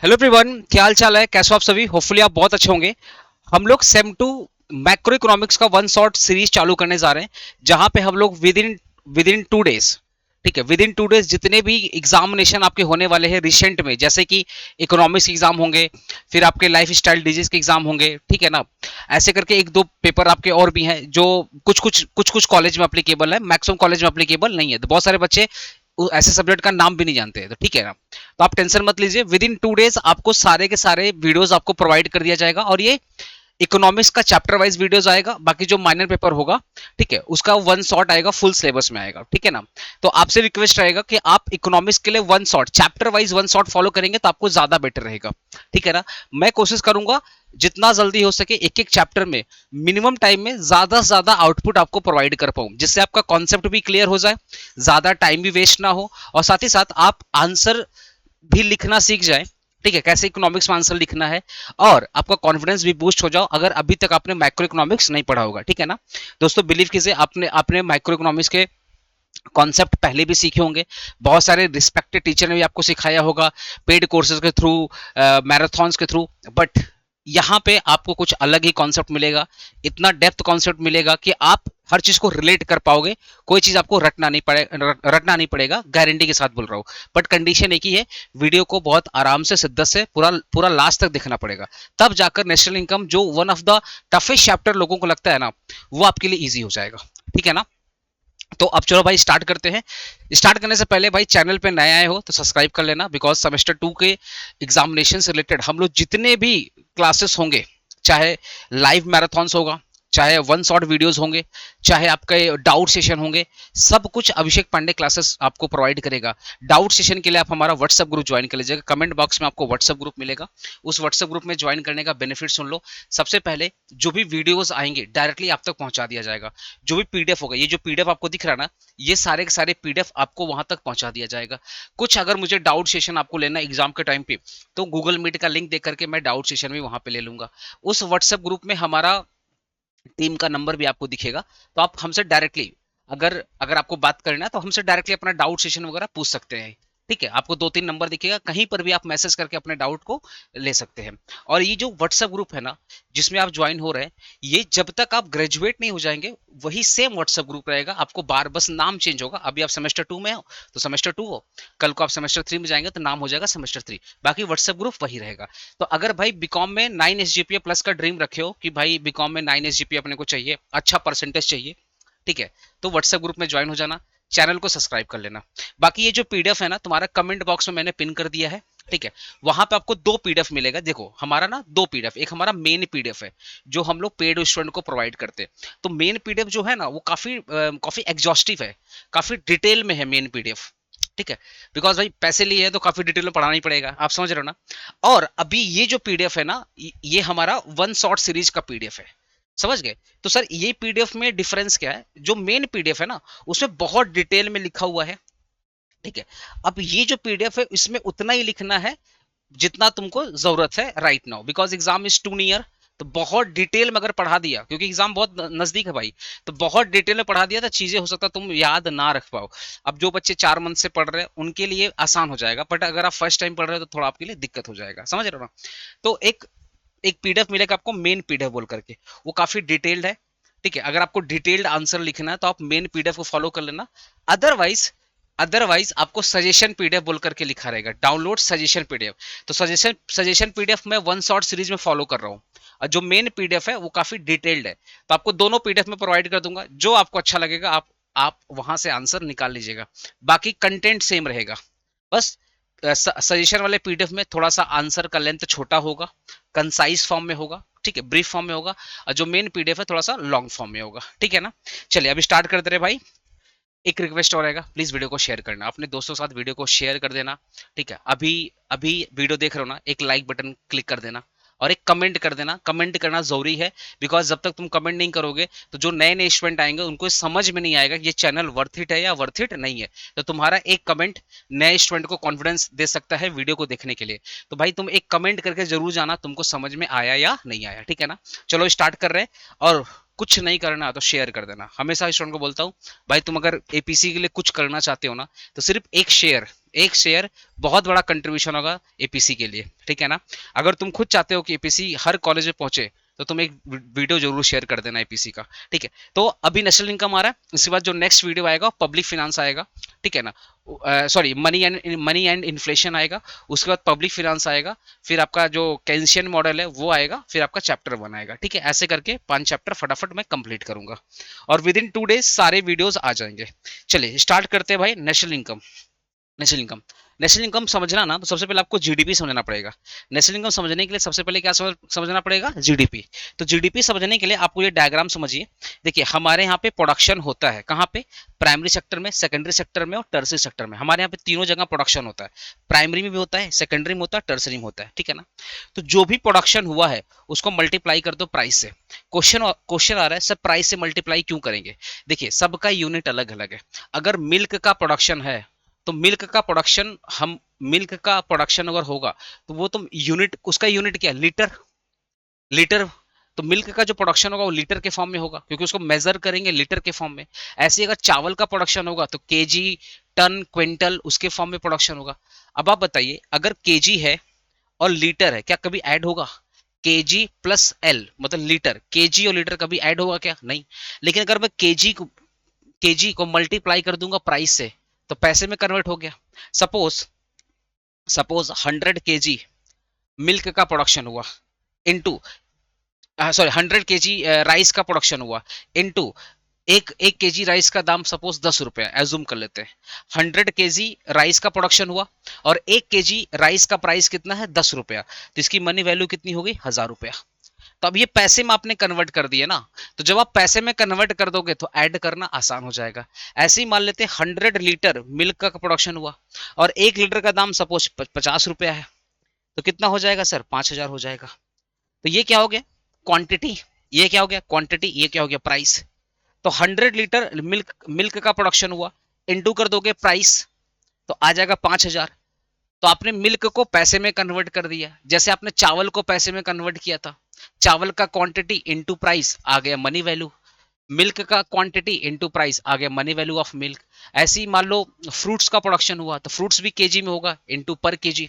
Hello everyone, क्या हाल चाल है? कैसे हो आप सभी? होपफुली आप बहुत अच्छे होंगे। हम लोग सेम टू मैक्रो इकोनॉमिक्स का वन शॉट सीरीज चालू करने जा रहे हैं, जहां पे हम लोग विद इन 2 डेज, ठीक है, विद इन 2 डेज जितने भी एग्जामिनेशन आपके होने वाले हैं रिसेंट में, जैसे कि इकोनॉमिक्स एग्जाम होंगे, फिर आपके लाइफ स्टाइल डिजीज के एग्जाम होंगे, ठीक है ना। ऐसे करके एक दो पेपर आपके और भी हैं जो कुछ कुछ कॉलेज में अप्लीकेबल है, मैक्सिमम कॉलेज में अप्लीकेबल नहीं है। तो बहुत सारे बच्चे ऐसे सब्जेक्ट का नाम भी नहीं जानते हैं, तो ठीक है ना। तो आप टेंशन मत लीजिए, विद इन 2 डेज आपको सारे के सारे वीडियोस आपको प्रोवाइड कर दिया जाएगा, और ये इकोनॉमिक्स का चैप्टर वाइज वीडियोस आएगा। बाकी जो माइनर पेपर होगा, ठीक है, उसका वन शॉट आएगा, फुल सिलेबस में आएगा, ठीक है ना। तो आपसे रिक्वेस्ट रहेगा कि आप इकोनॉमिक्स के लिए one shot chapter wise one shot follow करेंगे तो आपको ज्यादा बेटर रहेगा, ठीक है ना। मैं कोशिश करूंगा जितना जल्दी हो सके एक एक चैप्टर में मिनिमम टाइम में ज्यादा से ज्यादा आउटपुट आपको प्रोवाइड कर पाऊं, जिससे आपका कॉन्सेप्ट भी क्लियर हो जाए, ज्यादा टाइम भी वेस्ट ना हो, और साथ ही साथ आप आंसर भी लिखना सीख जाए, ठीक है, कैसे इकोनॉमिक्स में आंसर लिखना है, और आपका कॉन्फिडेंस भी बूस्ट हो जाओ अगर अभी तक आपने माइक्रो इकोनॉमिक्स नहीं पढ़ा होगा, ठीक है ना। दोस्तों बिलीव कीजिए, आपने आपने माइक्रो इकोनॉमिक्स के कॉन्सेप्ट पहले भी सीखे होंगे, बहुत सारे रिस्पेक्टेड टीचर ने भी आपको सिखाया होगा, पेड कोर्सेज के थ्रू, मैराथन्स के थ्रू, बट यहाँ पे आपको कुछ अलग ही कॉन्सेप्ट मिलेगा, इतना डेप्थ कॉन्सेप्ट मिलेगा कि आप हर चीज को रिलेट कर पाओगे। कोई चीज आपको रटना नहीं पड़ेगा, गारंटी के साथ बोल रहा हूँ। बट कंडीशन एक ही है, वीडियो को बहुत आराम से शिद्दत से पूरा पूरा लास्ट तक देखना पड़ेगा, तब जाकर नेशनल इनकम, जो one of the toughest chapter लोगों को लगता है ना, वो आपके लिए ईजी हो जाएगा, ठीक है ना। तो अब चलो भाई स्टार्ट करते हैं। स्टार्ट करने से पहले भाई, चैनल पे नए आए हो तो सब्सक्राइब कर लेना, बिकॉज सेमेस्टर 2 के एग्जामिनेशन से रिलेटेड हम लोग जितने भी क्लासेस होंगे, चाहे लाइव मैराथन्स होगा, चाहे वन शॉट वीडियोस होंगे, चाहे आपके डाउट सेशन होंगे, सब कुछ अभिषेक पांडे क्लासेस आपको प्रोवाइड करेगा। डाउट सेशन के लिए आप हमारा व्हाट्सएप ग्रुप ज्वाइन कर लीजिएगा, कमेंट बॉक्स में आपको व्हाट्सएप ग्रुप मिलेगा। उस व्हाट्सएप ग्रुप में ज्वाइन करने का बेनिफिट सुन लो। सबसे पहले जो भी वीडियोस आएंगे डायरेक्टली आप तक पहुंचा दिया जाएगा। जो भी पीडीएफ होगा, ये जो पीडीएफ आपको दिख रहा है ना, ये सारे के सारे पीडीएफ आपको वहां तक पहुंचा दिया जाएगा। कुछ अगर मुझे डाउट सेशन आपको लेना एग्जाम के टाइम पे, तो गूगल मीट का लिंक देकर के मैं डाउट सेशन भी वहां पे ले लूंगा। उस व्हाट्सएप ग्रुप में हमारा टीम का नंबर भी आपको दिखेगा, तो आप हमसे डायरेक्टली, अगर अगर आपको बात करना है तो हमसे डायरेक्टली अपना डाउट सेशन वगैरह पूछ सकते हैं, ठीक है। आपको 2-3 नंबर दिखेगा, कहीं पर भी आप मैसेज करके अपने डाउट को ले सकते हैं। और ये जो व्हाट्सएप ग्रुप है ना, जिसमें आप ज्वाइन हो रहे हैं, ये जब तक आप ग्रेजुएट नहीं हो जाएंगे वही सेम व्हाट्सएप ग्रुप रहेगा। आपको बार बस नाम चेंज होगा, अभी आप सेमेस्टर 2 में हो तो सेमेस्टर 2 हो, कल को आप सेमेस्टर 3 में जाएंगे तो नाम हो जाएगा सेमेस्टर 3, बाकी व्हाट्सएप ग्रुप वही रहेगा। तो अगर भाई बीकॉम में 9 एसजीपीए प्लस का ड्रीम रखे हो कि भाई बीकॉम में 9 एसजीपीए अपने को चाहिए, अच्छा परसेंटेज चाहिए, ठीक है, तो व्हाट्सएप ग्रुप में ज्वाइन हो जाना, चैनल को सब्सक्राइब कर लेना। बाकी ये जो पीडीएफ है ना, तुम्हारा कमेंट बॉक्स में मैंने पिन कर दिया है, ठीक है। वहां पे आपको 2 पीडीएफ मिलेगा। देखो हमारा ना 2 पीडीएफ, एक हमारा मेन पीडीएफ है जो हम लोग पेड स्टूडेंट को प्रोवाइड करते हैं। तो मेन पीडीएफ जो है ना, वो काफी काफी एग्जॉस्टिव है, काफी डिटेल में है मेन पीडीएफ, ठीक है। बिकॉज भाई पैसे लिए है तो काफी डिटेल में पढ़ाना ही पड़ेगा, आप समझ रहे हो ना। और अभी ये जो पीडीएफ है ना, ये हमारा वन शॉट सीरीज का पीडीएफ है, समझ गए। तो सर ये पीडीएफ में डिफरेंस क्या है, जो मेन पीडीएफ है ना उसमें बहुत डिटेल में लिखा हुआ है, ठीक है। अब ये जो पीडीएफ है इसमें उतना ही लिखना है जितना तुमको जरूरत है right now, because exam is too near. तो बहुत डिटेल में अगर पढ़ा दिया, क्योंकि एग्जाम बहुत नजदीक है भाई, तो बहुत डिटेल में पढ़ा दिया तो चीजें हो सकता है तुम याद ना रख पाओ। अब जो बच्चे 4 मंथ से पढ़ रहे हैं उनके लिए आसान हो जाएगा, बट अगर आप फर्स्ट टाइम पढ़ रहे हो तो थोड़ा आपके लिए दिक्कत हो जाएगा, समझ रहे हो ना। तो एक एक पीडीएफ मिलेगा आपको मेन पीडीएफ बोल करके, वो काफी डिटेल्ड है, ठीक है। अगर आपको डिटेल्ड आंसर लिखना है तो आप मेन पीडीएफ को फॉलो कर लेना। अदरवाइज अदरवाइज आपको सजेशन पीडीएफ बोल करके लिखा रहेगा, डाउनलोड सजेशन पीडीएफ। तो सजेशन पीडीएफ मैं वन शॉट सीरीज में फॉलो कर रहा हूँ, और जो मेन पीडीएफ है वो काफी डिटेल्ड है। तो आपको दोनों पीडीएफ में प्रोवाइड कर दूंगा, जो आपको अच्छा लगेगा आप वहां से आंसर निकाल लीजिएगा। बाकी कंटेंट सेम रहेगा, बस सजेशन वाले पीडीएफ में थोड़ा सा आंसर का लेंथ छोटा होगा, कंसाइज फॉर्म में होगा, ठीक है, ब्रीफ फॉर्म में होगा। और जो मेन पीडीएफ है थोड़ा सा लॉन्ग फॉर्म में होगा, ठीक है ना। चलिए अभी स्टार्ट करते रहे भाई। एक रिक्वेस्ट और रहेगा, प्लीज वीडियो को शेयर करना, अपने दोस्तों के साथ वीडियो को शेयर कर देना, ठीक है। अभी अभी वीडियो देख रहे हो ना, एक लाइक बटन क्लिक कर देना, और एक कमेंट कर देना। कमेंट करना जरूरी है, बिकॉज जब तक तुम कमेंट नहीं करोगे तो जो नए नए स्टूडेंट आएंगे उनको समझ में नहीं आएगा ये चैनल वर्थ इट है या वर्थ इट नहीं है। तो तुम्हारा एक कमेंट नए स्टूडेंट को कॉन्फिडेंस दे सकता है वीडियो को देखने के लिए। तो भाई तुम एक कमेंट करके जरूर जाना तुमको समझ में आया या नहीं आया, ठीक है ना। चलो स्टार्ट कर रहे हैं, और कुछ नहीं करना तो शेयर कर देना। हमेशा स्टूडेंट को बोलता हूँ भाई तुम अगर एपीसी के लिए कुछ करना चाहते हो ना तो सिर्फ एक शेयर बहुत बड़ा कंट्रीब्यूशन होगा एपीसी के लिए, ठीक है ना। अगर तुम खुद चाहते हो कि एपीसी हर कॉलेज में पहुंचे तो तुम एक वीडियो जरूर शेयर कर देना एपीसी का, ठीक है। तो अभी नेशनल इनकम आ रहा है, इसके बाद जो नेक्स्ट वीडियो आएगा पब्लिक फिनांस आएगा, ठीक है ना। सॉरी मनी एंड इन्फ्लेशन आएगा, उसके बाद पब्लिक फिनांस आएगा, फिर आपका जो केंशियन मॉडल है वो आएगा, फिर आपका चैप्टर 1 आएगा, ठीक है। ऐसे करके 5 चैप्टर फटाफट मैं कंप्लीट करूंगा और विद इन 2 डेज सारे वीडियोस आ जाएंगे। चलिए स्टार्ट करते हैं भाई national income. National income national income समझना ना तो सबसे पहले आपको जीडीपी समझना पड़ेगा। नेशनल इनकम समझने के लिए सबसे पहले क्या समझना पड़ेगा, जीडीपी। तो जीडीपी समझने के लिए आपको ये डायग्राम समझिए। देखिए हमारे यहाँ पे प्रोडक्शन होता है कहाँ पे, प्राइमरी सेक्टर में, सेकेंडरी सेक्टर में और टर्सरी सेक्टर में। हमारे यहाँ पे तीनों जगह प्रोडक्शन होता है, प्राइमरी में भी होता है, सेकेंडरी में होता है, टर्सरी में होता है, ठीक है ना। तो जो भी प्रोडक्शन हुआ है उसको मल्टीप्लाई कर दो प्राइस से। क्वेश्चन आ रहा है सर प्राइस से मल्टीप्लाई क्यों करेंगे। देखिए सबका यूनिट अलग अलग है। अगर मिल्क का प्रोडक्शन है तो मिल्क का प्रोडक्शन अगर होगा तो वो तो यूनिट, उसका यूनिट क्या है, लीटर। लीटर तो मिल्क का जो प्रोडक्शन होगा वो लीटर के फॉर्म में होगा क्योंकि उसको मेजर करेंगे लीटर के फॉर्म में। ऐसे अगर चावल का प्रोडक्शन होगा तो केजी, टन, क्विंटल उसके फॉर्म में प्रोडक्शन होगा। अब आप बताइए अगर केजी है और लीटर है क्या कभी ऐड होगा। केजी प्लस एल मतलब लीटर, केजी और लीटर कभी ऐड होगा क्या, नहीं। लेकिन अगर मैं केजी को मल्टीप्लाई कर दूंगा प्राइस से तो पैसे में कन्वर्ट हो गया। सपोज सपोज 100 केजी मिल्क का प्रोडक्शन हुआ इनटू, सॉरी 100 केजी राइस का प्रोडक्शन हुआ इनटू एक केजी राइस का दाम सपोज 10 रुपया एज्यूम कर लेते हैं। 100 केजी राइस का प्रोडक्शन हुआ और 1 केजी राइस का प्राइस कितना है, 10 रुपया। तो इसकी मनी वैल्यू कितनी हो गई, 1000 रुपया। तो अब ये पैसे में आपने कन्वर्ट कर दिया ना, तो जब आप पैसे में कन्वर्ट कर दोगे तो ऐड करना आसान हो जाएगा। ऐसे ही मान लेते हैं 100 लीटर मिल्क का प्रोडक्शन हुआ और 1 लीटर का दाम सपोज 50 रुपया है, तो कितना हो जाएगा सर, 5000 हो जाएगा। तो ये क्या हो गया, क्वांटिटी। ये क्या हो गया, क्वांटिटी। ये क्या हो गया, प्राइस। तो 100 लीटर मिल्क का प्रोडक्शन हुआ, इंटू कर दोगे प्राइस तो आ जाएगा 5000। तो आपने मिल्क को पैसे में कन्वर्ट कर दिया, जैसे आपने चावल को पैसे में कन्वर्ट किया था। चावल का क्वांटिटी इनटू प्राइस आ गया मनी वैल्यू, मिल्क का क्वांटिटी इनटू प्राइस आ गया मनी वैल्यू ऑफ मिल्क। ऐसे ही मान लो फ्रूट्स का प्रोडक्शन हुआ तो फ्रूट्स भी केजी में होगा इनटू पर केजी,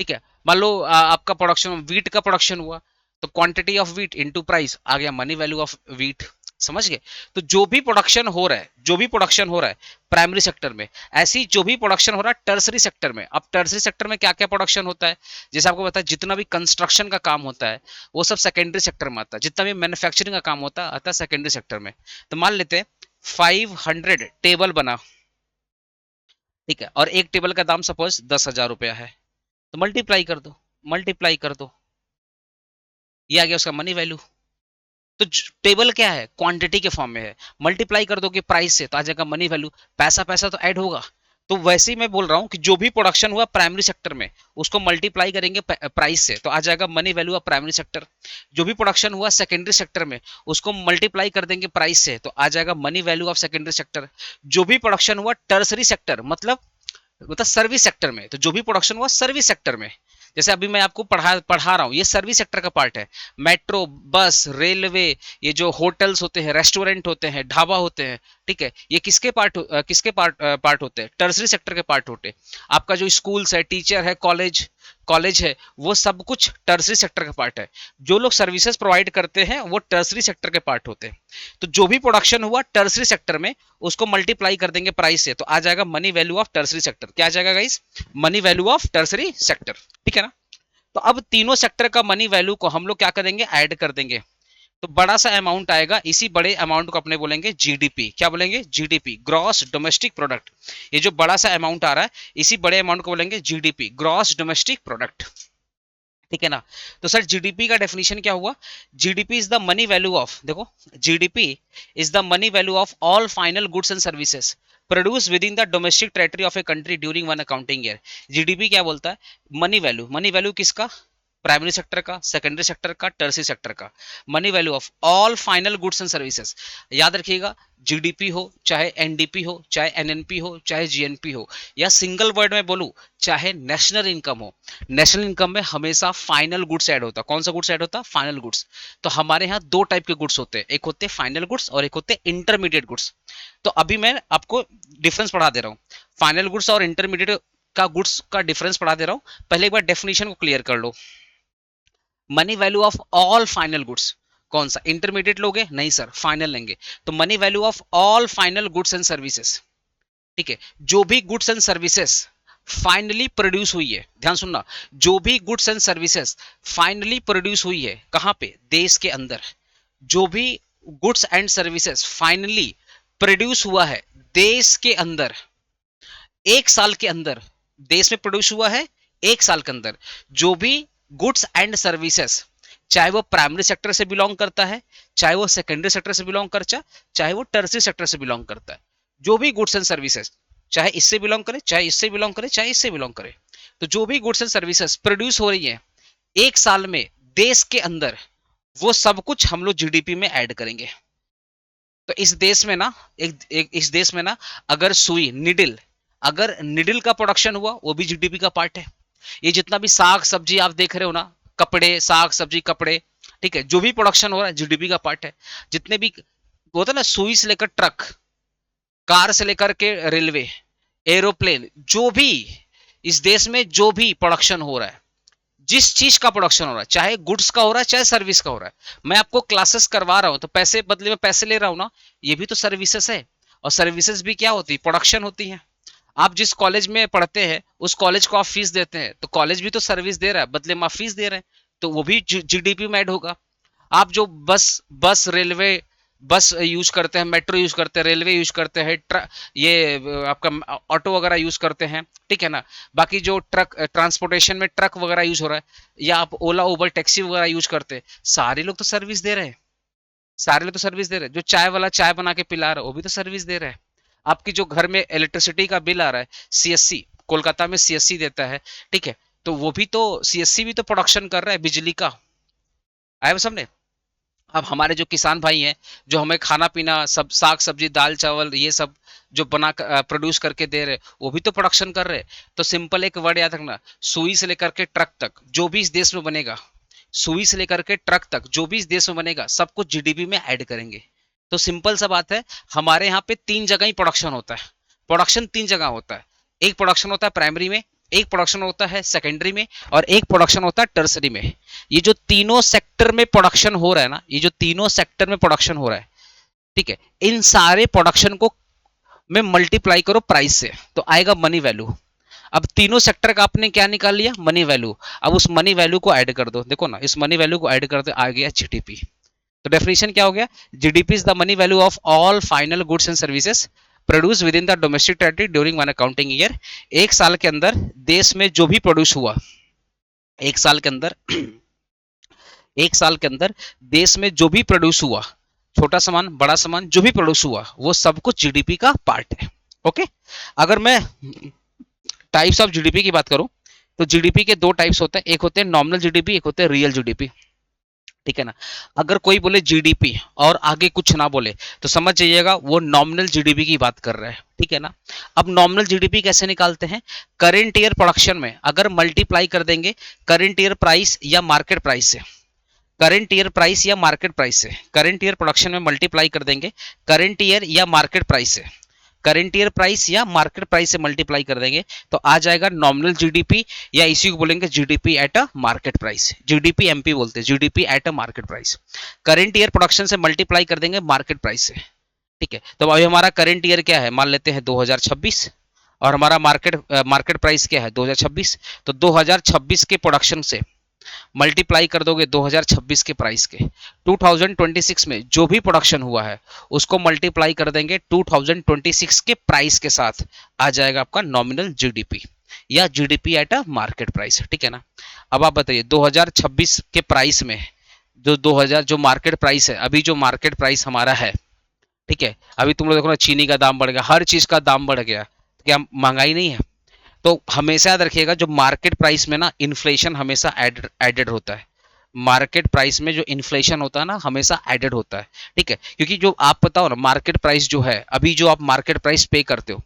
ठीक है। मान लो आपका प्रोडक्शन वीट का प्रोडक्शन हुआ तो quantity of wheat into price आ गया मनी वैल्यू ऑफ वीट। समझ गए। तो जो भी प्रोडक्शन हो रहा है, प्राइमरी सेक्टर में, ऐसी जो भी प्रोडक्शन हो रहा है टर्सरी सेक्टर में। अब टर्सरी सेक्टर में क्या क्या प्रोडक्शन होता है, जैसे आपको पता है जितना भी कंस्ट्रक्शन का काम होता है वो सब सेकेंडरी सेक्टर में आता है, जितना भी मैन्युफैक्चरिंग का काम होता है आता है सेकेंडरी सेक्टर में। तो मान लेते हैं 500 टेबल बना, ठीक है, और एक टेबल का दाम सपोज 10,000 रुपया है, तो मल्टीप्लाई कर दो, मल्टीप्लाई कर दो, ये आ गया उसका मनी वैल्यू। तो टेबल क्या है, क्वांटिटी के फॉर्म में है, मल्टीप्लाई कर दोगे प्राइस से तो आ जाएगा मनी वैल्यू। पैसा पैसा तो ऐड होगा। तो वैसे ही मैं बोल रहा हूं कि जो भी प्रोडक्शन हुआ प्राइमरी सेक्टर में उसको मल्टीप्लाई करेंगे प्राइस से तो आ जाएगा money value of primary sector. जो भी प्रोडक्शन हुआ सेकेंडरी सेक्टर में उसको मल्टीप्लाई कर देंगे प्राइस से तो आ जाएगा money value of secondary sector. जो भी प्रोडक्शन हुआ टर्सरी सेक्टर मतलब सर्विस सेक्टर में, तो जो भी प्रोडक्शन हुआ सर्विस सेक्टर में, जैसे अभी मैं आपको पढ़ा रहा हूँ ये सर्विस सेक्टर का पार्ट है। मेट्रो, बस, रेलवे, ये जो होटल्स होते हैं, रेस्टोरेंट होते हैं, ढाबा होते हैं, ठीक है, ये किसके पार्ट होते हैं, टर्सरी सेक्टर के पार्ट होते हैं। आपका जो स्कूल्स है, टीचर है, कॉलेज है, वो सब कुछ टर्सरी सेक्टर का पार्ट है। जो लोग सर्विसेज प्रोवाइड करते हैं वो टर्सरी सेक्टर के पार्ट होते हैं। तो जो भी प्रोडक्शन हुआ टर्सरी सेक्टर में उसको मल्टीप्लाई कर देंगे प्राइस से तो आ जाएगा money value of tertiary sector. क्या आ जाएगा guys, money value of tertiary sector, ठीक है ना। तो अब तीनों सेक्टर का मनी वैल्यू को हम लोग क्या करेंगे, ऐड कर देंगे, तो बड़ा सा अमाउंट आएगा। इसी बड़े अमाउंट को अपने बोलेंगे जीडीपी। क्या बोलेंगे, जीडीपी, ग्रॉस डोमेस्टिक प्रोडक्ट। ये जो बड़ा सा अमाउंट आ रहा है इसी बड़े अमाउंट को बोलेंगे जीडीपी, ग्रॉस डोमेस्टिक प्रोडक्ट, ठीक है ना। तो सर जीडीपी का डेफिनेशन क्या हुआ, GDP is the money value of, देखो GDP is the money value of all final goods and services produce within the domestic territory of a country during one accounting year. GDP क्या बोलता है, money value. Money value किसका, primary sector का, secondary sector का, tertiary sector का। Money value of all final goods and services, याद रखिएगा, GDP हो, चाहे एनडीपी हो, चाहे एनएनपी हो, चाहे जीएनपी हो, या सिंगल वर्ड में बोलूं, चाहे नेशनल इनकम हो, नेशनल इनकम में हमेशा फाइनल गुड्स ऐड होता है। कौन सा गुड्स ऐड होता है? Final goods. तो हमारे यहाँ दो टाइप के गुड्स होते हैं, एक होते हैं फाइनल गुड्स और एक होते हैं इंटरमीडिएट गुड्स। तो अभी मैं आपको डिफरेंस पढ़ा दे रहा हूँ, फाइनल गुड्स और इंटरमीडिएट का गुड्स का डिफरेंस पढ़ा दे रहा हूँ। पहले एक बार डेफिनेशन को क्लियर कर लो। Money value of all final goods, कौन सा? इंटरमीडिएट लोगे? नहीं सर, फाइनल लेंगे। तो money value of all final goods and services, ठीक है, जो भी goods and services finally produce हुई है, ध्यान सुनना, जो भी goods and services finally produce हुई है, कहां पे? देश के अंदर। जो भी goods and services finally produce हुआ है देश के अंदर, एक साल के अंदर, देश में प्रोड्यूस हुआ है एक साल के अंदर, जो भी गुड्स एंड सर्विसेज, चाहे वो प्राइमरी सेक्टर से बिलोंग करता है, चाहे वो सेकेंडरी सेक्टर से बिलोंग करता है, चाहे वो टर्सरी सेक्टर से बिलोंग करता है, जो भी गुड्स एंड सर्विसेज, चाहे इससे बिलोंग करे, चाहे इससे बिलोंग करे, चाहे इससे बिलोंग करे, तो जो भी गुड्स एंड सर्विसेज प्रोड्यूस हो रही है एक साल में देश के अंदर, वो सब कुछ हम लोग जीडीपी में ऐड करेंगे। तो इस देश में ना, इस देश में ना, अगर सुई, निडिल, अगर निडिल का प्रोडक्शन हुआ, वो भी जीडीपी का पार्ट है। ये जितना भी साग सब्जी आप देख रहे हो ना, कपड़े, साग सब्जी, कपड़े, ठीक है, जो भी प्रोडक्शन हो रहा है जीडीपी का पार्ट है। जितने भी होता है ना, सुई से लेकर ट्रक, कार से लेकर के रेलवे, एरोप्लेन, जो भी इस देश में जो भी प्रोडक्शन हो रहा है, जिस चीज का प्रोडक्शन हो रहा है, चाहे गुड्स का हो रहा है, चाहे सर्विस का हो रहा है, मैं आपको क्लासेस करवा रहा हूं तो पैसे बदले में पैसे ले रहा हूं ना, ये भी तो सर्विसेज है। और सर्विसेज भी क्या होती है? प्रोडक्शन होती है। आप जिस कॉलेज में पढ़ते हैं उस कॉलेज को आप फीस देते हैं, तो कॉलेज भी तो सर्विस दे रहा है, बदले में आप फीस दे रहे हैं, तो वो भी जीडीपी में ऐड होगा। आप जो बस बस रेलवे बस यूज करते हैं, मेट्रो यूज करते हैं, रेलवे यूज करते हैं, ये आपका ऑटो वगैरह यूज करते हैं, ठीक है ना, बाकी जो ट्रक ट्रांसपोर्टेशन में ट्रक वगैरह यूज हो रहा है, या आप ओला उबर टैक्सी वगैरह यूज करते हैं, सारे लोग तो सर्विस दे रहे हैं, सारे लोग तो सर्विस दे रहे हैं। जो चाय वाला चाय बना के पिला रहा है वो भी तो सर्विस दे रहा है। आपकी जो घर में इलेक्ट्रिसिटी का बिल आ रहा है, सीएससी, कोलकाता में सीएससी देता है, ठीक है, तो वो भी तो, सीएससी भी तो प्रोडक्शन कर रहा है बिजली का। आया समझे? अब हमारे जो किसान भाई हैं, जो हमें खाना पीना, सब साग सब्जी दाल चावल ये सब जो बना प्रोड्यूस करके दे रहे, वो भी तो प्रोडक्शन कर रहे। तो सिंपल एक वर्ड याद रखना, सुई से लेकर के ट्रक तक जो भी इस देश में बनेगा, सुई से लेकर के ट्रक तक जो भी इस देश में बनेगा, सब कुछ जीडीपी में ऐड करेंगे। तो सिंपल सा बात है, हमारे यहाँ पे तीन जगह ही प्रोडक्शन होता है। प्रोडक्शन तीन जगह होता है, एक प्रोडक्शन होता है प्राइमरी में, एक प्रोडक्शन होता है सेकेंडरी में, और एक प्रोडक्शन होता है टर्सरी में। ये जो तीनों सेक्टर में प्रोडक्शन हो रहा है ना, ये जो तीनों सेक्टर में प्रोडक्शन हो रहा है, ठीक है, इन सारे प्रोडक्शन को में मल्टीप्लाई करो प्राइस से, तो आएगा मनी वैल्यू। अब तीनों सेक्टर का आपने क्या निकाल लिया? Money value. अब उस मनी वैल्यू को ऐड कर दो, देखो ना, इस मनी वैल्यू को ऐड कर दो, आ गया जीडीपी। तो डेफिनेशन क्या हो गया? GDP is the money value of all final goods and services produce within the domestic territory during one accounting year. एक साल के अंदर देश में जो भी प्रोड्यूस हुआ, एक साल के अंदर एक साल के अंदर देश में जो भी प्रोड्यूस हुआ, छोटा सामान बड़ा सामान जो भी प्रोड्यूस हुआ, वो सब कुछ जीडीपी का पार्ट है। ओके, अगर मैं टाइप्स ऑफ जीडीपी की बात करूं, तो जीडीपी के दो टाइप्स होते हैं, एक होते हैं नॉमिनल जीडीपी, एक होते हैं रियल जीडीपी, ठीक है ना। अगर कोई बोले जीडीपी और आगे कुछ ना बोले तो समझ जाइएगा वो नॉमिनल जीडीपी की बात कर रहा है, ठीक है ना। अब नॉमिनल जीडीपी कैसे निकालते हैं? करंट ईयर प्रोडक्शन में अगर मल्टीप्लाई कर देंगे करंट ईयर प्राइस या मार्केट प्राइस से, करंट ईयर प्राइस या मार्केट प्राइस से, करंट ईयर प्रोडक्शन में मल्टीप्लाई कर देंगे करंट ईयर या मार्केट प्राइस से, करंट ईयर प्राइस या मार्केट प्राइस से मल्टीप्लाई कर देंगे तो आ जाएगा नॉमिनल जीडीपी, या इसी को बोलेंगे GDP at a market price. GDP MP बोलते हैं, GDP at a market price. Current year production से मल्टीप्लाई कर देंगे मार्केट प्राइस से, ठीक है। तो अभी हमारा करंट ईयर क्या है, मान लेते हैं 2026, और हमारा मार्केट प्राइस क्या है 2026। तो 2026 के प्रोडक्शन से मल्टीप्लाई कर दोगे 2026 के प्राइस के, 2026 में जो भी प्रोडक्शन हुआ है उसको मल्टीप्लाई कर देंगे 2026 के प्राइस के साथ, आ जाएगा आपका नॉमिनल जीडीपी या GDP at a market price, ठीक है ना। अब आप बताइए 2026 के प्राइस में जो 2000 जो मार्केट प्राइस है, अभी जो मार्केट प्राइस हमारा है, ठीक है, अभी तुम लोग देखो ना, चीनी का दाम बढ़ गया, हर चीज का दाम बढ़ गया, क्या महंगाई नहीं है? तो हमेशा याद रखिएगा जो मार्केट प्राइस में ना इन्फ्लेशन हमेशा एडेड होता है। मार्केट प्राइस में जो इन्फ्लेशन होता है ना हमेशा एडेड होता है। ठीक है, क्योंकि जो आप पता हो ना मार्केट प्राइस जो है, अभी जो आप मार्केट प्राइस पे करते हो,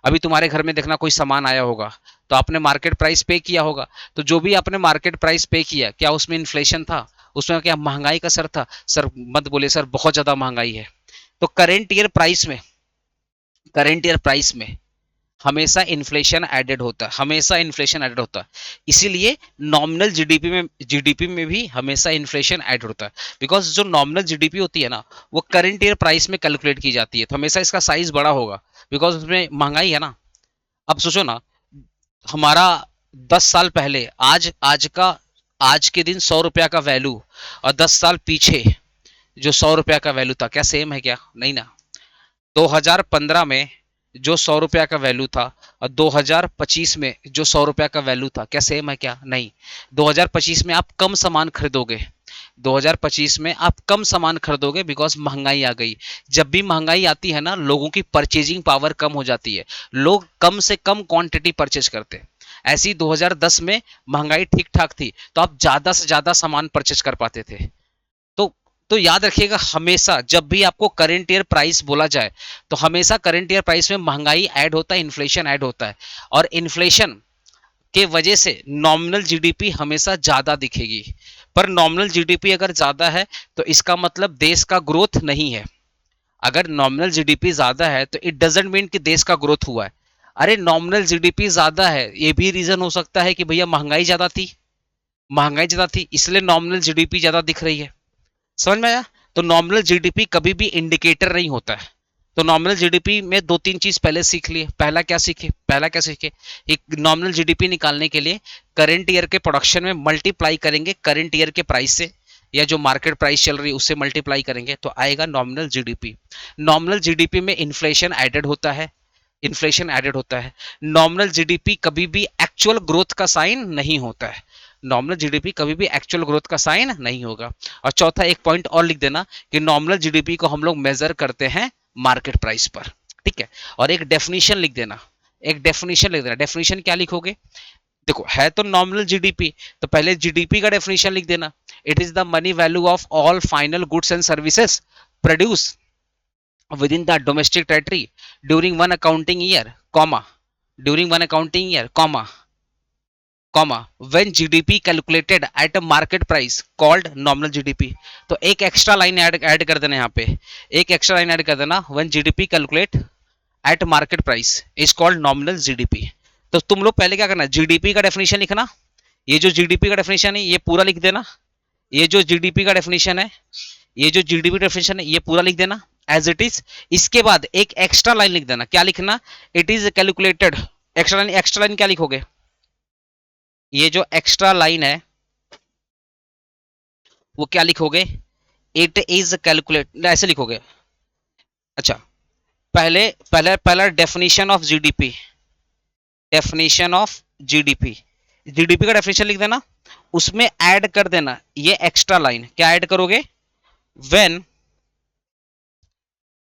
अभी तुम्हारे घर में देखना कोई सामान आया होगा तो आपने मार्केट प्राइस पे किया होगा। तो जो भी आपने मार्केट प्राइस पे किया, क्या उसमें इन्फ्लेशन था? उसमें क्या महंगाई का सर था? सर मत बोले सर, बहुत ज्यादा महंगाई है। तो करेंट ईयर प्राइस में हमेशा इन्फ्लेशन एडेड होता है, हमेशा इन्फ्लेशन एडेड होता है। इसीलिए नॉमिनल जीडीपी में भी हमेशा इन्फ्लेशन ऐड होता है। बिकॉज जो नॉमिनल जीडीपी होती है ना, वो करंट ईयर प्राइस में कैलकुलेट की जाती है, तो हमेशा इसका साइज बड़ा होगा, बिकॉज उसमें महंगाई है ना। अब सोचो ना, हमारा 10 साल पहले आज के दिन 100 रुपया का वैल्यू, और 10 साल पीछे जो 100 रुपया का वैल्यू था, क्या सेम है? क्या नहीं ना। 2015 में जो 100 रुपया का वैल्यू था और 2025 में जो 100 रुपया का वैल्यू था, क्या सेम है? क्या नहीं। 2025 में आप कम सामान खरीदोगे, 2025 में आप कम सामान खरीदोगे, बिकॉज महंगाई आ गई। जब भी महंगाई आती है ना, लोगों की परचेजिंग पावर कम हो जाती है, लोग कम से कम क्वांटिटी परचेज करते हैं। ऐसी ही 2010 में महंगाई ठीक ठाक थी, तो आप ज्यादा से ज्यादा सामान परचेज कर पाते थे। तो तो याद रखिएगा, हमेशा जब भी आपको करंट ईयर प्राइस बोला जाए, तो हमेशा करंट ईयर प्राइस में महंगाई ऐड होता है, इन्फ्लेशन ऐड होता है। और इन्फ्लेशन के वजह से नॉमिनल जीडीपी हमेशा ज्यादा दिखेगी। पर नॉमिनल जीडीपी अगर ज्यादा है तो इसका मतलब देश का ग्रोथ नहीं है। अगर नॉमिनल जीडीपी ज्यादा है तो इट डजेंट मीन कि देश का ग्रोथ हुआ है। अरे नॉमिनल जीडीपी ज्यादा है, ये भी रीजन हो सकता है कि भैया महंगाई ज्यादा थी, महंगाई ज्यादा थी इसलिए नॉमिनल जीडीपी ज्यादा दिख रही है। समझ में आया? तो नॉमिनल जीडीपी कभी भी इंडिकेटर नहीं होता है। तो नॉमिनल जीडीपी में दो तीन चीज पहले सीख लिए। पहला क्या सीखे, एक नॉमिनल जीडीपी निकालने के लिए करंट ईयर के प्रोडक्शन में मल्टीप्लाई करेंगे करंट ईयर के प्राइस से, या जो मार्केट प्राइस चल रही है उससे मल्टीप्लाई करेंगे तो आएगा नॉमिनल जीडीपी। नॉमिनल जीडीपी में इन्फ्लेशन एडेड होता है। नॉमिनल जीडीपी कभी भी एक्चुअल ग्रोथ का साइन नहीं होता है। नॉमिनल जीडीपी कभी भी एक्चुअल ग्रोथ का साइन नहीं होगा। और चौथा एक पॉइंट और लिख देना कि नॉमिनल जीडीपी को हम लोग मेजर करते हैं मार्केट प्राइस पर। ठीक है, और एक डेफिनेशन लिख देना, डेफिनेशन क्या लिखोगे? देखो, है तो नॉमिनल जीडीपी, तो पहले जीडीपी का डेफिनेशन लिख देना। It is the money value of all final goods and services produce within the domestic territory during one accounting year, comma, during one accounting year, comma, when GDP calculated at a market price called nominal GDP। तो एक extra line add कर देना, यहाँ पे एक extra line add कर देना, when GDP calculate at market price is called nominal GDP। तो तुम लोग पहले क्या करना, जीडीपी का डेफिनेशन लिखना, ये जो जीडीपी का डेफिनेशन है ये पूरा लिख देना, ये जो जीडीपी का डेफिनेशन है, ये जो जीडीपी डेफिनेशन है ये पूरा लिख देना एज इट इज। इसके बाद एक एक्स्ट्रा लाइन लिख देना, क्या लिखना? It is calculated. Extra line क्या लिखोगे? ये जो एक्स्ट्रा लाइन है वो क्या लिखोगे? इट इज कैलकुलेट, ऐसे लिखोगे। अच्छा, पहले पहले पहला definition of GDP, definition of GDP, GDP का डेफिनेशन लिख देना, उसमें ऐड कर देना ये एक्स्ट्रा लाइन। क्या ऐड करोगे? When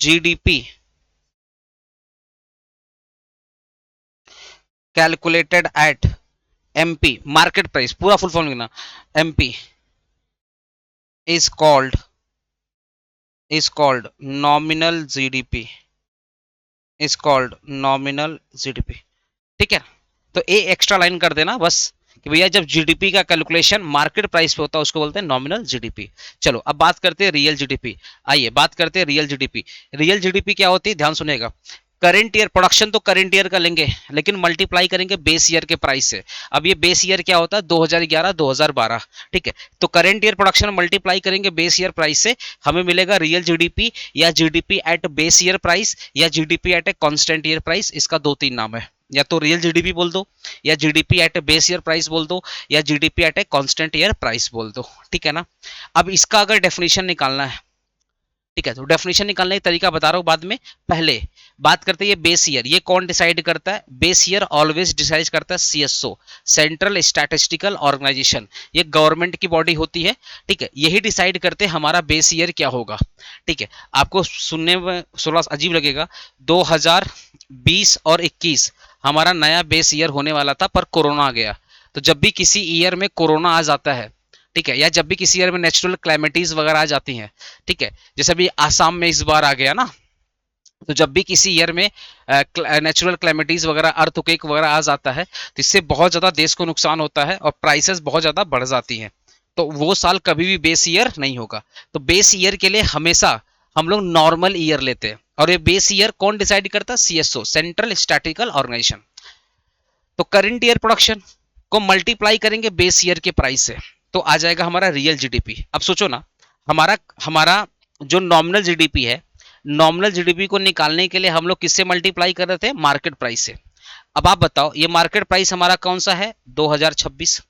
GDP calculated at MP market price, पूरा फुल फॉर्म लिखना, MP is called nominal GDP, is called nominal GDP. ठीक है, तो ए एक्स्ट्रा लाइन कर देना बस, कि भैया जब जीडीपी का कैलकुलेशन मार्केट प्राइस पे होता है उसको बोलते हैं नॉमिनल जीडीपी। चलो अब बात करते हैं रियल जीडीपी। आइए बात करते हैं रियल जीडीपी। रियल जीडीपी क्या होती है, ध्यान सुनेगा। करंट ईयर प्रोडक्शन तो करंट ईयर का लेंगे, लेकिन मल्टीप्लाई करेंगे बेस ईयर के प्राइस से। अब ये बेस ईयर क्या होता है? 2011 2012। ठीक है, तो करंट ईयर प्रोडक्शन मल्टीप्लाई करेंगे बेस ईयर प्राइस से, हमें मिलेगा रियल जीडीपी, या GDP at base year price, या GDP at a constant year price. इसका दो तीन नाम है, या तो रियल जीडीपी बोल दो, या GDP at a base year price बोल दो, या GDP at a constant year price बोल दो। ठीक है ना। अब इसका अगर डेफिनेशन निकालना है, ठीक है, तो डेफिनेशन निकालने का तरीका बता रहा हूं बाद में। पहले बात करते हैं ये बेस ईयर, ये कौन डिसाइड करता है? बेस ईयर ऑलवेज डिसाइड करता है सीएसओ, सेंट्रल स्टैटिस्टिकल ऑर्गेनाइजेशन। ये गवर्नमेंट की बॉडी होती है। ठीक है, यही डिसाइड करते हैं हमारा बेस ईयर क्या होगा। ठीक है, आपको सुनने में थोड़ा अजीब लगेगा, 20 और 21 हमारा नया बेस ईयर होने वाला था, पर कोरोना आ गया। तो जब भी किसी ईयर में कोरोना आ जाता है, ठीक है, या जब भी किसी ईयर में नेचुरल क्लैमिटीज वगैरह आ जाती हैं, ठीक है, जैसे अभी आसाम में इस बार आ गया ना, तो जब भी किसी ईयर में नेचुरल क्लैमिटीज वगैरह अर्थक्वेक वगैरह आ जाता है, तो इससे बहुत ज्यादा देश को नुकसान होता है और प्राइसेस बहुत ज्यादा बढ़ जाती हैं। तो वो साल कभी भी बेस ईयर नहीं होगा। तो बेस ईयर के लिए हमेशा हम लोग नॉर्मल ईयर लेते हैं, और ये बेस ईयर कौन डिसाइड करता है? CSO, central statistical organisation. तो करंट ईयर प्रोडक्शन को मल्टीप्लाई करेंगे बेस ईयर के प्राइस से, तो आ जाएगा हमारा रियल जीडीपी। अब सोचो ना, हमारा हमारा जो नॉमिनल जीडीपी है, नॉमिनल जीडीपी को निकालने के लिए हम लोग किससे मल्टीप्लाई कर रहे थे? मार्केट प्राइस से। अब आप बताओ, ये मार्केट प्राइस हमारा कौन सा है? 2026।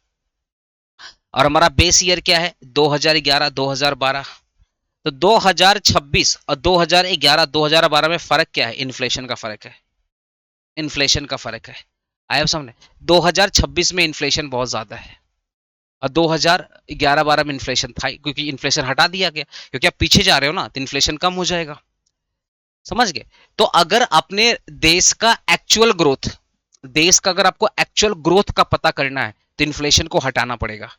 और हमारा बेस ईयर क्या है? 2011 2012। तो 2026 और 2011 2012 में फर्क क्या है? इन्फ्लेशन का फर्क है, इन्फ्लेशन का फर्क है। आया सामने? 2026 में इन्फ्लेशन बहुत ज्यादा है और 2011-12 में इन्फ्लेशन था, क्योंकि इन्फ्लेशन हटा दिया गया, क्योंकि आप पीछे जा रहे हो ना, तो इन्फ्लेशन कम हो जाएगा। समझ गए? तो अगर अपने देश का एक्चुअल ग्रोथ, देश का अगर आपको एक्चुअल ग्रोथ का पता करना है, तो इन्फ्लेशन को हटाना पड़ेगा।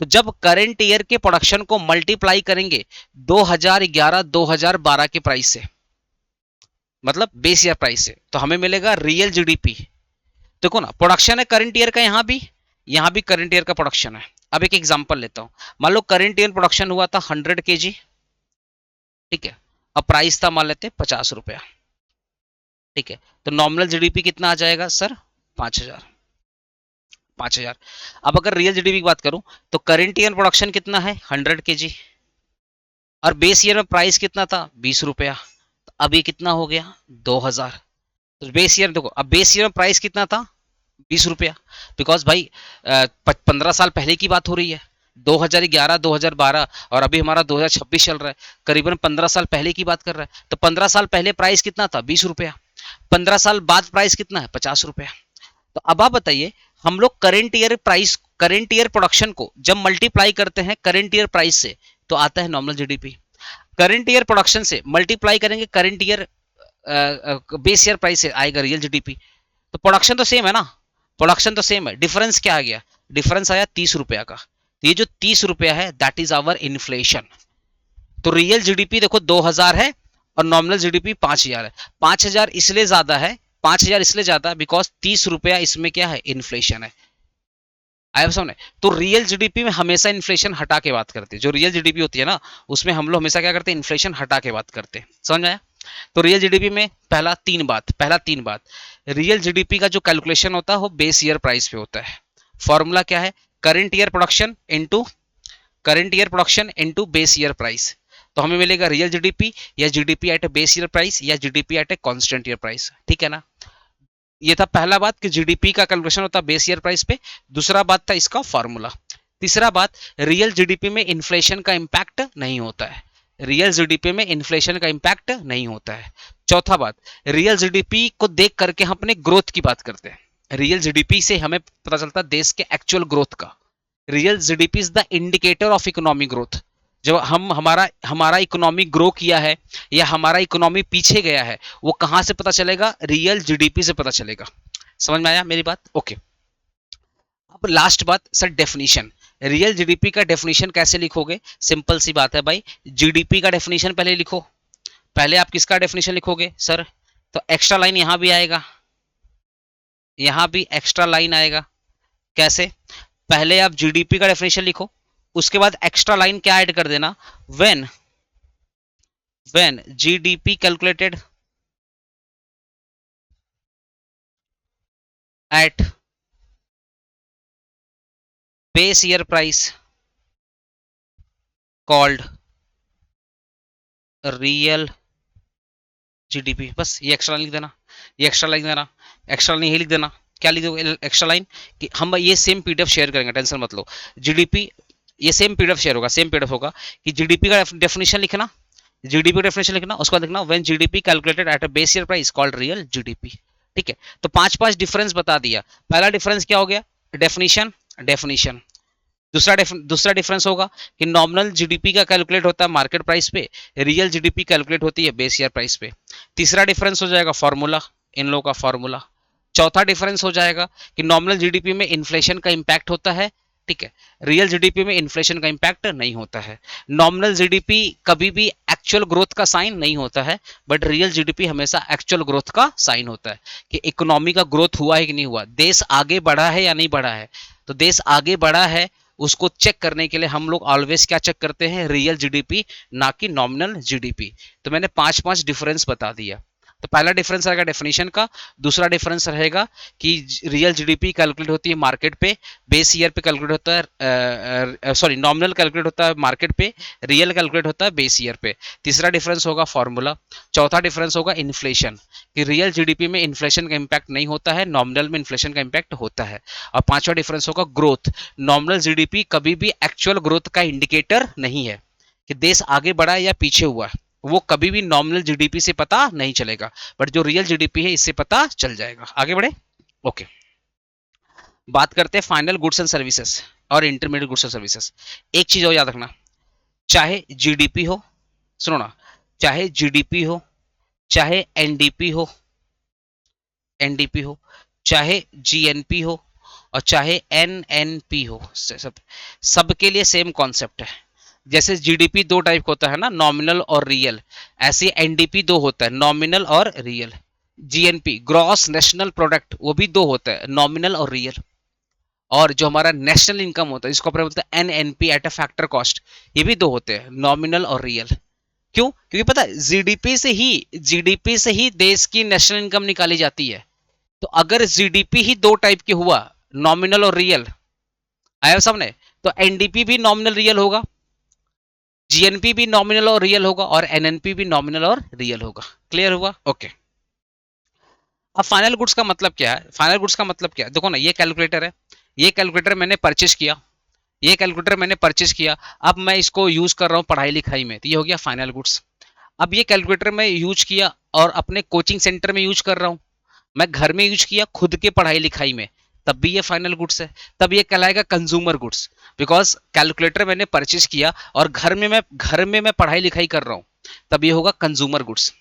तो जब करंट ईयर के प्रोडक्शन को मल्टीप्लाई करेंगे 2011-2012 के प्राइस से, मतलब बेस ईयर प्राइस से, तो हमें मिलेगा रियल जीडीपी। देखो ना, प्रोडक्शन है करंट ईयर का, यहां भी करंट ईयर का प्रोडक्शन है। अब एक एग्जांपल लेता हूं, मान लो करंट ईयर प्रोडक्शन हुआ था 100 kg, ठीक है, अब प्राइस था मान लेते 50 रुपया, ठीक है, तो नॉमिनल जीडीपी कितना आ जाएगा सर? 5000। 5000। अब अगर रियल जीडीपी की बात करूं, तो करंट ईयर प्रोडक्शन कितना है? 100 kg, और बेस ईयर में प्राइस कितना था? 20 रुपया। तो अब ये कितना हो गया? 2000। तो बेस ईयर देखो, अब बेस ईयर में प्राइस कितना था? 20 रुपया। बिकॉज भाई 15 साल पहले की बात हो रही है, 2011-2012, और अभी हमारा 2026 चल रहा है, करीबन 15 साल पहले की बात कर रहा है। तो 15 साल पहले प्राइस कितना था? 20 रुपया। 15 साल बाद प्राइस कितना है? 50 रुपया। तो अब आप बताइए, हम लोग current year price, current year production को जब मल्टीप्लाई करते हैं करंट ईयर प्राइस से, तो आता है nominal GDP. Current year production से मल्टीप्लाई करेंगे current year base year price से, आएगा रियल जीडीपी। तो प्रोडक्शन तो सेम है ना, प्रोडक्शन तो सेम है, डिफरेंस क्या आ गया? डिफरेंस आया 30 रुपया का। तो ये जो 30 रुपया है, दैट इज आवर इन्फ्लेशन। तो रियल जीडीपी देखो 2000 है और नॉमिनल जीडीपी 5000 है। 5000 इसलिए ज्यादा है, 5000 इसलिए ज्यादा है बिकॉज 30 रुपया इसमें क्या है? इन्फ्लेशन है। आया समझ? तो रियल जीडीपी में हमेशा इन्फ्लेशन हटा के बात करते हैं। जो रियल जीडीपी होती है ना, उसमें हम लोग हमेशा क्या करते हैं? इन्फ्लेशन हटा के बात करते हैं। समझ में आया? तो रियल जीडीपी में पहला तीन बात, रियल जीडीपी का जो कैलकुलेशन होता है वो बेस ईयर प्राइस पे होता है। फॉर्मूला क्या है? Current year production into base year price. तो हमें मिलेगा रियल जीडीपी, या GDP at a base year price, या GDP at a constant year price. ठीक है ना? ये था पहला बात कि जीडीपी का कैलकुलेशन होता है बेस ईयर प्राइस पे। दूसरा बात था इसका फॉर्मूला। तीसरा बात, रियल जीडीपी में इन्फ्लेशन का इंपैक्ट नहीं होता है, रियल जीडीपी में इन्फ्लेशन का इंपैक्ट नहीं होता है। चौथा बात, रियल जीडीपी को देख करके हम अपने ग्रोथ की बात करते हैं। रियल जीडीपी से हमें पता चलता है देश के एक्चुअल ग्रोथ का। Real GDP is the indicator of economic growth. जब हम हमारा हमारा इकोनॉमी ग्रो किया है या हमारा इकोनॉमी पीछे गया है, वो कहां से पता चलेगा? रियल जीडीपी से पता चलेगा। समझ में आया मेरी बात? ओके। अब लास्ट बात सर, डेफिनेशन। रियल जीडीपी का डेफिनेशन कैसे लिखोगे? सिंपल सी बात है भाई, जीडीपी का डेफिनेशन पहले लिखो। पहले आप किसका डेफिनेशन लिखोगे सर? तो एक्स्ट्रा लाइन यहां भी आएगा, यहां भी एक्स्ट्रा लाइन आएगा। कैसे? पहले आप जीडीपी का डेफिनेशन लिखो, उसके बाद एक्स्ट्रा लाइन क्या ऐड कर देना? When GDP calculated at base year price called real GDP. बस ये एक्स्ट्रा लाइन लिख देना, ये एक्स्ट्रा लाइन देना, एक्स्ट्रा लाइन यही लिख देना। क्या लिख दो एक्स्ट्रा लाइन? कि हम ये सेम पीडीएफ शेयर करेंगे, टेंशन मत लो। जीडीपी, ये सेम पीडीएफ शेयर होगा, सेम पीडीएफ होगा। कि जीडीपी का डेफिनेशन लिखना, जीडीपी डेफिनेशन लिखना, उसके बाद लिखना when GDP calculated at a base year price called real GDP. ठीक है? तो पांच पांच डिफरेंस बता दिया। पहला डिफरेंस क्या हो गया? Definition, definition. दूसरा डिफरेंस होगा कि नॉमिनल जीडीपी का कैलकुलेट होता है मार्केट प्राइस पे, रियल जीडीपी कैलकुलेट होती है बेस ईयर प्राइस पे। तीसरा डिफरेंस हो जाएगा फॉर्मूला, इन लोगों का फॉर्मूला। चौथा डिफरेंस हो जाएगा कि नॉमिनल जीडीपी में इन्फ्लेशन का इंपैक्ट होता है, ठीक है, रियल जीडीपी में इन्फ्लेशन का इंपैक्ट नहीं होता है। नॉमिनल जीडीपी कभी भी एक्चुअल ग्रोथ का साइन नहीं होता है, बट रियल जीडीपी हमेशा एक्चुअल ग्रोथ का साइन होता है कि इकोनॉमी का ग्रोथ हुआ है कि नहीं हुआ, देश आगे बढ़ा है या नहीं बढ़ा है। तो देश आगे बढ़ा है उसको चेक करने के लिए हम लोग ऑलवेज क्या चेक करते हैं, रियल जीडीपी, ना कि नॉमिनल जीडीपी। तो मैंने पांच पांच डिफरेंस बता दिया। तो पहला डिफरेंस रहेगा डेफिनेशन का, दूसरा डिफरेंस रहेगा कि रियल जीडीपी कैलकुलेट होती है मार्केट पे, बेस ईयर पे कैलकुलेट होता है, सॉरी नॉमिनल कैलकुलेट होता है मार्केट पे, रियल कैलकुलेट होता है बेस ईयर पे। तीसरा डिफरेंस होगा फॉर्मूला। चौथा डिफरेंस होगा इन्फ्लेशन, कि रियल जीडीपी में इन्फ्लेशन का इंपैक्ट नहीं होता है, नॉमिनल में इन्फ्लेशन का इंपैक्ट होता है। और पांचवा डिफरेंस होगा ग्रोथ। नॉमिनल जीडीपी कभी भी एक्चुअल ग्रोथ का इंडिकेटर नहीं है कि देश आगे बढ़ा है या पीछे हुआ है, वो कभी भी नॉमिनल जीडीपी से पता नहीं चलेगा, बट जो रियल जीडीपी है इससे पता चल जाएगा। आगे बढ़े, ओके। बात करते हैं फाइनल गुड्स एंड सर्विसेज और इंटरमीडिएट गुड्स एंड सर्विसेज। एक चीज और याद रखना, चाहे जीडीपी हो, सुनो ना, चाहे जीडीपी हो, चाहे एनडीपी हो, एनडीपी हो, चाहे जीएनपी हो, और चाहे एनएनपी हो, सबके लिए सेम कॉन्सेप्ट है। जैसे जीडीपी दो टाइप का होता है ना, नॉमिनल और रियल, ऐसे एनडीपी दो होता है, नॉमिनल और real. GNP gross national product, वो भी दो होता है, नॉमिनल और रियल। और जो हमारा नेशनल इनकम होता है जिसको अपन बोलते हैं NNP, at a factor cost, ये भी दो होते हैं, नॉमिनल और रियल। क्यों? क्योंकि पता है जीडीपी से ही देश की नेशनल इनकम निकाली जाती है। तो अगर जीडीपी ही दो टाइप के हुआ, नॉमिनल और रियल, आया सामने, तो एनडीपी भी नॉमिनल रियल होगा, जीएनपी भी नॉमिनल और रियल होगा, और एनएनपी भी नॉमिनल और रियल होगा। क्लियर हुआ? ओके। अब फाइनल गुड्स का मतलब क्या है? फाइनल गुड्स का मतलब क्या है, देखो ना, ये कैलकुलेटर है, ये कैलकुलेटर मैंने परचेज किया, ये कैलकुलेटर मैंने परचेज किया, अब मैं इसको यूज कर रहा हूँ पढ़ाई लिखाई में, तो ये हो गया फाइनल गुड्स। अब ये कैलकुलेटर मैं यूज किया और अपने कोचिंग सेंटर में यूज कर रहा हूँ, मैं घर में यूज किया खुद के पढ़ाई लिखाई में, तब भी ये फाइनल गुड्स है। तब ये कहलाएगा कंज्यूमर गुड्स, बिकॉज कैलकुलेटर मैंने परचेज किया और घर में मैं पढ़ाई लिखाई कर रहा हूँ, तब ये होगा कंज्यूमर गुड्स,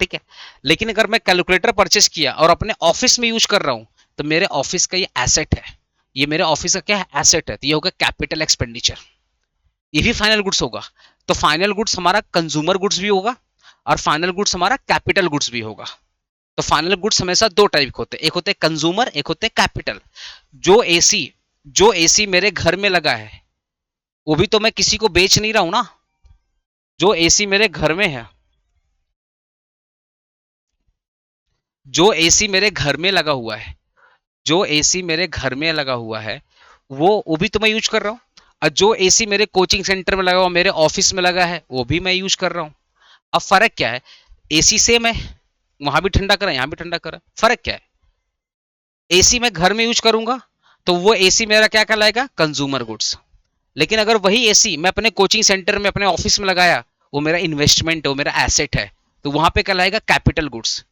ठीक है। लेकिन अगर मैं कैलकुलेटर परचेज किया और अपने ऑफिस में यूज कर रहा हूं, तो मेरे ऑफिस का ये एसेट है, ये मेरे ऑफिस का क्या है, एसेट है, तो ये होगा कैपिटल एक्सपेंडिचर, ये भी फाइनल गुड्स होगा। तो फाइनल गुड्स हमारा कंज्यूमर गुड्स भी होगा और फाइनल गुड्स हमारा कैपिटल गुड्स भी होगा। तो फाइनल गुड्स हमेशा दो टाइप के होते हैं, एक होते हैं कंज्यूमर, एक होते हैं कैपिटल। जो एसी मेरे घर में लगा है, वो भी तो मैं किसी को बेच नहीं रहा हूं ना। जो एसी मेरे घर में है, जो एसी मेरे घर में लगा हुआ है, जो एसी मेरे घर में लगा हुआ है, वो भी तो मैं यूज कर रहा हूँ। और जो एसी मेरे कोचिंग सेंटर में लगा हुआ, मेरे ऑफिस में लगा है, वो भी मैं यूज कर रहा हूँ। अब फर्क क्या है, एसी सेम है, वहां भी ठंडा करा, यहाँ भी ठंडा करा, फर्क क्या है, एसी मैं घर में यूज करूंगा तो वो एसी मेरा क्या कहलाएगा, कंज्यूमर गुड्स। लेकिन अगर वही एसी मैं अपने कोचिंग सेंटर में, अपने ऑफिस में लगाया, वो मेरा इन्वेस्टमेंट है, वो मेरा एसेट है, तो वहां पे कहलाएगा कैपिटल गुड्स,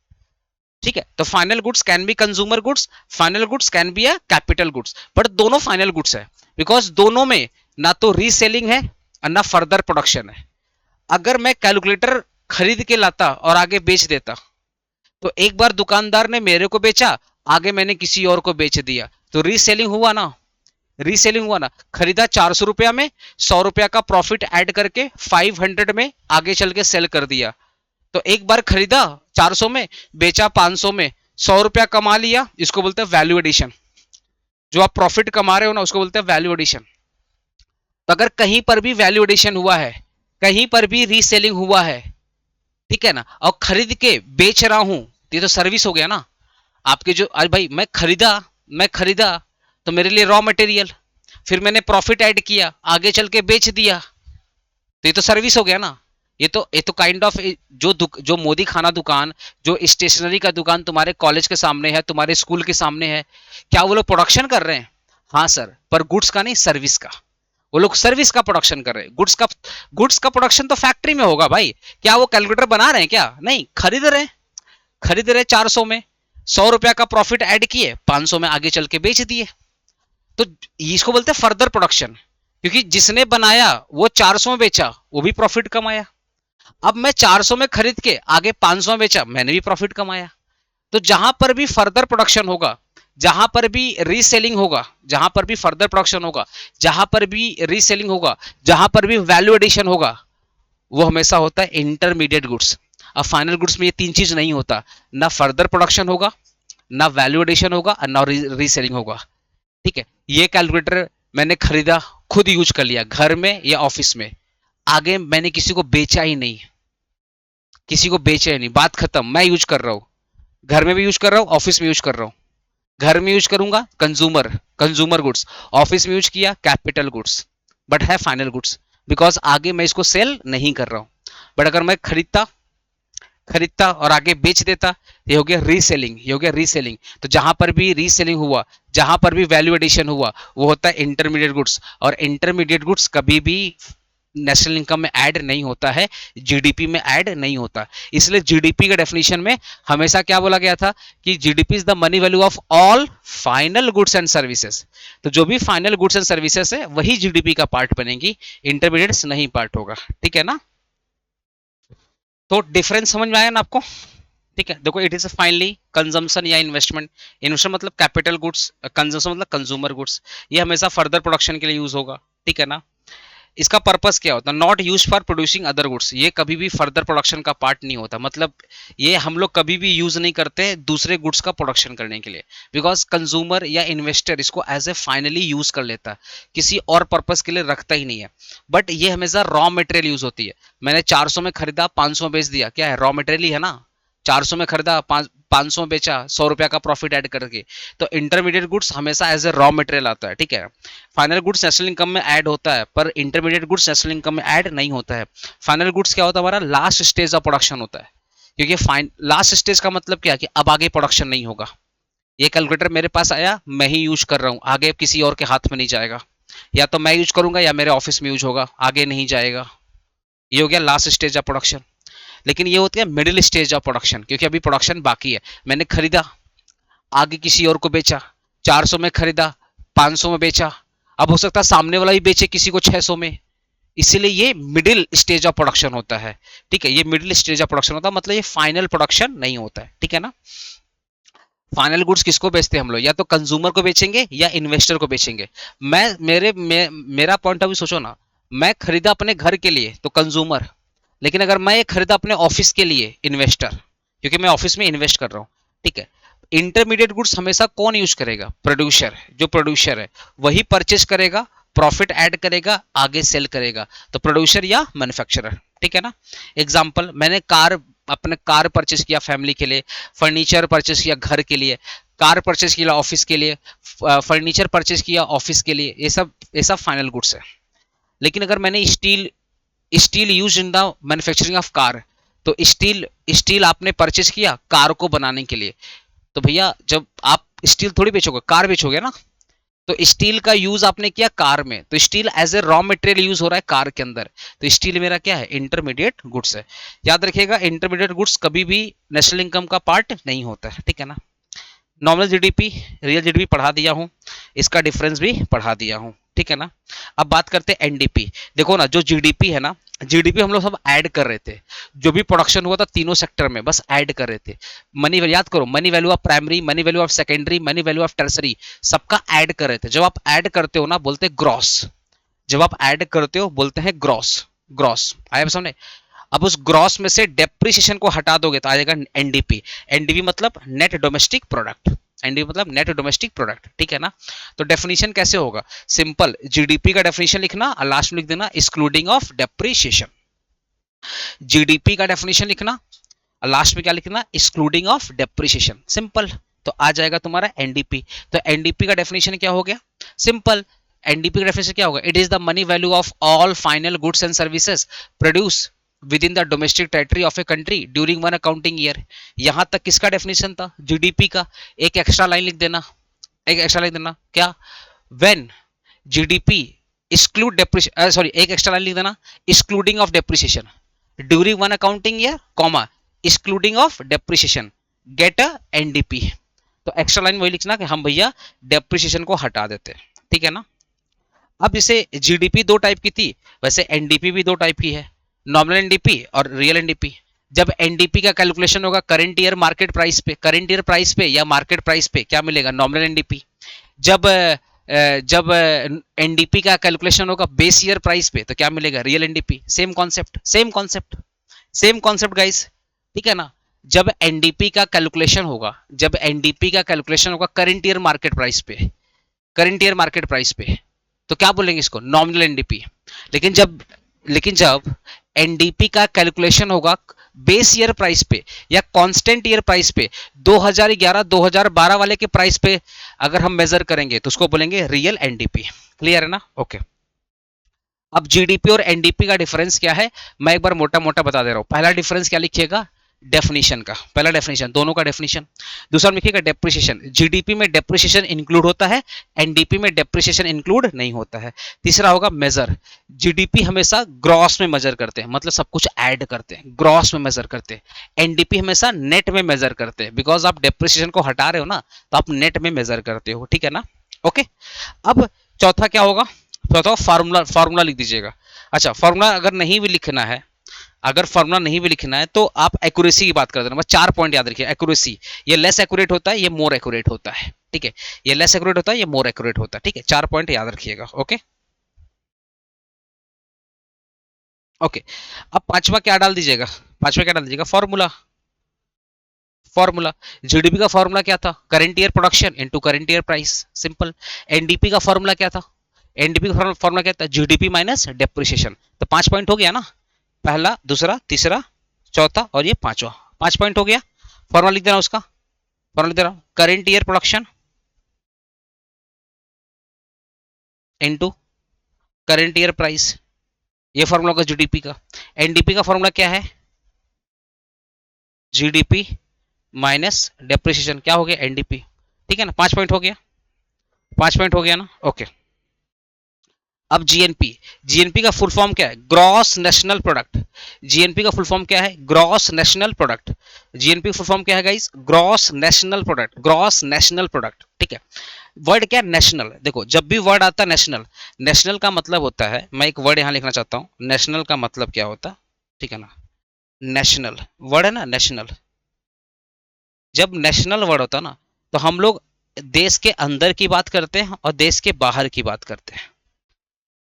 ठीक है। तो final goods can be consumer goods, final goods can be a capital goods, but दोनों फाइनल गुड्स है, बिकॉज दोनों में ना तो रीसेलिंग है और ना फर्दर प्रोडक्शन है। अगर मैं कैलकुलेटर खरीद के लाता और आगे बेच देता, तो एक बार दुकानदार ने मेरे को बेचा, आगे मैंने किसी और को बेच दिया, तो रीसेलिंग हुआ ना, रीसेलिंग हुआ ना। खरीदा 400 रुपया में, 100 रुपया का प्रॉफिट ऐड करके 500 में आगे चल के सेल कर दिया। तो एक बार खरीदा 400 में, बेचा 500 में, 100 रुपया कमा लिया, इसको बोलते हैं वैल्यू एडिशन। जो आप प्रॉफिट कमा रहे हो ना, उसको बोलते हैं वैल्यू एडिशन। तो अगर कहीं पर भी वैल्यू एडिशन हुआ है, कहीं पर भी रीसेलिंग हुआ है, ठीक है ना, और खरीद के बेच रहा हूं, ये तो सर्विस हो गया ना आपके। जो आज भाई मैं खरीदा तो मेरे लिए रॉ मटेरियल, फिर मैंने प्रॉफिट ऐड किया, आगे चल के बेच दिया, तो ये तो सर्विस हो गया ना। ये तो काइंड ऑफ, जो मोदी खाना दुकान, जो स्टेशनरी का दुकान तुम्हारे कॉलेज के सामने है, तुम्हारे स्कूल के सामने है, क्या वो लोग प्रोडक्शन कर रहे हैं? हाँ सर, पर गुड्स का नहीं, सर्विस का। वो लोग सर्विस का प्रोडक्शन कर रहे हैं, गुड्स का प्रोडक्शन तो फैक्ट्री में होगा भाई। क्या वो कैलकुलेटर बना रहे हैं क्या? नहीं, खरीद रहे 400 में, 100 रुपया का प्रॉफिट ऐड किए, 500 में आगे चल के बेच दिए। तो इसको बोलते हैं फर्दर प्रोडक्शन, क्योंकि जिसने बनाया वो 400 में बेचा, वो भी प्रॉफिट कमाया। अब मैं 400 में खरीद के आगे 500 में बेचा, मैंने भी प्रॉफिट कमाया। तो जहां पर भी फर्दर प्रोडक्शन होगा, जहां पर भी रीसेलिंग होगा, जहां पर भी फर्दर प्रोडक्शन होगा, जहां पर भी रीसेलिंग होगा, जहां पर भी वैल्यू एडिशन होगा, वो हमेशा होता है इंटरमीडिएट गुड्स। अब फाइनल गुड्स में ये तीन चीज नहीं होता, ना फर्दर प्रोडक्शन होगा, ना वैल्यू एडिशन होगा और ना रीसेलिंग होगा। ठीक है, ये कैलकुलेटर मैंने खरीदा, खुद यूज कर लिया घर में या ऑफिस में, आगे मैंने किसी को बेचा ही नहीं, किसी को बेचा ही नहीं, बात खत्म। मैं यूज कर रहा हूं, घर में भी यूज कर रहा हूं, ऑफिस में यूज कर रहा हूं। घर में यूज करूंगा कंज्यूमर कंज्यूमर गुड्स, ऑफिस में यूज किया कैपिटल गुड्स, बट है फाइनल गुड्स, बिकॉज आगे मैं इसको सेल नहीं कर रहा हूं। बट अगर मैं खरीदता खरीदता और आगे बेच देता, ये हो गया रीसेलिंग, ये हो गया रीसेलिंग। तो जहां पर भी रीसेलिंग हुआ, जहां पर भी वैल्यू एडिशन हुआ, वो होता है इंटरमीडिएट गुड्स। और इंटरमीडिएट गुड्स कभी भी नेशनल इनकम में ऐड नहीं होता है, जीडीपी में ऐड नहीं होता। इसलिए जीडीपी का डेफिनेशन में हमेशा क्या बोला गया था कि GDP is the money value of all final goods and services. तो जो भी फाइनल गुड्स एंड सर्विसेज है वही जीडीपी का पार्ट बनेगी, इंटरमीडिएट्स नहीं पार्ट होगा। ठीक है ना, तो डिफरेंस समझ में आया ना आपको? ठीक है, देखो इट इज फाइनली कंजम्पशन या इन्वेस्टमेंट। इन्वेस्टमेंट मतलब कैपिटल गुड्स, कंजम्पशन मतलब कंज्यूमर गुड्स। ये हमेशा फर्दर प्रोडक्शन के लिए यूज होगा। ठीक है ना, इसका पर्पस क्या होता है? Not use for producing other goods, ये कभी भी फर्दर प्रोडक्शन का पार्ट नहीं होता। मतलब ये हम लोग कभी भी यूज नहीं करते दूसरे गुड्स का प्रोडक्शन करने के लिए, बिकॉज कंज्यूमर या इन्वेस्टर इसको एज ए फाइनली यूज कर लेता है, किसी और पर्पस के लिए रखता ही नहीं है। बट ये हमेशा रॉ मटेरियल यूज होती है। मैंने 400 में खरीदा, 500 में बेच दिया, क्या है? रॉ मटेरियल ही है ना। 400 में खरीदा, 500 में बेचा, 100 रुपया का प्रॉफिट ऐड करके। तो इंटरमीडिएट गुड्स हमेशा एज ए रॉ मटेरियल आता है। ठीक है, फाइनल गुड्स नेशनल इनकम में ऐड होता है, पर इंटरमीडिएट गुड्स नेशनल इनकम में ऐड नहीं होता है। फाइनल गुड्स क्या होता है? हमारा लास्ट स्टेज ऑफ प्रोडक्शन होता है, क्योंकि फाइन लास्ट स्टेज का मतलब क्या है कि अब आगे प्रोडक्शन नहीं होगा। ये कैलकुलेटर मेरे पास आया, मैं ही यूज कर रहा हूँ, आगे किसी और के हाथ में नहीं जाएगा। या तो मैं यूज करूंगा या मेरे ऑफिस में यूज होगा, आगे नहीं जाएगा। ये हो गया लास्ट स्टेज ऑफ प्रोडक्शन। लेकिन ये होती है मिडिल स्टेज ऑफ प्रोडक्शन, क्योंकि अभी प्रोडक्शन बाकी है। मैंने खरीदा, आगे किसी और को बेचा, 400 में खरीदा, 500 में बेचा, अब हो सकता है सामने वाला ही बेचे किसी को 600 में। इसीलिए ये मिडिल स्टेज ऑफ प्रोडक्शन होता है। ठीक है, ये मिडिल स्टेज ऑफ प्रोडक्शन होता है, मतलब ये फाइनल प्रोडक्शन नहीं होता है। ठीक है ना, फाइनल गुड्स किसको बेचते हैं हम लोग? या तो कंज्यूमर को बेचेंगे या इन्वेस्टर को बेचेंगे। मेरा पॉइंट ऑफ व्यू सोचो ना, मैं खरीदा अपने घर के लिए तो कंज्यूमर, लेकिन अगर मैं ये खरीदा अपने ऑफिस के लिए, इन्वेस्टर, क्योंकि मैं ऑफिस में इन्वेस्ट कर रहा हूँ। ठीक है, इंटरमीडिएट गुड्स हमेशा कौन यूज करेगा? प्रोड्यूसर। जो प्रोड्यूसर है वही परचेस करेगा, प्रॉफिट ऐड करेगा, आगे सेल करेगा, तो प्रोड्यूसर या मैन्युफैक्चरर। ठीक है ना, एग्जांपल, मैंने अपने कार परचेस किया फैमिली के लिए, फर्नीचर परचेस किया घर के लिए, कार परचेस किया ऑफिस के लिए, फर्नीचर परचेस किया ऑफिस के लिए, ये सब फाइनल गुड्स है। लेकिन अगर मैंने steel use in the manufacturing of car, तो स्टील आपने परचेस किया कार को बनाने के लिए, तो भैया जब आप स्टील थोड़ी बेचोगे, कार बेचोगे ना। तो स्टील का यूज आपने किया कार में, तो steel as a raw material use हो रहा है कार के अंदर, तो स्टील मेरा क्या है? इंटरमीडिएट गुड्स है। याद रखिएगा, इंटरमीडिएट गुड्स कभी भी नेशनल इनकम का पार्ट नहीं होता है। ठीक है ना, नॉमिनल जीडीपी, रियल जीडीपी पढ़ा दिया हूं, इसका डिफरेंस भी पढ़ा दिया हूं। ठीक है ना, अब बात करते हैं एनडीपी। देखो ना, जो जीडीपी है ना, जीडीपी हम लोग सब ऐड कर रहे थे, जो भी प्रोडक्शन हुआ था तीनों सेक्टर में बस ऐड कर रहे थे। मनी, याद करो, money value of primary, money value of secondary, money value of tertiary, सबका ऐड कर रहे थे। जब आप ऐड करते हो ना, बोलते हैं ग्रॉस। जब आप ऐड करते हो बोलते हैं ग्रॉस। ग्रॉस आया समझे? अब उस ग्रॉस में से डेप्रिसिएशन को हटा दोगे तो आ जाएगा एनडीपी। एनडीपी मतलब नेट डोमेस्टिक प्रोडक्ट, एनडीपी मतलब नेट डोमेस्टिक प्रोडक्ट। ठीक है ना, तो डेफिनेशन कैसे होगा? सिंपल, जीडीपी का डेफिनेशन लिखना और लास्ट में लिख देना एक्सक्लूडिंग ऑफ डेप्रिसिएशन। जीडीपी का डेफिनेशन लिखना और लास्ट में क्या लिखना? Excluding of depreciation. सिंपल, तो आ जाएगा तुम्हारा एनडीपी। तो एनडीपी का डेफिनेशन क्या हो गया? सिंपल, एनडीपी का डेफिनेशन क्या होगा? It is the money value of all final goods and services produce within the domestic territory of a country during one accounting year. यहां तक किसका डेफिनेशन था? जीडीपी का। एक एक्स्ट्रा लाइन लिख देना, एक एक्स्ट्रा लाइन देना, क्या? When GDP exclude depreciation, sorry, एक एक्स्ट्रा लाइन लिख देना, excluding of depreciation during one accounting year, comma, excluding of depreciation, get a NDP. तो एक्स्ट्रा लाइन वही लिखना कि हम भैया डेप्रिसिएशन को हटा देते हैं। ठीक है ना, अब जैसे जीडीपी दो टाइप की थी, वैसे एनडीपी भी दो टाइप की है, नॉमिनल एनडीपी और रियल एनडीपी। जब एनडीपी का कैलकुलेशन होगा करंट ईयर मार्केट प्राइस पे, करंट ईयर प्राइस पे या मार्केट प्राइस पे, क्या मिलेगा? Nominal NDP. जब जब एनडीपी का कैलकुलेशन होगा बेस ईयर प्राइस पे, तो क्या मिलेगा? Real NDP. Same concept, same concept, same concept guys, ठीक है ना? जब एनडीपी का कैलकुलेशन होगा, जब एनडीपी का कैलकुलेशन होगा करंट ईयर मार्केट प्राइस पे, करंट ईयर मार्केट प्राइस पे, तो क्या बोलेंगे इसको? Nominal NDP. लेकिन जब एनडीपी का कैलकुलेशन होगा बेस ईयर प्राइस पे या कांस्टेंट ईयर प्राइस पे, 2011 2012 वाले के प्राइस पे अगर हम मेजर करेंगे तो उसको बोलेंगे रियल एनडीपी। क्लियर है ना? ओके। अब जीडीपी और एनडीपी का डिफरेंस क्या है, मैं एक बार मोटा मोटा बता दे रहा हूं। पहला डिफरेंस क्या लिखिएगा? डेफिनेशन का, पहला डेफिनेशन, दोनों का डेफिनेशन। दूसरा लिखिएगा डेप्रिसिएशन। जीडीपी में डेप्रिसिएशन इंक्लूड होता है, एनडीपी में डेप्रिसिएशन इंक्लूड नहीं होता है। तीसरा होगा मेजर। जीडीपी हमेशा ग्रॉस में मेजर करते हैं, मतलब सब कुछ ऐड करते हैं, ग्रॉस में मेजर करते हैं। एनडीपी हमेशा नेट में मेजर करते हैं, बिकॉज आप डेप्रिसिएशन को हटा रहे हो ना, तो आप नेट में मेजर करते हो, ठीक है ना? ओके। अब चौथा क्या होगा? चौथा फार्मूला, फार्मूला लिख दीजिएगा। अच्छा, फार्मूला अगर नहीं भी लिखना है, अगर फॉर्मूला नहीं भी लिखना है तो आप एक्यूरेसी की बात कर देना। बस 4 पॉइंट याद रखिए। एक्यूरेसी, ये लेस एक्यूरेट होता है, ये मोर एक्यूरेट होता है, ठीक है? ये लेस एक्यूरेट होता है, ये मोर एक्यूरेट होता है, ठीक है? 4 पॉइंट याद रखिएगा। Okay okay. अब पांचवा क्या डाल दीजिएगा? पांचवा क्या डाल दीजिएगा? फॉर्मूला। फॉर्मूला, जीडीपी का फॉर्मूला क्या था? Current year production into current year price, simple. NDP का फॉर्मूला क्या था? एनडीपी का फॉर्मूला क्या था? GDP minus depreciation. तो 5 पॉइंट हो गया ना? पहला, दूसरा, तीसरा, चौथा और ये पांचवा, 5 पॉइंट हो गया। फॉर्मूला लिख देना उसका, फॉर्मूला लिख देना, current year production into current year price, ये फॉर्मूला होगा जीडीपी का। एनडीपी का फॉर्मूला क्या है? जीडीपी माइनस डेप्रिसिएशन, क्या हो गया? एनडीपी, ठीक है ना? 5 पॉइंट हो गया, 5 पॉइंट हो गया ना? ओके। अब जीएनपी, जीएनपी का फुल फॉर्म क्या है? Gross national product. जीएनपी का फुल फॉर्म क्या है? Gross national product. GNP full form क्या है guys? Gross national product, gross national product, ठीक है? वर्ड क्या? नेशनल। देखो, जब भी वर्ड आता है नेशनल, नेशनल का मतलब होता है, मैं एक वर्ड यहां लिखना चाहता हूं, नेशनल का मतलब क्या होता है, ठीक है ना? नेशनल वर्ड है ना, नेशनल। जब नेशनल वर्ड होता है ना, तो हम लोग देश के अंदर की बात करते हैं और देश के बाहर की बात करते हैं,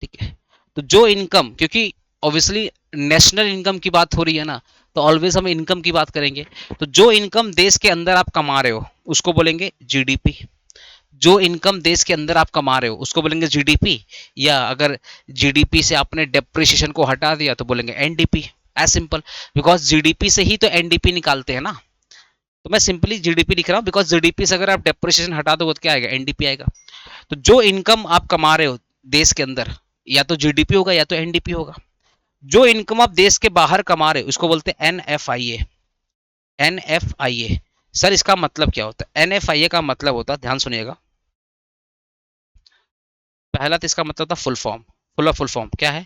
ठीक है? तो जो इनकम, क्योंकि ऑब्वियसली नेशनल इनकम की बात हो रही है ना, तो ऑलवेज हम इनकम की बात करेंगे। तो जो इनकम देश के अंदर आप कमा रहे हो उसको बोलेंगे जीडीपी। जो इनकम देश के अंदर आप कमा रहे हो उसको बोलेंगे जीडीपी, या अगर जीडीपी से आपने डेप्रिसिएशन को हटा दिया तो बोलेंगे NDP. As simple, because GDP से ही तो एनडीपी निकालते हैं ना। तो मैं सिंपली जीडीपी लिख रहा हूं, बिकॉज जीडीपी से अगर आप डेप्रिसिएशन हटा दो तो क्या आएगा? एनडीपी आएगा। तो जो इनकम आप कमा रहे हो देश के अंदर, या तो जीडीपी होगा या तो एनडीपी होगा। जो इनकम आप देश के बाहर कमा रहे हो उसको बोलते हैं एनएफआईए। एनएफआईए, सर इसका मतलब क्या होता है? एनएफआईए का मतलब होता है, ध्यान सुनिएगा, पहला तो इसका मतलब था फुल फॉर्म, फुल फॉर्म क्या है?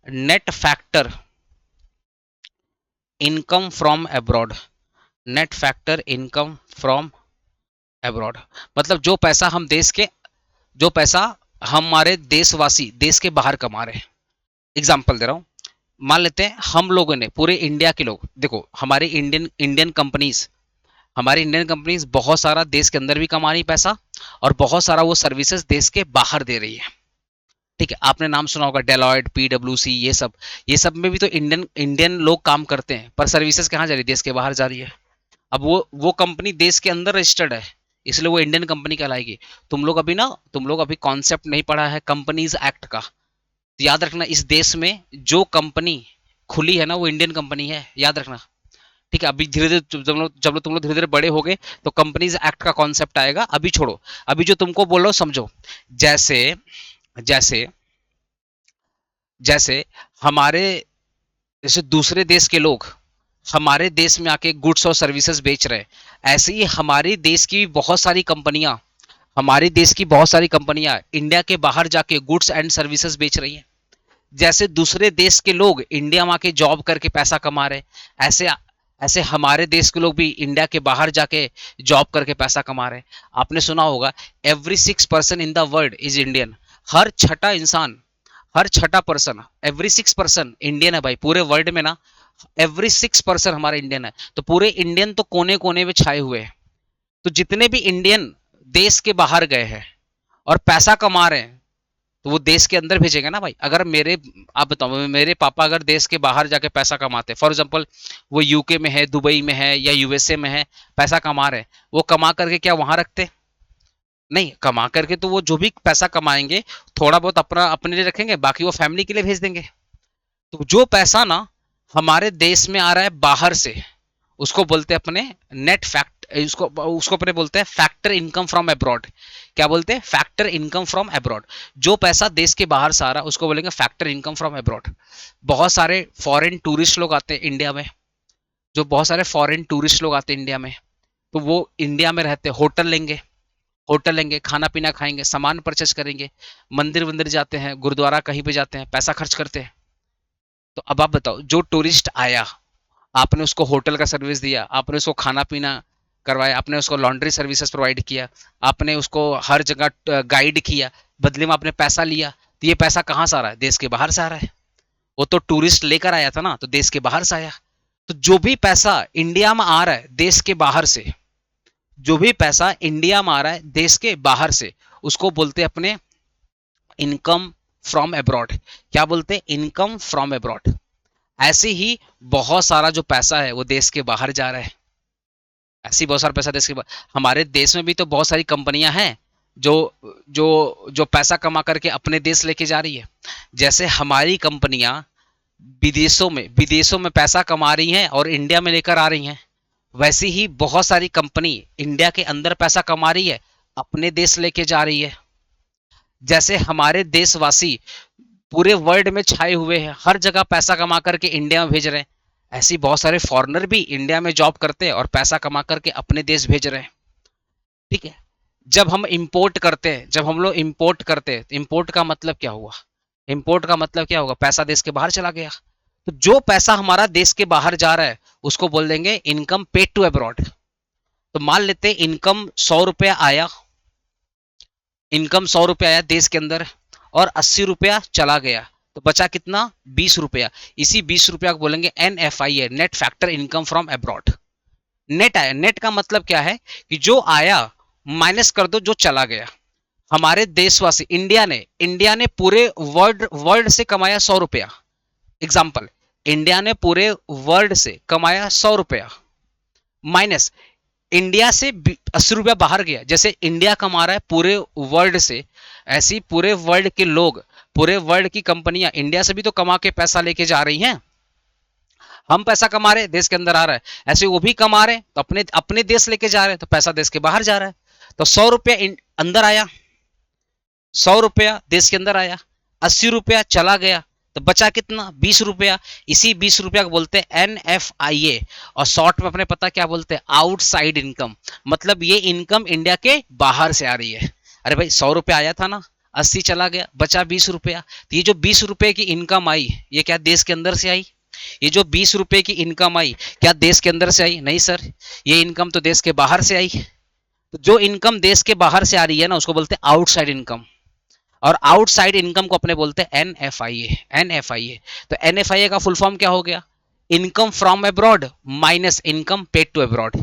Net factor income from abroad. Net factor income from abroad, मतलब जो पैसा हम देश के, जो पैसा हमारे देशवासी देश के बाहर कमा रहे हैं। एग्जाम्पल दे रहा हूं, मान लेते हैं हम लोगों ने, पूरे इंडिया के लोग, देखो हमारे इंडियन इंडियन कंपनीज, हमारी इंडियन कंपनीज बहुत सारा देश के अंदर भी कमा रही पैसा, और बहुत सारा वो सर्विसेज देश के बाहर दे रही है, ठीक है? आपने नाम सुना होगा डेलॉयट, पीडब्ल्यूसी, ये सब में भी तो इंडियन इंडियन लोग काम करते हैं, पर सर्विसेज कहाँ जा रही है? देश के बाहर जा रही है। अब वो कंपनी देश के अंदर रजिस्टर्ड है, इसलिए वो इंडियन कंपनी कहलाएगी। तुम लोग अभी कॉन्सेप्ट नहीं पढ़ा है कंपनीज एक्ट का, तो याद रखना इस देश में जो कंपनी खुली है ना वो इंडियन कंपनी है, याद रखना, ठीक है? अभी धीरे धीरे जब तुम लोग धीरे धीरे बड़े हो गए तो कंपनीज एक्ट का कॉन्सेप्ट आएगा, अभी छोड़ो। अभी जो तुमको बोल रहा हूँ समझो। जैसे जैसे जैसे हमारे, जैसे दूसरे देश के लोग हमारे देश में आके गुड्स और सर्विसेज बेच रहे हैं, ऐसे ही हमारे देश की बहुत सारी कंपनियां, हमारे देश की बहुत सारी कंपनियां इंडिया के बाहर जाके गुड्स एंड सर्विसेज बेच रही हैं। जैसे दूसरे देश के लोग इंडिया में आके जॉब करके पैसा कमा रहे हैं, ऐसे ऐसे हमारे देश के लोग भी इंडिया के बाहर जाके जॉब करके पैसा कमा रहे हैं। आपने सुना होगा every 6 person in the world is Indian. हर छठा इंसान, हर छठा पर्सन, एवरी 6 पर्सन इंडियन है भाई, पूरे वर्ल्ड में ना। एवरी 6% हमारा इंडियन है, तो पूरे इंडियन तो कोने कोने में छाए हुए हैं। तो जितने भी इंडियन देश के बाहर गए हैं और पैसा कमा रहे हैं, तो वो देश के अंदर भेजेंगे ना भाई। अगर मेरे, आप बताओ, मेरे पापा अगर देश के बाहर जाके पैसा कमाते, फॉर एग्जांपल वो यूके में है, दुबई में है या यूएसए में है, पैसा कमा रहे हैं, वो कमा करके क्या वहां रखते? नहीं, कमा करके तो वो जो भी पैसा कमाएंगे थोड़ा बहुत अपना अपने लिए रखेंगे, बाकी वो फैमिली के लिए भेज देंगे। तो जो पैसा ना हमारे देश में आ रहा है बाहर से, उसको बोलते हैं अपने नेट फैक्ट, उसको उसको अपने बोलते हैं फैक्टर इनकम फ्रॉम अब्रॉड। क्या बोलते हैं? Factor income from abroad. जो पैसा देश के बाहर से आ रहा है उसको बोलेंगे फैक्टर इनकम फ्रॉम अब्रॉड। बहुत सारे फॉरेन टूरिस्ट लोग आते हैं इंडिया में, जो बहुत सारे फॉरेन टूरिस्ट लोग आते हैं इंडिया में, तो वो इंडिया में रहते हैं, होटल लेंगे, खाना पीना खाएंगे, सामान परचेज करेंगे, मंदिर वंदिर जाते हैं, गुरुद्वारा कहीं पे जाते हैं, पैसा खर्च करते हैं। तो अब आप बताओ, जो टूरिस्ट आया, आपने उसको होटल का सर्विस दिया, आपने उसको खाना पीना करवाया, आपने उसको लॉन्ड्री सर्विसेज प्रोवाइड किया, आपने उसको हर जगह गाइड किया, बदले में आपने पैसा लिया, तो ये पैसा कहाँ से आ रहा है? देश के बाहर से आ रहा है। वो तो टूरिस्ट लेकर आया था ना, तो देश के बाहर से आया। तो जो भी पैसा इंडिया में आ रहा है देश के बाहर से, जो भी पैसा इंडिया में आ रहा है देश के बाहर से, उसको बोलते हैं अपने इनकम फ्रॉम अब्रॉड। क्या बोलते हैं? Income from abroad. ऐसे ही बहुत सारा जो पैसा है वो देश के बाहर जा रहा है। ऐसी बहुत सारा पैसा देश के बाहर, हमारे देश में भी तो बहुत सारी कंपनियां हैं जो जो जो पैसा कमा करके अपने देश लेके जा रही है। जैसे हमारी कंपनियां विदेशों में पैसा कमा रही हैं और इंडिया में लेकर आ रही हैं, वैसे ही बहुत सारी कंपनी इंडिया के अंदर पैसा कमा रही है, अपने देश लेके जा रही है। जैसे हमारे देशवासी पूरे वर्ल्ड में छाए हुए हैं, हर जगह पैसा कमा करके इंडिया में भेज रहे हैं, ऐसे ही बहुत सारे फॉरेनर भी इंडिया में जॉब करते हैं और पैसा कमा करके अपने देश भेज रहे हैं। ठीक है। जब हम इंपोर्ट करते हैं, जब हम लोग इंपोर्ट करते हैं, इंपोर्ट का मतलब क्या हुआ? इंपोर्ट का मतलब क्या होगा? पैसा देश के बाहर चला गया। तो जो पैसा हमारा देश के बाहर जा रहा है उसको बोल देंगे इनकम पेड टू अब्रॉड। तो मान लेते इनकम 100 रुपया आया, इनकम 100 रुपया आया देश के अंदर और 80 रुपया चला गया, तो बचा कितना? 20 रुपया। इसी 20 रुपया को बोलेंगे NFIA, net factor income from abroad. Net आया, नेट का मतलब क्या है कि जो आया माइनस कर दो जो चला गया। हमारे देशवासी इंडिया ने पूरे वर्ल्ड वर्ल्ड से कमाया 100 रुपया। एग्जाम्पल, इंडिया ने पूरे वर्ल्ड से कमाया 100 रुपया, माइनस इंडिया से 80 रुपया बाहर गया। जैसे इंडिया कमा रहा है पूरे वर्ल्ड से, ऐसे ही पूरे वर्ल्ड के लोग, पूरे वर्ल्ड की कंपनियां इंडिया से भी तो कमा के पैसा लेके जा रही हैं। हम पैसा कमा रहे हैं, देश के अंदर आ रहा है, ऐसे वो भी कमा रहे हैं तो अपने अपने देश लेके जा रहे हैं, तो पैसा देश के बाहर जा रहा है। तो 100 रुपया अंदर आया, 100 रुपया देश के अंदर आया, 80 रुपया चला गया, तो बचा कितना? 20 रुपया। इसी 20 रुपया को बोलते हैं NFIA, और शॉर्ट में अपने पता क्या बोलते हैं? Outside income. मतलब ये इनकम इंडिया के बाहर से आ रही है। अरे भाई 100 रुपया आया था ना, 80 चला गया, बचा 20 रुपया। तो ये जो 20 रुपये की इनकम आई, ये क्या देश के अंदर से आई? ये जो 20 रुपये की इनकम आई, क्या देश के अंदर से आई? नहीं सर, ये इनकम तो देश के बाहर से आई। तो जो इनकम देश के बाहर से आ रही है ना, उसको बोलते हैं आउटसाइड इनकम। और आउटसाइड इनकम को अपने बोलते हैं NFIA। तो NFIA का फुल फॉर्म क्या हो गया? Income from abroad minus income paid to abroad.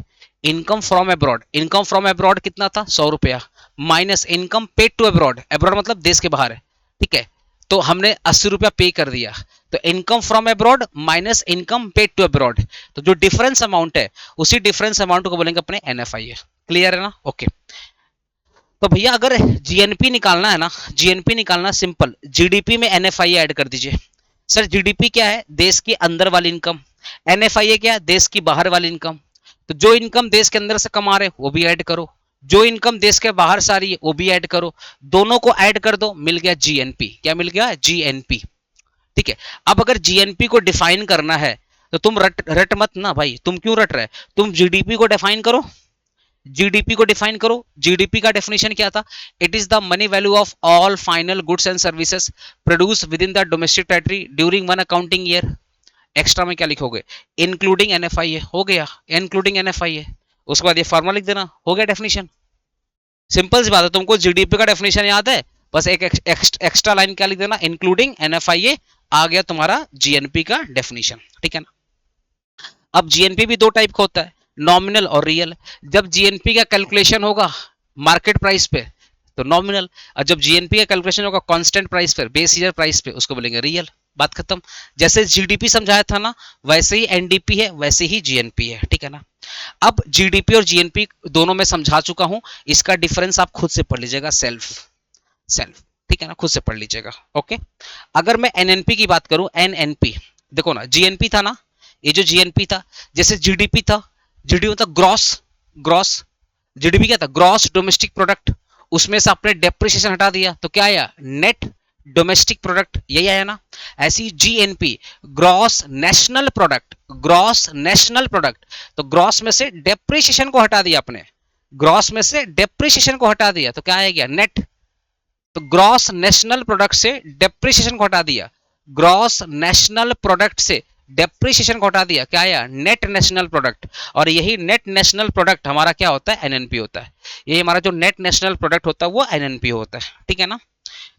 Income from abroad कितना था? 100 रुपया, minus income paid to abroad. Abroad मतलब देश के बाहर है, ठीक है। तो हमने 80 रुपया पे कर दिया, तो income from abroad minus income paid to abroad, तो जो डिफरेंस अमाउंट है उसी डिफरेंस अमाउंट को बोलेंगे अपने NFIA। क्लियर है ना? ओके। तो भैया अगर जीएनपी निकालना है ना, जीएनपी निकालना सिंपल, जीडीपी में NFIA ऐड कर दीजिए। सर जीडीपी क्या है? देश के अंदर वाली इनकम। NFIA क्या है? देश की बाहर वाली इनकम। तो जो इनकम देश के अंदर से कमा रहे वो भी ऐड करो, जो इनकम देश के बाहर से आ रही है वो भी ऐड करो, दोनों को ऐड कर दो, मिल गया जीएनपी। क्या मिल गया? जीएनपी। ठीक है। अब अगर जीएनपी को डिफाइन करना है तो तुम रट मत ना भाई, तुम क्यों रट रहे? तुम जीडीपी को डिफाइन करो, जीडीपी को डिफाइन करो। जीडीपी का डेफिनेशन क्या था? It is the money value of all final goods and services produce within the domestic territory during one accounting year. Extra में क्या लिखोगे? Including NFIA। हो गया, इंक्लूडिंग NFIA। उसके बाद ये फॉर्मूला लिख देना, हो गया डेफिनेशन। सिंपल सी बात है, तुमको जीडीपी का डेफिनेशन याद है, बस एक एक्स्ट्रा लाइन क्या लिख देना? Including NFIA। आ गया तुम्हारा जीएनपी का डेफिनेशन। ठीक है ना? अब जीएनपी भी दो टाइप का होता है, नॉमिनल और रियल। जब जीएनपी का कैलकुलेशन होगा मार्केट प्राइस पे तो नॉमिनल, और जब जीएनपी का कैलकुलेशन होगा कांस्टेंट प्राइस पे, बेस ईयर प्राइस पे, उसको बोलेंगे रियल। बात खत्म। जैसे जीडीपी समझाया था ना, वैसे ही एनडीपी है, वैसे ही जीएनपी है, ठीक है ना। अब जीडीपी और जीएनपी दोनों में समझा चुका हूं, इसका डिफरेंस आप खुद से पढ़ लीजिएगा, सेल्फ सेल्फ, ठीक है ना, खुद से पढ़ लीजिएगा। ओके, अगर मैं एनएनपी की बात करूं, एनएनपी देखो ना, जीएनपी था ना, ये जो जीएनपी था, जैसे जीडीपी था, जीडीपी मतलब ग्रॉस, ग्रॉस, जीडीपी क्या था, ग्रॉस डोमेस्टिक प्रोडक्ट, उसमें से आपने डेप्रिसिएशन हटा दिया तो क्या आया, नेट डोमेस्टिक प्रोडक्ट, यही आया ना। ऐसी GNP, gross national product, gross national product, तो ग्रॉस में से डेप्रिसिएशन को हटा दिया आपने, ग्रॉस में से डेप्रिसिएशन को हटा दिया तो क्या आएगा, नेट। तो ग्रॉस नेशनल प्रोडक्ट से डेप्रिसिएशन को हटा दिया, ग्रॉस नेशनल प्रोडक्ट से डेप्रिसिएशन को हटा दिया, क्या आया, नेट नेशनल प्रोडक्ट। और यही नेट नेशनल प्रोडक्ट हमारा क्या होता है, एनएनपी होता है। ये हमारा जो नेट नेशनल प्रोडक्ट होता है वो एनएनपी होता है, ठीक है ना।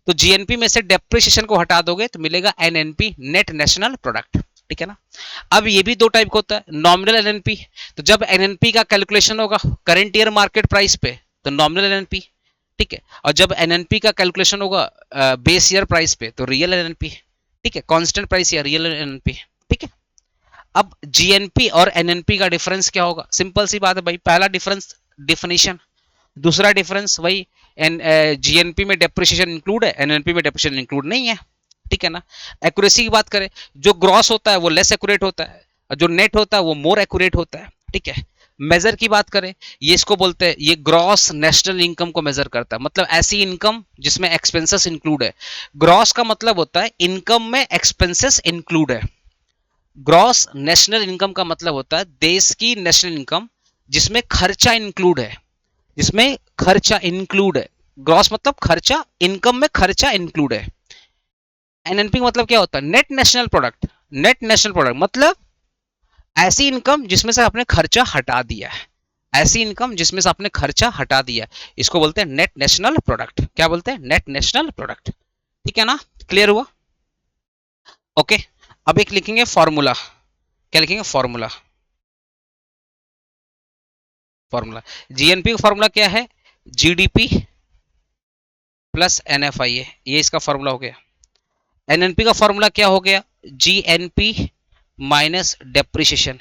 तो जीएनपी में से डेप्रिसिएशन को हटा दोगे तो मिलेगा एनएनपी, नेट नेशनल प्रोडक्ट, ठीक है ना। अब ये भी दो टाइप का होता है, नॉमिनल एनएनपी। तो जब एनएनपी का कैलकुलेशन होगा करंट ईयर मार्केट प्राइस पे तो नॉमिनल एनएनपी, ठीक है। और जब एनएनपी का कैलकुलेशन होगा बेस ईयर प्राइस पे तो रियल एनएनपी, ठीक है, कांस्टेंट प्राइस या रियल एनएनपी, ठीक है। अब जीएनपी और एनएनपी का डिफरेंस क्या होगा, सिंपल सी बात है भाई, पहला डिफरेंस डिफिनीशन, दूसरा डिफरेंस वही, जीएनपी में डेप्रिसिएशन इंक्लूड है, एनएनपी में डेप्रिसिएशन इंक्लूड नहीं है, ठीक है ना। एक्यूरेसी की बात करें, जो ग्रॉस होता है वो लेस एक्यूरेट होता है, और जो नेट होता है वो मोर एक्यूरेट होता है, ठीक है। मेजर की बात करें, ये इसको बोलते हैं, ये ग्रॉस नेशनल इनकम को मेजर करता है, मतलब ऐसी इनकम जिसमें एक्सपेंसेस इंक्लूड है। ग्रॉस का मतलब होता है इनकम में एक्सपेंसेस इंक्लूड है। ग्रॉस नेशनल इनकम का मतलब होता है देश की नेशनल इनकम जिसमें खर्चा इंक्लूड है, जिसमें खर्चा इंक्लूड है। ग्रॉस मतलब खर्चा, इनकम में खर्चा इंक्लूड है। एनएनपी मतलब क्या होता है, net national product. Net national product मतलब ऐसी इनकम जिसमें से आपने खर्चा हटा दिया है, ऐसी इनकम जिसमें से आपने खर्चा हटा दिया, इसको बोलते हैं नेट नेशनल प्रोडक्ट। क्या बोलते हैं, नेट नेशनल प्रोडक्ट, ठीक है ना, क्लियर हुआ। ओके, अब एक लिखेंगे फॉर्मूला, क्या लिखेंगे, फॉर्मूला। फॉर्मूला जीएनपी का फॉर्मूला क्या है, जीडीपी प्लस एनएफआईए, ये इसका फॉर्मूला हो गया। एनएनपी का फॉर्मूला क्या हो गया, जीएनपी माइनस डेप्रिसिएशन,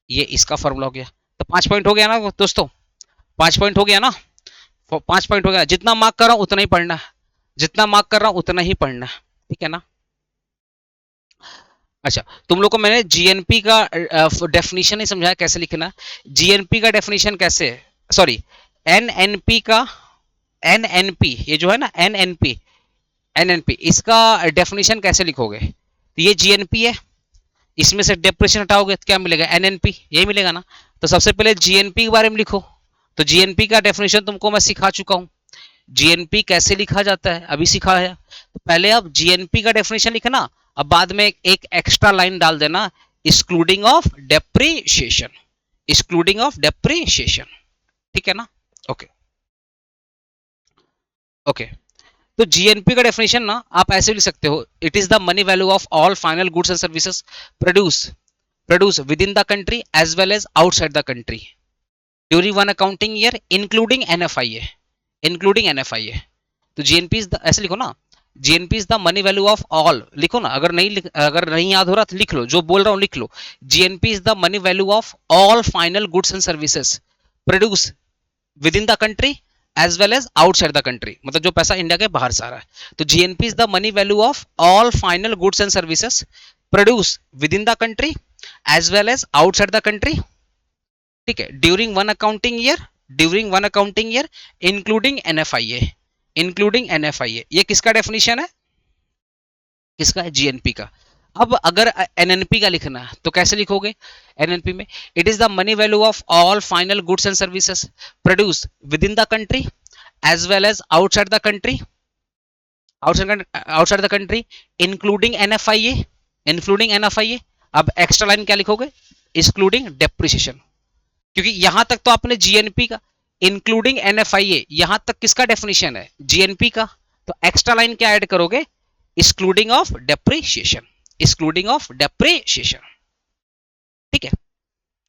ये इसका फॉर्मूला हो गया। तो 5 पॉइंट हो गया ना दोस्तों, 5 पॉइंट हो गया ना, 5 पॉइंट हो गया। जितना मार्क कर रहा हूं उतना ही पढ़ना, जितना मार्क कर रहा हूं उतना ही पढ़ना, ठीक है ना। अच्छा, तुम लोग को मैंने जीएनपी का डेफिनेशन ही समझाया कैसे लिखना। जीएनपी का डेफिनेशन कैसे है, सॉरी, एनएनपी का, एनएनपी ये जो है ना, एनएनपी, एनएनपी इसका डेफिनेशन कैसे लिखोगे, तो ये जीएनपी है, इसमें से डेप्रेशन हटाओगे तो क्या मिलेगा, एनएनपी, यही मिलेगा ना। तो सबसे पहले जीएनपी के बारे में लिखो। तो जीएनपी का डेफिनेशन तुमको मैं सिखा चुका हूं, जीएनपी कैसे लिखा जाता है अभी सिखाया। तो पहले आप जीएनपी का डेफिनेशन लिखना, अब बाद में एक एक्स्ट्रा लाइन डाल देना, excluding of depreciation, excluding of depreciation, ठीक है ना। ओके ओके, तो जीएनपी का डेफिनेशन ना आप ऐसे लिख सकते हो, it is the money value of all final goods and services produce within the country as well as outside the country during one accounting year including NFIA, including NFIA. तो GNP is the, ऐसे लिखो ना, GNP is the money value of all, लिखो ना, अगर नहीं याद हो रहा तो लिख लो, जो बोल रहा हूं लिख लो। GNP is the money value of all final goods and services produce within the country as well as outside the country, मतलब जो पैसा इंडिया के बाहर से आ रहा है। तो GNP is the money value of all final goods and services produce within the country as well as outside the country, ठीक है, during one accounting year, during one accounting year including NFIA, including NFIA. ये किसका definition है, किसका है, GNP का। अब अगर एनएनपी का लिखना है तो कैसे लिखोगे, एनएनपी में it is the money value of all final goods and services produce within the country as well as outside the country, outside the country including NFIA, including NFIA. अब extra line क्या लिखोगे, excluding depreciation, क्योंकि यहां तक तो आपने GNP का, including NFIA, यहां तक किसका डेफिनेशन है, जीएनपी का। तो एक्स्ट्रा लाइन क्या ऐड करोगे, excluding of depreciation, excluding of depreciation, ठीक है।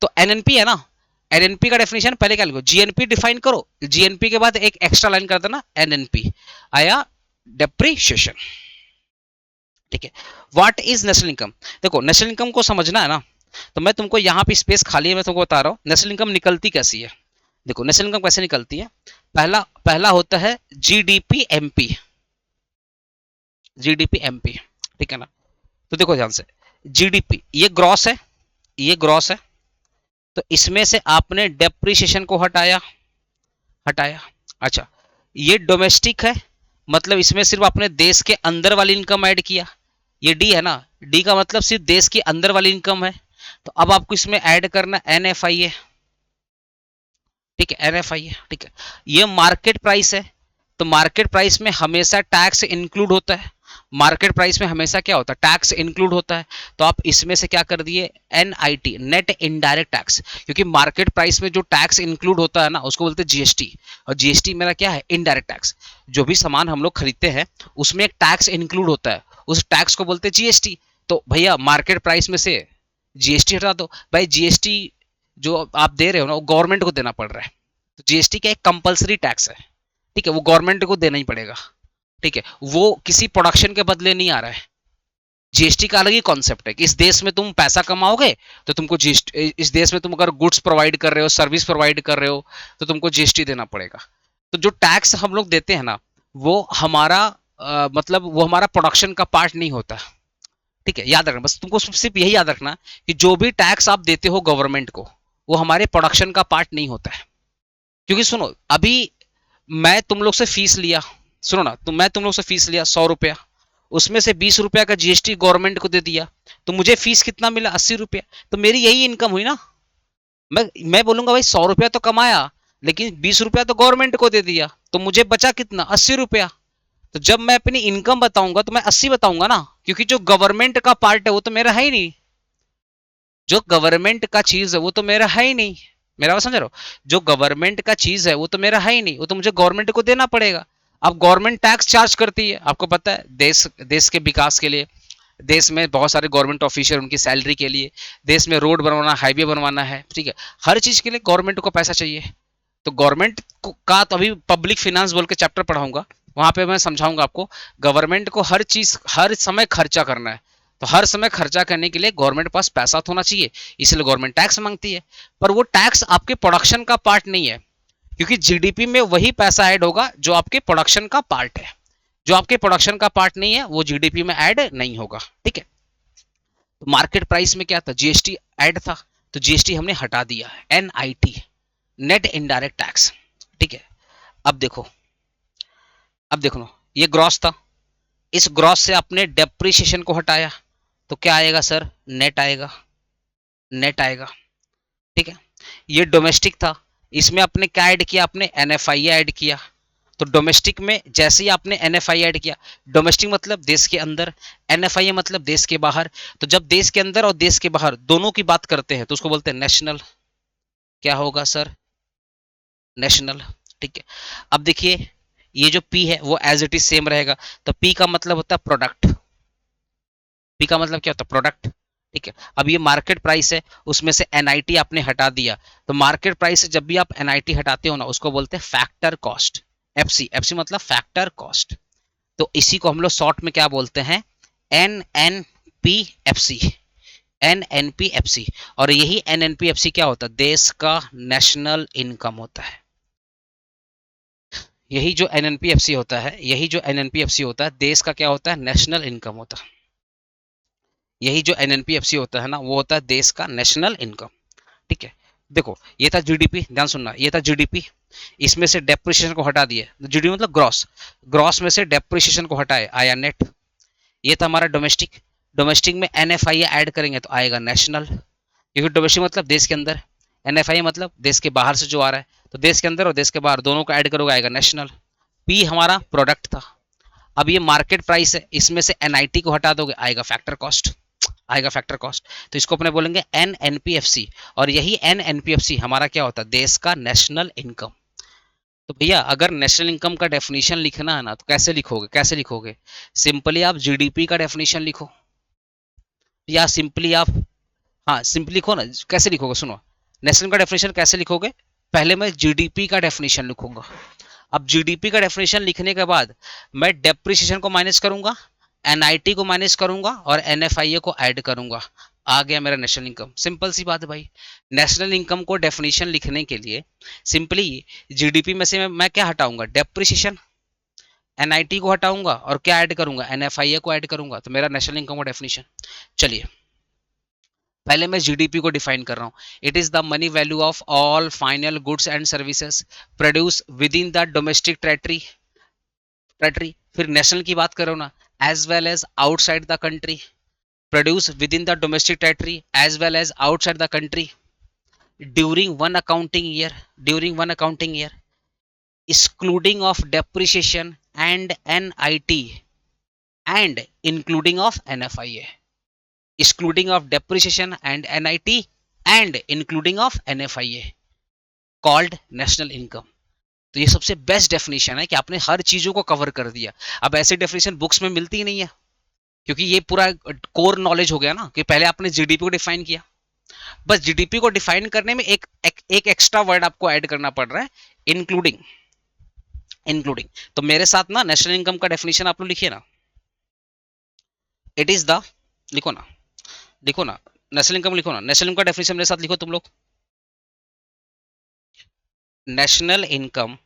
तो एनएनपी है ना, एनएनपी का डेफिनेशन पहले क्या लिखो, जीएनपी डिफाइन करो, जीएनपी के बाद एक एक्स्ट्रा लाइन कर देना एनएनपी, आया डेप्रीशिएशन। ठीक है, व्हाट इज नेशनल इनकम। देखो नेशनल इनकम को समझना है ना, तो मैं तुमको यहाँ पे स्पेस खाली है, मैं तुमको बता रहा हूँ नेशनल इनकम निकलती कैसी है। देखो नेशनल इनकम कैसे निकलती है, पहला पहला होता है जीडीपी एमपी, जीडीपी एमपी, ठीक है ना। तो देखो ध्यान से, जीडीपी ये ग्रॉस है, ये ग्रॉस है, तो इसमें से आपने डेप्रिसिएशन को हटाया, हटाया। अच्छा, ये डोमेस्टिक है, मतलब इसमें सिर्फ आपने देश के अंदर वाली इनकम ऐड किया, ये डी है ना, डी का मतलब सिर्फ देश के अंदर वाली इनकम है। तो अब आपको इसमें ऐड करना एनएफआईए, ठीक है, एनएफआईए, ठीक है। ये मार्केट प्राइस है, तो मार्केट प्राइस में हमेशा टैक्स इंक्लूड होता है, मार्केट प्राइस में हमेशा क्या होता है, टैक्स इंक्लूड होता है। तो आप इसमें से क्या कर दिए, एनआईटी, नेट इनडायरेक्ट टैक्स, क्योंकि मार्केट प्राइस में जो टैक्स इंक्लूड होता है ना उसको बोलते हैं जीएसटी, और जीएसटी मेरा क्या है, इनडायरेक्ट टैक्स। जो भी सामान हम लोग खरीदते हैं उसमें एक टैक्स इंक्लूड होता है, उस टैक्स को बोलते हैं जीएसटी। तो भैया मार्केट प्राइस में से जीएसटी हटा दो, भाई जीएसटी जो आप दे रहे हो ना वो गवर्नमेंट को देना पड़ रहा है, तो जीएसटी क्या एक कंपलसरी टैक्स है, ठीक है, वो गवर्नमेंट को देना ही पड़ेगा, ठीक है, वो किसी प्रोडक्शन के बदले नहीं आ रहा है। जीएसटी का अलग ही कॉन्सेप्ट है कि इस देश में तुम पैसा कमाओगे तो तुमको जीएसटी, इस देश में तुम अगर गुड्स प्रोवाइड कर रहे हो, सर्विस प्रोवाइड कर रहे हो, तो तुमको जीएसटी देना पड़ेगा। तो जो टैक्स हम लोग देते हैं ना वो हमारा मतलब वो हमारा प्रोडक्शन का पार्ट नहीं होता, ठीक है, याद रखना, बस तुमको सिर्फ यही याद रखना कि जो भी टैक्स आप देते हो गवर्नमेंट को वो हमारे प्रोडक्शन का पार्ट नहीं होता है। क्योंकि सुनो, अभी मैं तुम लोग से फीस लिया, सुनो ना, तो मैं तुम लोग से फीस लिया 100 रुपया, उसमें से 20 रुपया का जीएसटी गवर्नमेंट को दे दिया, तो मुझे फीस कितना मिला, 80 रुपया। तो मेरी यही इनकम हुई ना। मैं बोलूंगा भाई 100 रुपया तो कमाया, लेकिन 20 रुपया तो गवर्नमेंट को दे दिया, तो मुझे बचा कितना, 80 रुपया। तो जब मैं अपनी इनकम बताऊंगा तो मैं 80 बताऊंगा ना, क्योंकि जो गवर्नमेंट का पार्ट है वो तो मेरा है ही नहीं, जो गवर्नमेंट का चीज है वो तो मेरा है ही नहीं। मेरा बात समझ रहे हो, जो गवर्नमेंट का चीज है वो तो मेरा है ही नहीं, वो तो मुझे गवर्नमेंट को देना पड़ेगा। अब गवर्नमेंट टैक्स चार्ज करती है, आपको पता है, देश देश के विकास के लिए, देश में बहुत सारे गवर्नमेंट ऑफिसर उनकी सैलरी के लिए, देश में रोड बनवाना, हाईवे बनवाना है, ठीक है, हर चीज के लिए गवर्नमेंट को पैसा चाहिए। तो गवर्नमेंट का तो अभी पब्लिक फिनेंस बोल के चैप्टर पढ़ाऊंगा, वहां पे मैं समझाऊंगा आपको, गवर्नमेंट को हर चीज हर समय खर्चा करना है, तो हर समय खर्चा करने के लिए गवर्नमेंट के पास पैसा तो होना चाहिए, इसलिए गवर्नमेंट टैक्स मांगती है। पर वो टैक्स आपके प्रोडक्शन का पार्ट नहीं है, क्योंकि जीडीपी में वही पैसा ऐड होगा जो आपके प्रोडक्शन का पार्ट है, जो आपके प्रोडक्शन का पार्ट नहीं है वो जीडीपी में ऐड नहीं होगा, ठीक है। तो मार्केट प्राइस में क्या था, जीएसटी ऐड था, तो जीएसटी हमने हटा दिया, एनआईटी, नेट इनडायरेक्ट टैक्स, ठीक है। अब देखो, अब देखो ना, ये ग्रॉस था, इस ग्रॉस से आपने डेप्रिसिएशन को हटाया, तो क्या आएगा सर, नेट आएगा, नेट आएगा, ठीक है। ये डोमेस्टिक था, इसमें आपने क्या ऐड किया, आपने एनएफआई ऐड किया, तो डोमेस्टिक में जैसे ही आपने एनएफआई ऐड किया, डोमेस्टिक मतलब देश के अंदर, एनएफआई मतलब देश के बाहर, तो जब देश के अंदर और देश के बाहर दोनों की बात करते हैं तो उसको बोलते हैं नेशनल, क्या होगा सर, नेशनल, ठीक है। अब देखिए ये जो पी है वो एज इट इज सेम रहेगा, तो पी का मतलब होता है प्रोडक्ट, पी का मतलब क्या होता है, प्रोडक्ट, ठीक है। अब ये मार्केट प्राइस है, उसमें से एनआईटी आपने हटा दिया, तो मार्केट प्राइस से जब भी आप एनआईटी हटाते हो ना उसको बोलते हैं फैक्टर कॉस्ट, एफसी, एफसी मतलब फैक्टर कॉस्ट। तो इसी को हम लोग शॉर्ट में क्या बोलते हैं, N N P F C, N N P F C. और यही N N P F C क्या होता है, देश का नेशनल इनकम होता है। यही जो N N P F C होता है, यही जो N N P F C होता है देश का क्या होता है, नेशनल इनकम होता है। यही जो N N P F C होता है ना वो होता है देश का नेशनल इनकम, ठीक है। देखो ये था जीडीपी, ध्यान सुनना, ये था जीडीपी, इसमें से डेप्रिसिएशन को हटा दिए, जीडीपी मतलब ग्रॉस, ग्रॉस में से डेप्रिसिएशन को हटाए, आया नेट। ये था हमारा डोमेस्टिक, डोमेस्टिक में एनएफआई ऐड करेंगे तो आएगा नेशनल, क्योंकि डोमेस्टिक मतलब देश के अंदर, एनएफआई मतलब देश के बाहर से जो आ रहा है, तो देश के अंदर और देश के बाहर दोनों को ऐड करोगे आएगा नेशनल। पी हमारा प्रोडक्ट था, अब ये मार्केट प्राइस है, इसमें से एनआईटी को हटा दोगे आएगा फैक्टर कॉस्ट, आएगा फैक्टर कॉस्ट, तो इसको अपने बोलेंगे एनएनपीएफसी। और यही एनएनपीएफसी हमारा क्या होता है, देश का नेशनल इनकम। तो भैया अगर नेशनल इनकम का डेफिनेशन लिखना है ना तो कैसे लिखोगे, कैसे लिखोगे, सिंपली आप जीडीपी का डेफिनेशन लिखो, या सिंपली आप, हाँ सिंपली लिखो ना, कैसे लिखोगे सुनो, नेशनल का डेफिनेशन कैसे लिखोगे? पहले मैं जीडीपी का डेफिनेशन लिखूंगा। अब जीडीपी का डेफिनेशन लिखने के बाद मैं डेप्रिसिएशन को माइनस करूंगा, एनआईटी को माइनस करूंगा और एनएफआईए को ऐड करूंगा। आ गया मेरा नेशनल इनकम। सिंपल सी बात है भाई। नेशनल इनकम को डेफिनेशन लिखने के लिए सिंपली जीडीपी में से मैं क्या हटाऊंगा? डेप्रिसिएशन, एनआईटी को हटाऊंगा और क्या ऐड करूंगा? एनएफआईए को ऐड करूंगा। तो मेरा नेशनल इनकम का डेफिनेशन। चलिए पहले मैं जीडीपी को डिफाइन कर रहा हूं। It is the money value of all final goods and services produce within the domestic territory. फिर नेशनल की बात करो ना, as well as outside the country, produce within the domestic territory as well as outside the country during one accounting year excluding of depreciation and NIT and including of NFIA, excluding of depreciation and NIT and including of NFIA called national income। तो ये सबसे best definition है कि आपने हर चीजों को cover कर दिया। अब ऐसे डेफिनेशन बुक्स में मिलती ही नहीं है, क्योंकि ये पूरा कोर नॉलेज हो गया ना कि पहले आपने जीडीपी को डिफाइन किया। बस जीडीपी को डिफाइन करने में एक एक्स्ट्रा वर्ड आपको ऐड करना पड़ रहा है, इंक्लूडिंग। तो मेरे साथ ना नेशनल इनकम का डेफिनेशन आप लोग लिखिए ना। इट इज द, लिखो ना, लिखो ना, नेशनल इनकम लिखो ना। नेशनल इनकम का डेफिनेशन मेरे साथ लिखो तुम लोग। National income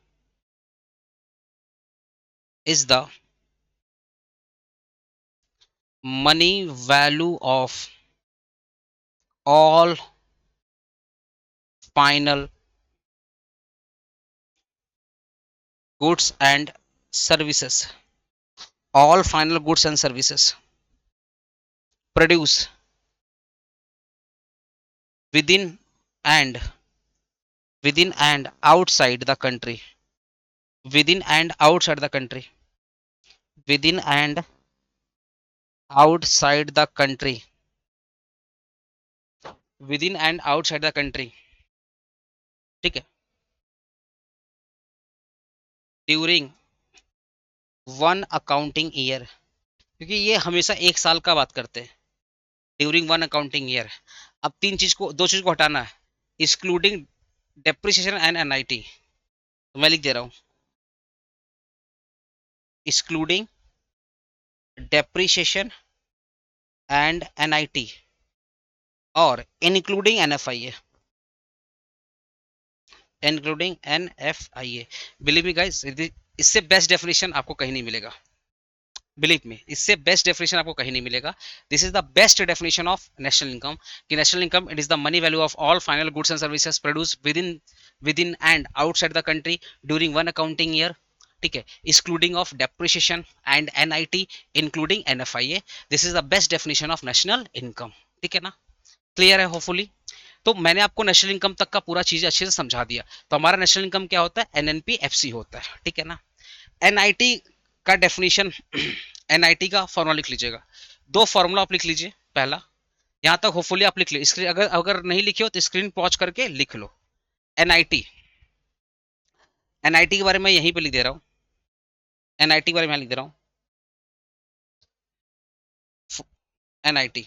is the money value of all final goods and services, all final goods and services produce within and outside the country, within and outside the country, within and outside the country, within and outside the country, ठीक है, during one accounting year, क्योंकि ये हमेशा एक साल का बात करते हैं। During one accounting year. अब दो चीज को हटाना है, एक्सक्लूडिंग डेप्रिसिएशन एंड एनआईटी। तो मैं लिख दे रहा हूं, एक्सक्लूडिंग डेप्रिसिएशन एंड एनआईटी और including NFIA, including NFIA. Believe me guys, इससे बेस्ट डेफिनेशन आपको कहीं नहीं मिलेगा। बिलीव मी, इससे बेस्ट डेफिनेशन आपको कहीं नहीं मिलेगा। This is the best definition of national income. कि national income it is the money value of all final goods and services produce within and outside the country during one accounting year, ठीक है, excluding of depreciation and NIT including NFIA. This is the best definition of national income. ठीक है ना, clear है hopefully. तो मैंने आपको national income तक का पूरा चीज अच्छे से समझा दिया। तो हमारा नेशनल इनकम क्या होता है? एनएनपी एफसी होता है। ठीक है ना। एनआईटी का डेफिनेशन, एनआईटी का फॉर्मूला लिख लीजिएगा। दो फॉर्मूला आप लिख लीजिए। पहला, यहां तक होपफुली आप लिख लीजिए। स्क्रीन अगर अगर नहीं लिखे हो तो स्क्रीन पॉज करके लिख लो। एनआईटी, एनआईटी के बारे में यहीं पे लिख दे रहा हूं। एनआईटी के बारे में लिख दे रहा हूं, एनआईटी।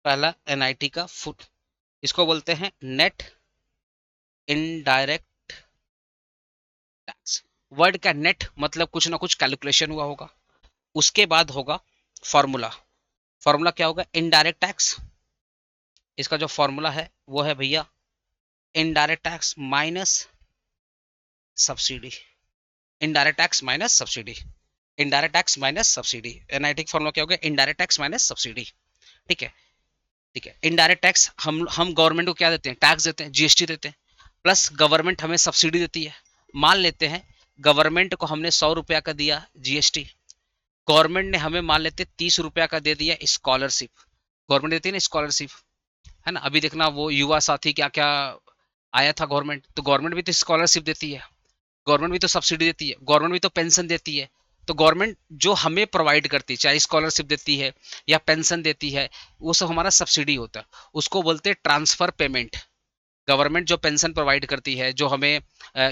पहला एनआईटी का फुट, इसको बोलते हैं नेट इनडायरेक्ट टैक्स। वर्ड का नेट मतलब कुछ ना कुछ कैलकुलेशन हुआ होगा, उसके बाद होगा फॉर्मूला। फॉर्मूला क्या होगा? Indirect tax. इसका जो फॉर्मूला है वो है भैया indirect tax minus subsidy. Indirect tax minus subsidy, indirect tax minus subsidy. NIT formula क्या होगा? Indirect tax minus subsidy. ठीक है, ठीक है। इनडायरेक्ट टैक्स हम गवर्नमेंट को क्या देते हैं? टैक्स देते हैं, जीएसटी देते हैं, प्लस गवर्नमेंट हमें सब्सिडी देती है। मान लेते हैं गवर्नमेंट को हमने 100 रुपया का दिया जीएसटी, गवर्नमेंट ने हमें मान लेते 30 रुपया का दे दिया स्कॉलरशिप। गवर्नमेंट देती है ना स्कॉलरशिप, है ना। अभी देखना वो युवा साथी क्या क्या आया था गवर्नमेंट, तो गवर्नमेंट भी तो स्कॉलरशिप देती है, गवर्नमेंट भी तो सब्सिडी देती है, गवर्नमेंट भी तो पेंशन देती है। तो गवर्नमेंट जो हमें प्रोवाइड करती है, चाहे स्कॉलरशिप देती है या पेंशन देती है, वो सब हमारा सब्सिडी होता है। उसको बोलते हैं ट्रांसफर पेमेंट। गवर्नमेंट जो पेंशन प्रोवाइड करती है, जो हमें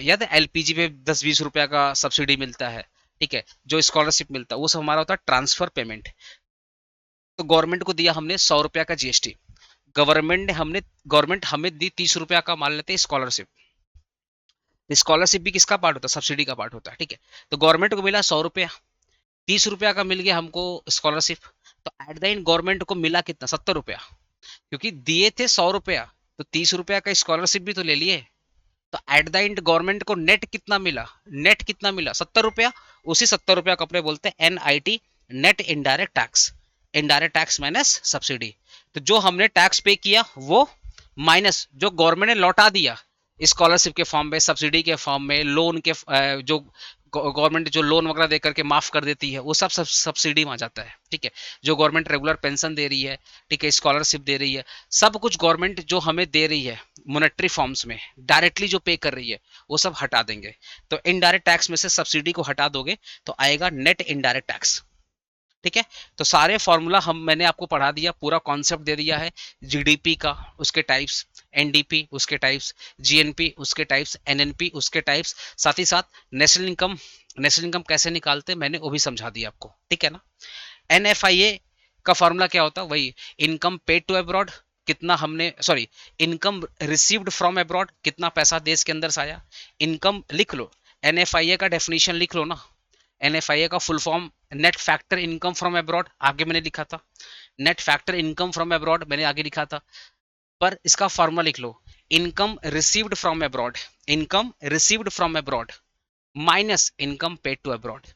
याद है एलपीजी पे 10-20 रुपया का सब्सिडी मिलता है, ठीक है, जो स्कॉलरशिप मिलता है, वो सब हमारा होता है ट्रांसफर पेमेंट। तो गवर्नमेंट को दिया हमने 100 रुपया का जीएसटी, गवर्नमेंट हमें दी 30 रुपया का, मान लेते हैं स्कॉलरशिप। स्कॉलरशिप भी किसका पार्ट होता है? सब्सिडी का पार्ट होता है, ठीक है। तो गवर्नमेंट को मिला 100 रुपया, 30 रुपया का मिल गया हमको स्कॉलरशिप। तो एट द एंड गवर्नमेंट को मिला कितना? 70 रुपया, क्योंकि दिए थे 100 रुपया, तो 30 रुपया का स्कॉलरशिप भी तो ले लिए। तो एट द एंड गवर्नमेंट को नेट कितना मिला? नेट कितना मिला? 70 रुपया। उसी 70 रुपया को अपने बोलते हैं NIT, net indirect tax. Indirect tax minus subsidy. तो जो हमने टैक्स पे किया वो माइनस जो गवर्नमेंट ने लौटा दिया स्कॉलरशिप के फॉर्म में, सब्सिडी के फॉर्म में, लोन के जो गवर्नमेंट जो लोन वगैरह दे करके माफ कर देती है, वो सब सब्सिडी में आ जाता है, ठीक है। जो गवर्नमेंट रेगुलर पेंशन दे रही है, ठीक है, स्कॉलरशिप दे रही है, सब कुछ गवर्नमेंट जो हमें दे रही है मोनेटरी फॉर्म्स में, डायरेक्टली जो पे कर रही है, वो सब हटा देंगे। तो इनडायरेक्ट टैक्स में से सब्सिडी को हटा दोगे तो आएगा नेट इनडायरेक्ट टैक्स, ठीक है। तो सारे फॉर्मूला मैंने आपको पढ़ा दिया, पूरा कॉन्सेप्ट दे दिया है। जीडीपी का उसके टाइप्स, एनडीपी उसके टाइप्स, जीएनपी उसके टाइप्स, एनएनपी उसके टाइप्स, साथ ही साथ नेशनल इनकम कैसे निकालते मैंने वो भी समझा दिया आपको, ठीक है ना। एनएफआईए का फॉर्मूला क्या होता है? वही इनकम पेड टू अब्रॉड, कितना हमने, sorry, income received from abroad, कितना पैसा देश के अंदर से आया। इनकम लिख लो, एनएफआईए का डेफिनेशन लिख लो ना। एनएफआईए का full form net factor income from abroad, आगे मैंने लिखा था। Net factor income from abroad मैंने आगे लिखा था। पर इसका फॉर्मूला लिख लो, income received from abroad, income received from abroad minus income paid to abroad,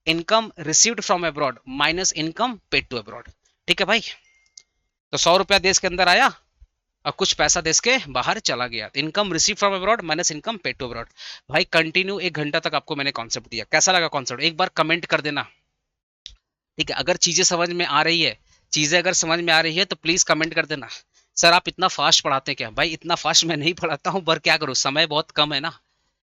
income received from abroad minus income paid to abroad, ठीक है भाई। तो 100 रुपया देश के अंदर आया और कुछ पैसा देश के बाहर चला गया, income receive from abroad minus income paid to abroad. भाई कंटिन्यू 1 घंटा तक आपको मैंने कॉन्सेप्ट दिया, कैसा लगा कॉन्सेप्ट? एक बार कमेंट कर देना, ठीक है। अगर चीजें समझ में आ रही है, चीजें अगर समझ में आ रही है तो प्लीज कमेंट कर देना। सर आप इतना फास्ट पढ़ाते हैं क्या? भाई इतना फास्ट मैं नहीं पढ़ाता हूँ, पर क्या करूँ, समय बहुत कम है ना।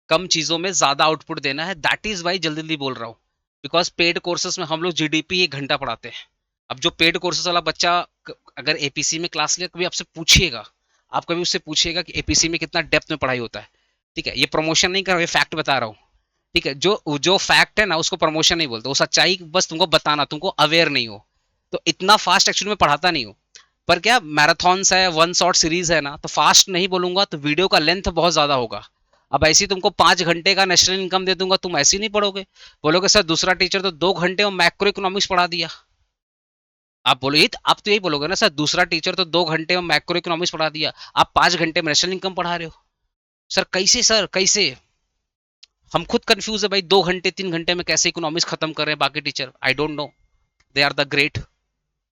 कम चीजों में ज्यादा आउटपुट देना है, दैट इज वाई जल्दी जल्दी बोल रहा हूँ। बिकॉज पेड कोर्सेज में हम लोग जीडीपी 1 घंटा पढ़ाते हैं। अब जो पेड कोर्सेज वाला बच्चा अगर एपीसी में क्लास ले, कभी आपसे पूछिएगा, आप कभी उससे पूछिएगा कि एपीसी में कितना डेप्थ में पढ़ाई होता है, ठीक है। ये प्रमोशन नहीं कर रहा हूँ, ये फैक्ट बता रहा हूँ, ठीक है। जो जो फैक्ट है ना उसको प्रमोशन नहीं बोलते, वो सच्चाई बस तुमको बताना, तुमको अवेयर नहीं हो। तो इतना फास्ट एक्चुअली में पढ़ाता नहीं हूँ। पर क्या मैराथॉन्स है, वन शॉट सीरीज है ना, तो फास्ट नहीं बोलूंगा तो वीडियो का लेंथ बहुत ज्यादा होगा। अब ऐसी तुमको 5 घंटे का नेशनल इनकम दे दूंगा, तुम ऐसे ही नहीं पढ़ोगे। बोलोगे सर दूसरा टीचर तो 2 घंटे में मैक्रो इकोनॉमिक्स पढ़ा दिया। आप बोलो ये, आप तो यही बोलोगे ना, सर दूसरा टीचर तो 2 घंटे में मैक्रो इकोनॉमिक्स पढ़ा दिया, आप 5 घंटे में नेशनल इनकम पढ़ा रहे हो। सर कैसे, सर कैसे? हम खुद कंफ्यूज है भाई, 2 घंटे 3 घंटे में कैसे इकोनॉमिक्स खत्म कर रहे हैं बाकी teacher, I don't know, they are the great,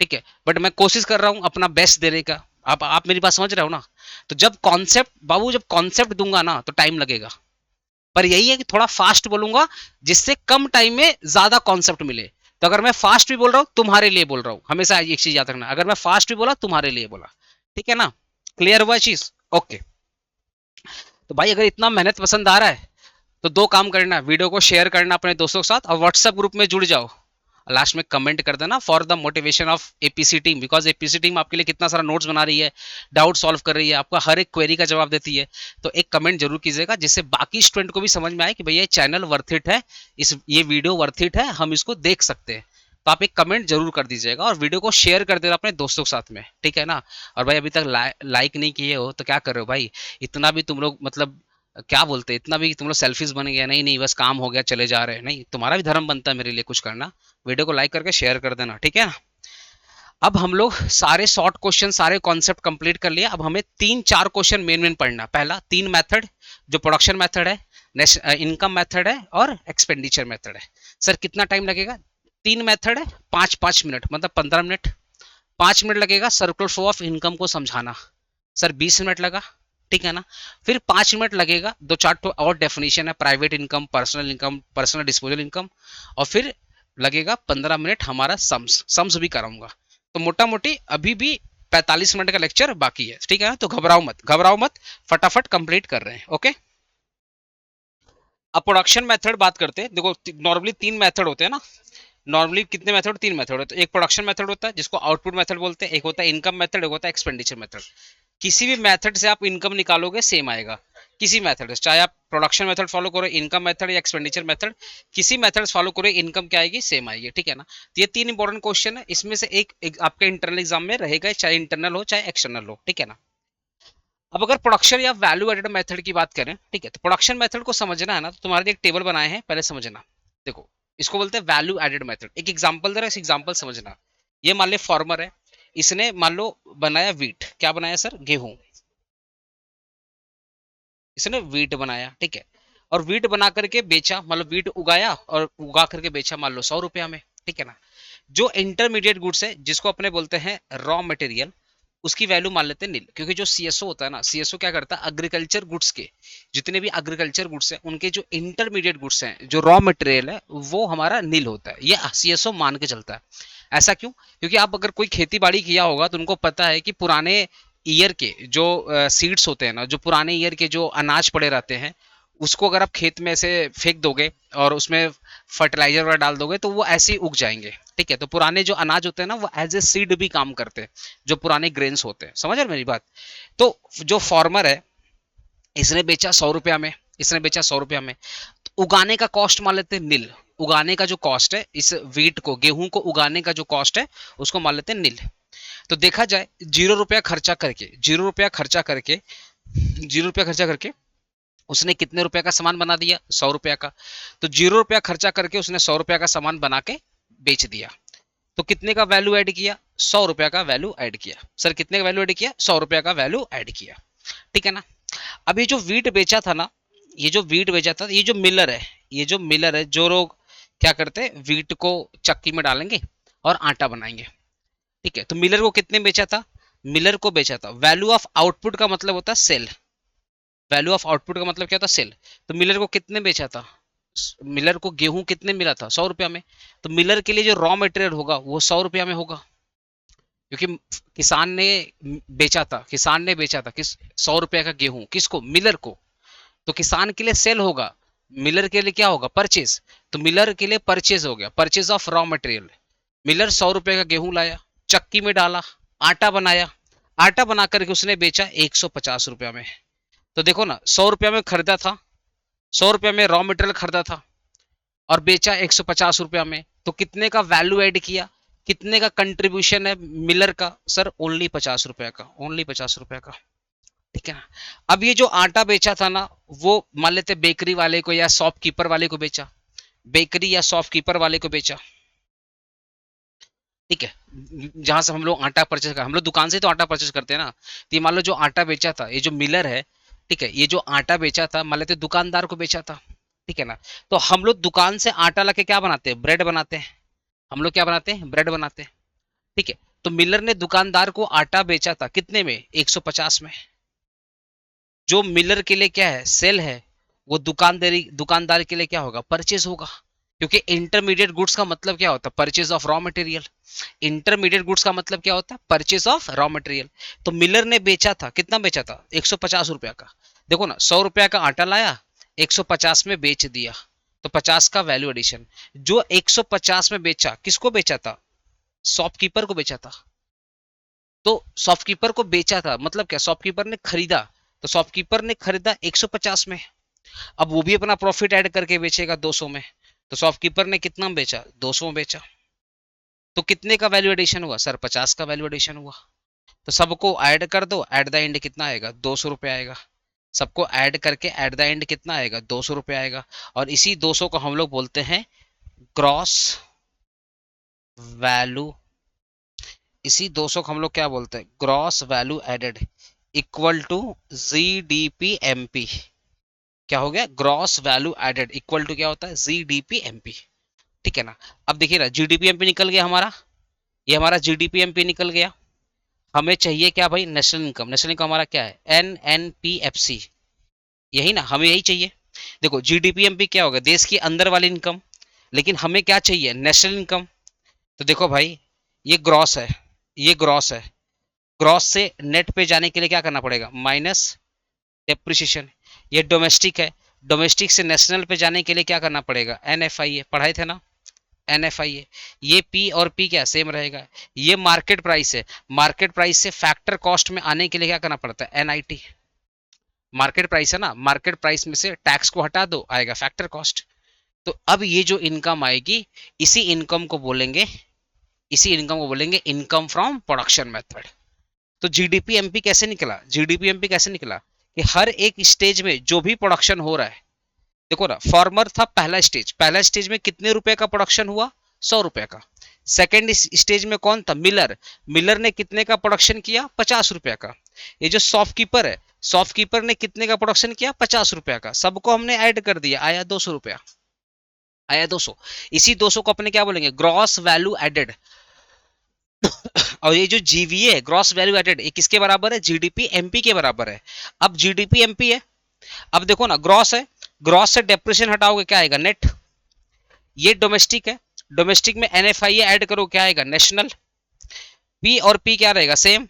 ठीक है। बट मैं कोशिश कर रहा हूं अपना बेस्ट देने का। आप मेरी बात समझ रहे हो ना। तो जब कॉन्सेप्ट बाबू, जब कॉन्सेप्ट दूंगा ना तो टाइम लगेगा। पर यही है कि थोड़ा फास्ट बोलूंगा जिससे कम टाइम में ज्यादा कॉन्सेप्ट मिले। तो अगर मैं फास्ट भी बोल रहा हूं तुम्हारे लिए बोल रहा हूं, हमेशा एक चीज याद रखना, अगर मैं फास्ट भी बोला तुम्हारे लिए बोला, ठीक है ना। क्लियर हुआ चीज? ओके। तो भाई अगर इतना मेहनत पसंद आ रहा है तो 2 काम करना, वीडियो को शेयर करना अपने दोस्तों के साथ और व्हाट्सएप ग्रुप में जुड़ जाओ। लास्ट में कमेंट कर देना for the motivation of APC team, because APC team आपके लिए कितना सारा नोट्स बना रही है, डाउट सॉल्व कर रही है, आपका हर एक क्वेरी का जवाब देती है। तो एक कमेंट जरूर कीजिएगा जिससे बाकी स्टूडेंट को भी समझ में आए कि भैया ये चैनल वर्थ इट है, ये वीडियो वर्थ इट है, हम इसको देख सकते हैं। तो आप एक कमेंट जरूर कर दीजिएगा और वीडियो को शेयर कर देना अपने दोस्तों के साथ में, ठीक है ना। और भाई अभी तक लाइक नहीं किए हो तो क्या कर रहे हो भाई, इतना भी तुम लोग मतलब क्या बोलते हैं, इतना भी तुम लोग सेल्फिश बन गया, नहीं नहीं बस काम हो गया चले जा रहे हैं, नहीं, तुम्हारा भी धर्म बनता है मेरे लिए कुछ करना। वीडियो को लाइक करके शेयर कर देना, ठीक है। अब हम लोग सारे शॉर्ट क्वेश्चन, सारे कॉन्सेप्ट कंप्लीट कर लिया। अब हमें 3 4 क्वेश्चन मेन पढ़ना। पहला 3 मेथड, जो प्रोडक्शन मेथड है, इनकम मेथड है और एक्सपेंडिचर मेथड है। सर कितना टाइम लगेगा? 3 मेथड है, 5 5 मिनट, मतलब 15 मिनट। 5 मिनट लगेगा सर्कुलर फ्लो ऑफ इनकम को समझाना, सर 20 मिनट लगा, ठीक है ना। फिर 5 मिनट लगेगा 2 4 तो और डेफिनेशन है, private income, personal disposal income. और फिर लगेगा 15 मिनट हमारा सम्स भी कराऊंगा। तो मोटा मोटी अभी भी 45 मिनट का लेक्चर बाकी है, ठीक है ना। तो घबराओ मत, फटाफट कंप्लीट कर रहे हैं, ओके। अब प्रोडक्शन मेथड बात करते हैं। देखो नॉर्मली 3 मेथड होते हैं ना, नॉर्मली कितने मेथड? 3 मेथड होते हैं। एक प्रोडक्शन मेथड होता है जिसको आउटपुट मेथड बोलते हैं, एक होता है इनकम मेथड, एक होता है एक्सपेंडिचर मेथड। किसी भी मेथड से आप इनकम निकालोगे सेम आएगा, किसी मेथड से, चाहे आप प्रोडक्शन मेथड फॉलो करो, इनकम मेथड या एक्सपेंडिचर मेथड, किसी मेथड फॉलो करो, इनकम क्या आएगी, सेम आएगी, ठीक है ना। तो ये तीन इंपॉर्टेंट क्वेश्चन है, इसमें से एक आपके इंटरनल एग्जाम में रहेगा, चाहे इंटरनल हो चाहे एक्सटर्नल हो, ठीक है ना। अब अगर प्रोडक्शन या वैल्यू एडेड मेथड की बात करें, ठीक है, तो प्रोडक्शन मेथड को समझना है ना, तो तुम्हारे लिए एक टेबल बनाए हैं, पहले समझना। देखो, इसको बोलते हैं वैल्यू एडेड मेथड। एक एग्जांपल दे रहा है, इस एग्जांपल समझना। ये मान ले फार्मर है, इसने मान लो बनाया वीट, क्या बनाया सर, गेहूं, इसने वीट बनाया, ठीक है। और वीट बना करके बेचा, मतलब वीट उगाया और उगा करके बेचा मान लो 100 रुपया में, ठीक है ना। जो इंटरमीडिएट गुड्स है, जिसको अपने बोलते हैं रॉ मटेरियल, उसकी वैल्यू मान लेते हैं नील, क्योंकि जो सीएसओ होता है ना, सीएसओ क्या करता है, एग्रीकल्चर गुड्स के जितने भी एग्रीकल्चर गुड्स हैं, उनके जो इंटरमीडिएट गुड्स हैं, जो रॉ मटेरियल है, वो हमारा नील होता है, ये सीएसओ मान के चलता है। ऐसा क्यों? क्योंकि आप अगर कोई खेती बाड़ी किया होगा तो उनको पता है कि पुराने ईयर के जो सीड्स होते हैं ना, जो पुराने ईयर के जो अनाज पड़े रहते हैं, उसको अगर आप खेत में से फेंक दोगे और उसमें फर्टिलाइजर वगैरह डाल दोगे, तो वो ऐसे ही उग जाएंगे, ठीक है। तो पुराने जो अनाज होते हैं ना, वो एज ए सीड भी काम करते हैं, जो पुराने ग्रेन्स होते हैं, समझ रहे मेरी बात। तो जो फार्मर है, इसने बेचा 100 रुपया में, इसने बेचा 100 रुपया में, तो उगाने का कॉस्ट मान लेते हैं नील। उगाने का जो कॉस्ट है, इस वीट को, गेहूं को उगाने का जो कॉस्ट है, उसको मान लेते हैं नील। तो देखा जाए 0 रुपया खर्चा करके, 0 रुपया खर्चा करके, 0 रुपया खर्चा करके उसने कितने रुपए का सामान बना दिया, 100 रुपया का। तो 0 रुपया खर्चा करके उसने 100 रुपया का सामान बना के बेच दिया। तो कितने का वैल्यू ऐड किया, 100 रुपया का वैल्यू ऐड किया। सर कितने का वैल्यू ऐड किया, 100 रुपया का वैल्यू ऐड किया, ठीक है ना। अब ये जो वीट बेचा था ना, ये जो वीट बेचा था, ये जो मिलर है, ये जो मिलर है, जो लोग क्या करते हैं, वीट को चक्की में डालेंगे और आटा बनाएंगे, ठीक है। तो मिलर को कितने बेचा था, मिलर को बेचा था, वैल्यू ऑफ आउटपुट का मतलब होता है सेल, वैल्यू ऑफ आउटपुट का मतलब क्या था, सेल। तो मिलर को कितने बेचा था, मिलर को गेहूं कितने मिला था, 100 रुपया में। तो मिलर के लिए जो रॉ मटेरियल होगा वो 100 रुपया में होगा, क्योंकि किसान ने बेचा था, किसान ने बेचा था किस, 100 रुपया का गेहूं, किसको, मिलर को। तो किसान के लिए सेल होगा, मिलर के लिए क्या होगा, परचेज। तो मिलर के लिए परचेज हो गया, purchase of raw material. Miller 100 रुपए का गेहूं लाया, चक्की में डाला, आटा बनाया, आटा बना करके उसने बेचा 150 रुपया में। तो देखो ना, 100 रुपया में खरीदा था, 100 रुपया में रॉ मटेरियल खरीदा था और बेचा 150 रुपया में। तो कितने का वैल्यू ऐड किया, कितने का कंट्रीब्यूशन है मिलर का, सर ओनली 50 रुपया का, ओनली 50 रुपया का, ठीक है ना। अब ये जो आटा बेचा था ना, वो मान लेते बेकरी वाले को या शॉपकीपर वाले को बेचा, बेकरी या शॉपकीपर वाले को बेचा, ठीक है। जहां से हम लोग आटा परचेज कर, हम लोग दुकान से तो आटा परचेज करते हैं ना। तो ये मान लो जो आटा बेचा था, ये जो मिलर है, ठीक है, ये जो आटा बेचा था मान लेते दुकानदार को बेचा था, ठीक है ना। तो हम लोग दुकान से आटा लाके क्या बनाते हैं, ब्रेड बनाते हैं, हम लोग क्या बनाते हैं, ब्रेड बनाते हैं, ठीक है। तो मिलर ने दुकानदार को आटा बेचा था कितने में, 150 में। जो मिलर के लिए क्या है, सेल है, वो दुकानदार के लिए क्या होगा, परचेज होगा। क्योंकि इंटरमीडिएट गुड्स का मतलब क्या होता है, purchase of raw material. Intermediate goods का मतलब क्या होता है, परचेज ऑफ रॉ मटेरियल। तो मिलर ने बेचा था, कितना बेचा था, 150 रुपया का। देखो ना, 100 रुपया का आटा लाया, 150 में बेच दिया, तो 50 का वैल्यू एडिशन। जो 150 में बेचा, किसको बेचा था, शॉपकीपर को बेचा था। तो शॉपकीपर को बेचा था मतलब क्या, शॉपकीपर ने खरीदा, तो शॉपकीपर ने खरीदा 150 में। अब वो भी अपना प्रॉफिट ऐड करके बेचेगा 200 में। तो शॉपकीपर ने कितना में बेचा, 200 में बेचा। तो कितने का वैल्यू एडिशन हुआ, सर 50 का वैल्यू एडिशन हुआ। तो सबको ऐड कर दो, एट द एंड कितना आएगा, 200 रुपये आएगा। सबको ऐड करके एट द एंड कितना आएगा, 200 रुपये आएगा। और इसी 200 को हम लोग बोलते हैं ग्रॉस वैल्यू, इसी 200 को हम लोग क्या बोलते हैं, gross value added, equal to GDP-MP। क्या हो गया, gross value added equal to क्या होता है, GDP-MP, ठीक है ना। अब देखिए ना, GDP-MP निकल गया हमारा, ये हमारा GDP-MP निकल गया। हमें चाहिए क्या भाई, नेशनल इनकम। नेशनल इनकम हमारा क्या है, NNPFC, यही ना, हमें यही चाहिए। देखो GDP-MP क्या होगा, देश की अंदर वाली इनकम, लेकिन हमें क्या चाहिए, नेशनल इनकम। तो देखो भाई, ये ग्रॉस है, ये ग्रॉस है, ग्रॉस से नेट पे जाने के लिए क्या करना पड़ेगा, माइनस डेप्रिसिएशन। ये डोमेस्टिक है, डोमेस्टिक से नेशनल पे जाने के लिए क्या करना पड़ेगा, NFIA, पढ़ाए थे ना, NFIA। ये P और P क्या सेम रहेगा। ये मार्केट प्राइस है, मार्केट प्राइस से फैक्टर कॉस्ट में आने के लिए क्या करना पड़ता है, NIT। मार्केट प्राइस है ना, मार्केट प्राइस में से टैक्स को हटा दो, आएगा फैक्टर कॉस्ट। तो अब ये जो इनकम आएगी, इसी इनकम को बोलेंगे, इसी इनकम को बोलेंगे इनकम फ्रॉम प्रोडक्शन मेथड। तो जीडीपी एमपी कैसे निकला, जीडीपी एमपी कैसे निकला कि हर एक स्टेज में जो भी प्रोडक्शन हो रहा है, देखो ना, फार्मर था पहला स्टेज, पहला स्टेज में कितने रुपए का प्रोडक्शन हुआ, 100 रुपए का। सेकेंड स्टेज में कौन था, मिलर, मिलर ने कितने का प्रोडक्शन किया, 50 रुपए का। ये जो शॉपकीपर है, शॉपकीपर ने कितने का प्रोडक्शन किया, 50 रुपए का। सबको हमने ऐड कर दिया, आया 200 रुपया, आया 200। इसी 200 को अपने क्या बोलेंगे, ग्रॉस वैल्यू एडेड। और ये जो जीवीए है, ग्रॉस वैल्यू एडेड, ये किसके बराबर है, जीडीपी एमपी के बराबर है। अब जीडीपी एमपी है, अब देखो ना, ग्रॉस है, ग्रॉस से डेप्रिसिएशन हटाओगे क्या आएगा, नेट। ये डोमेस्टिक है, डोमेस्टिक में एनएफआई ऐड करो क्या आएगा, नेशनल। पी और पी क्या रहेगा, सेम।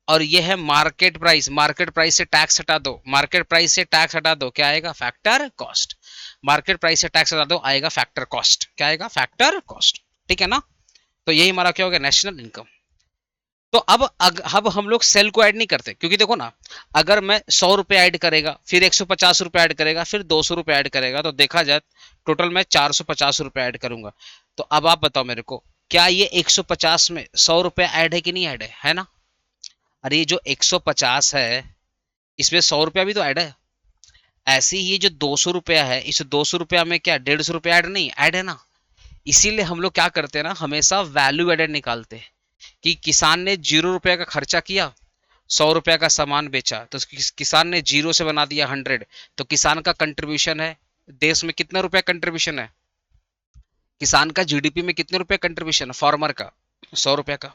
और ये है मार्केट प्राइस, मार्केट प्राइस से टैक्स हटा दो, मार्केट प्राइस से टैक्स हटा दो, क्या आएगा, फैक्टर कॉस्ट। मार्केट प्राइस से टैक्स हटा दो, आएगा फैक्टर कॉस्ट, क्या आएगा, फैक्टर कॉस्ट। ठीक है ना। तो यही हमारा क्या हो गया, नेशनल इनकम। तो अब हम लोग सेल को ऐड नहीं करते, क्योंकि देखो ना, अगर मैं 100 रुपए ऐड करेगा, फिर 150 रुपए ऐड करेगा, फिर 200 रुपए ऐड करेगा, तो देखा जाए टोटल मैं 450 रुपए ऐड करूंगा। तो अब आप बताओ मेरे को, क्या ये 150 में 100 रुपए ऐड है कि नहीं ऐड है ना। अरे ये जो 150 है, इसमें 100 रुपया भी तो ऐड है। ऐसे ही ये जो 200 रुपया है, इस 200 रुपया में क्या 150 रुपया ऐड नहीं, ऐड है ना। इसीलिए हम लोग क्या करते हैं ना, हमेशा वैल्यू एडेड निकालते हैं। कि किसान ने 0 रुपए का खर्चा किया, 100 रुपए का सामान बेचा, तो किसान ने जीरो से बना दिया 100, तो किसान का कंट्रीब्यूशन है, देश में कितना रुपया कंट्रीब्यूशन है, किसान का जीडीपी में कितने रुपए कंट्रीब्यूशन है, फार्मर का 100 रुपए का।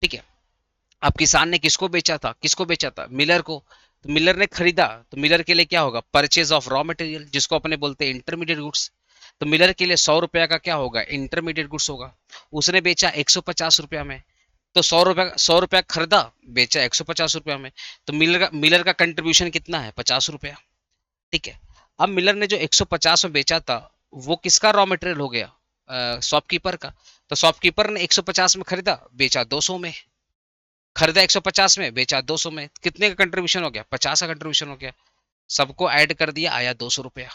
ठीक है। अब किसान ने किसको बेचा था, किसको बेचा था, मिलर को। तो मिलर ने खरीदा, तो मिलर के लिए क्या होगा, परचेज ऑफ रॉ मटेरियल, जिसको अपने बोलते हैं इंटरमीडिएट गुड्स। तो मिलर के लिए 100 रुपया का क्या होगा, इंटरमीडिएट गुड्स होगा। उसने बेचा 150 रुपया में, तो 100 रुपया खरीदा, बेचा 150 रुपया में। तो मिलर का कंट्रीब्यूशन कितना है, 50 रुपया। ठीक है। अब मिलर ने जो 150 में बेचा था, वो किसका रॉ मटेरियल हो गया, शॉपकीपर का। तो शॉपकीपर ने 150 में खरीदा, बेचा 200 में, खरीदा 150 में, बेचा 200 में, कितने का कंट्रीब्यूशन हो गया, 50 का कंट्रीब्यूशन हो गया। सबको ऐड कर दिया, आया 200 रुपया,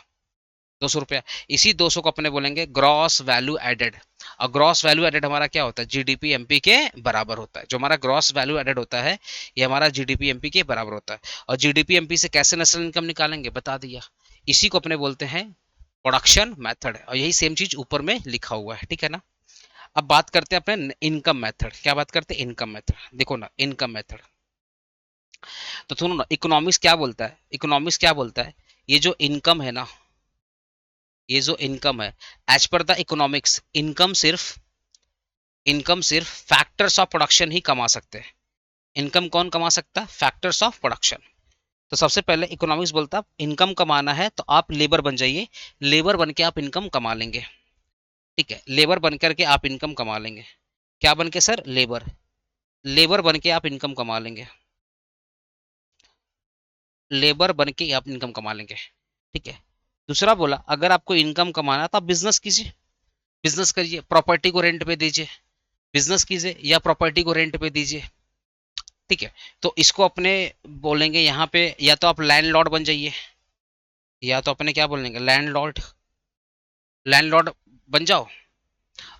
200 रुपया। इसी 200 को अपने बोलेंगे ग्रॉस वैल्यू एडेड। और ग्रॉस वैल्यू एडेड हमारा क्या होता है, जीडीपी एमपी के बराबर होता है। जो हमारा ग्रॉस वैल्यू एडेड होता है, ये हमारा जीडीपी एमपी के बराबर होता है। और जीडीपी एमपी से कैसे नेशनल इनकम निकालेंगे, बता दिया। इसी को अपने बोलते हैं प्रोडक्शन मेथड, और यही सेम चीज ऊपर में लिखा हुआ है। ठीक है ना। अब बात करते हैं अपने इनकम मेथड, क्या बात करते हैं, इनकम मेथड। देखो ना, इनकम मेथड, तो सुनो ना, इकोनॉमिक्स क्या बोलता है, इकोनॉमिक्स क्या बोलता है, ये जो इनकम है ना, ये जो इनकम है, as per the economics, income सिर्फ फैक्टर्स ऑफ प्रोडक्शन ही कमा सकते हैं। इनकम कौन कमा सकता है, फैक्टर्स ऑफ प्रोडक्शन। तो सबसे पहले इकोनॉमिक्स बोलता है, इनकम कमाना है तो आप लेबर बन जाइए, लेबर बन के आप इनकम कमा लेंगे। ठीक है, लेबर बन करके आप इनकम कमा लेंगे। क्या बन के सर, लेबर, लेबर बन के आप इनकम कमा लेंगे, लेबर बन के आप इनकम कमा लेंगे। ठीक है। दूसरा बोला, अगर आपको इनकम कमाना है तो आप बिजनेस कीजिए, बिजनेस करिए, प्रॉपर्टी को रेंट पे दीजिए, बिजनेस कीजिए या प्रॉपर्टी को रेंट पे दीजिए। ठीक है। तो इसको अपने बोलेंगे यहाँ पे, या तो आप लैंडलॉर्ड बन जाइए, या तो अपने क्या बोलेंगे, लैंडलॉर्ड, लैंडलॉर्ड बन जाओ,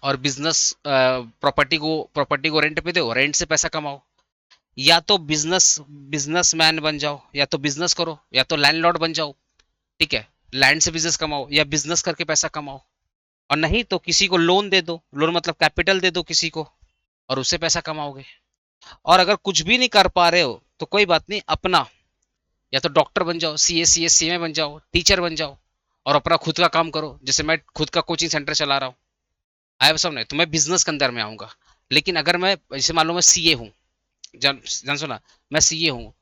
और बिजनेस प्रॉपर्टी को रेंट पे दो, रेंट से पैसा कमाओ। या तो बिजनेसमैन बन जाओ, या तो बिजनेस करो, या तो लैंडलॉर्ड बन जाओ। ठीक है, लैंड से बिजनेस कमाओ या बिजनेस करके पैसा कमाओ। और नहीं तो किसी को लोन दे दो, लोन मतलब कैपिटल दे दो किसी को, और उससे पैसा कमाओगे। और अगर कुछ भी नहीं कर पा रहे हो तो कोई बात नहीं, अपना या तो डॉक्टर बन जाओ, सीए बन जाओ, टीचर बन जाओ, और अपना खुद का काम करो। जैसे मैं खुद का कोचिंग सेंटर चला रहा हूँ, आया समझ, तो मैं बिजनेस के अंदर में आऊंगा। लेकिन अगर मैं, जैसे मान लो मैं सीए हूँ, जान जान सुना, मैं सीए हूँ,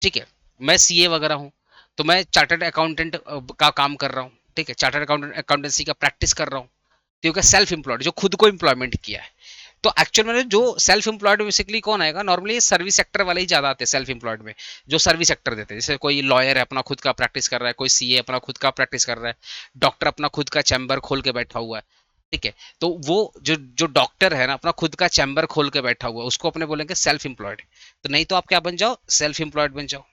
ठीक है, मैं सीए वगैरह हूँ, तो मैं चार्टर्ड अकाउंटेंट का काम कर रहा हूँ। ठीक है, चार्टर्ड अकाउंटेंसी का प्रैक्टिस कर रहा हूँ। तो क्या सेल्फ एम्प्लॉयड, जो खुद को एम्प्लॉयमेंट किया है। तो एक्चुअल में जो सेल्फ एम्प्लॉयड बेसिकली कौन आएगा, नॉर्मली सर्विस सेक्टर वाले ही ज्यादा आते हैं सेल्फ एम्प्लॉयड में, जो सर्विस सेक्टर देते हैं। जैसे कोई लॉयर है अपना खुद का प्रैक्टिस कर रहा है, कोई सीए अपना खुद का प्रैक्टिस कर रहा है, डॉक्टर अपना खुद का चैम्बर खोल के बैठा हुआ है। ठीक है। तो वो जो जो डॉक्टर है ना, अपना खुद का चैम्बर खोल के बैठा हुआ है, उसको अपने बोलेंगे सेल्फ एम्प्लॉयड। तो नहीं तो आप क्या बन जाओ, सेल्फ एम्प्लॉयड बन जाओ।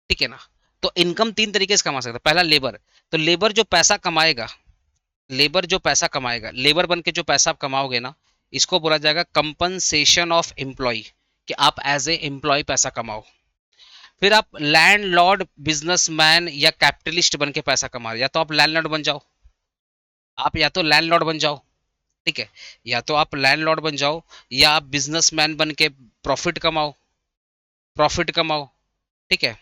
ठीक है ना। तो इनकम तीन तरीके से कमा सकते हैं। पहला लेबर, तो लेबर जो पैसा कमाएगा, लेबर जो पैसा कमाएगा, लेबर बन के जो पैसा आप कमाओगे ना, इसको बोला जाएगा कंपनसेशन ऑफ एम्प्लॉय, कि आप एज ए एम्प्लॉय पैसा कमाओ। फिर आप लैंडलॉर्ड, बिजनेसमैन या कैपिटलिस्ट बन के पैसा कमा रहे, या तो आप लैंडलॉर्ड बन जाओ, आप या तो लैंडलॉर्ड बन जाओ, ठीक है, या तो आप लैंडलॉर्ड बन जाओ, या आप बिजनेसमैन बन के प्रॉफिट कमाओ, प्रॉफिट कमाओ, ठीक है,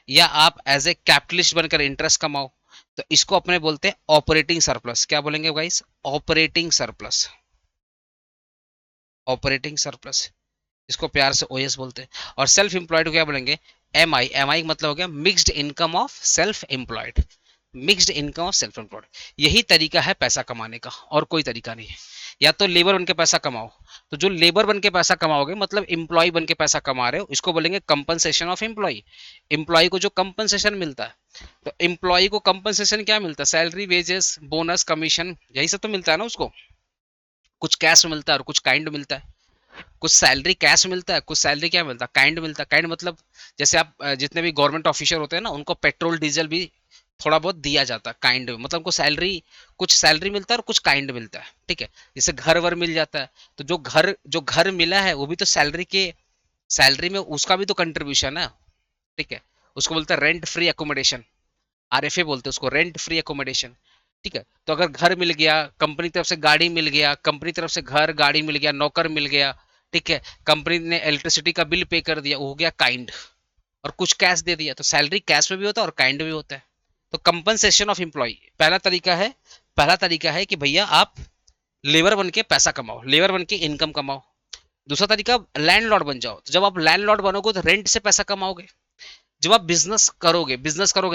या आप एज ए कैपिटलिस्ट बनकर इंटरेस्ट कमाओ। तो इसको अपने बोलते हैं ऑपरेटिंग सरप्लस। क्या बोलेंगे guys? Operating surplus, operating surplus, इसको प्यार से ओएस बोलते हैं। और सेल्फ एम्प्लॉयड को क्या बोलेंगे? एम आई। एम आई मतलब हो गया mixed income of self employed, mixed income of self employed. यही तरीका है पैसा कमाने का, और कोई तरीका नहीं है। या तो लेबर बन के पैसा कमाओ, तो जो लेबर बन के पैसा कमाओगे मतलब एम्प्लॉय बन के पैसा कमा रहे हो, इसको बोलेंगे कंपनसेशन ऑफ एम्प्लॉय। एम्प्लॉय को जो कंपनसेशन मिलता है, तो एम्प्लॉय को कंपनसेशन क्या मिलता है? सैलरी, वेजेस, बोनस, कमीशन, यही सब तो मिलता है ना उसको। कुछ कैश में मिलता है और कुछ काइंड मिलता है। कुछ सैलरी कैश मिलता है, कुछ सैलरी क्या मिलता है? काइंड मिलता है। काइंड मतलब जैसे आप जितने भी गवर्नमेंट ऑफिसर होते हैं ना, उनको पेट्रोल डीजल भी थोड़ा बहुत दिया जाता है काइंड में, मतलब उनको सैलरी, कुछ सैलरी मिलता है और कुछ काइंड मिलता है, ठीक है। जैसे घर वर मिल जाता है, तो जो घर मिला है वो भी तो सैलरी के, सैलरी में उसका भी तो कंट्रीब्यूशन है, ठीक है। उसको बोलते हैं रेंट फ्री एकोमोडेशन, आरएफए बोलते हैं उसको, रेंट फ्री एकोमोडेशन, ठीक है। तो अगर घर मिल गया, कंपनी तरफ से गाड़ी मिल गया, कंपनी तरफ से घर गाड़ी मिल गया, नौकर मिल गया, ठीक है, कंपनी ने इलेक्ट्रिसिटी का बिल पे कर दिया, वो हो गया काइंड। और कुछ कैश दे दिया, तो सैलरी कैश में भी होता है और काइंड में भी होता है। तो कंपनसेशन ऑफ एम्प्लॉय पहला तरीका है। पहला तरीका है कि भैया आप लेबर बन के पैसा कमाओ, लेबर बन के इनकम कमाओ। दूसरा तरीका, लैंडलॉर्ड बन जाओ। तो जब आप लैंडलॉर्ड बनोगे तो रेंट से पैसा कमाओगे। जब आप बिजनेस करोगे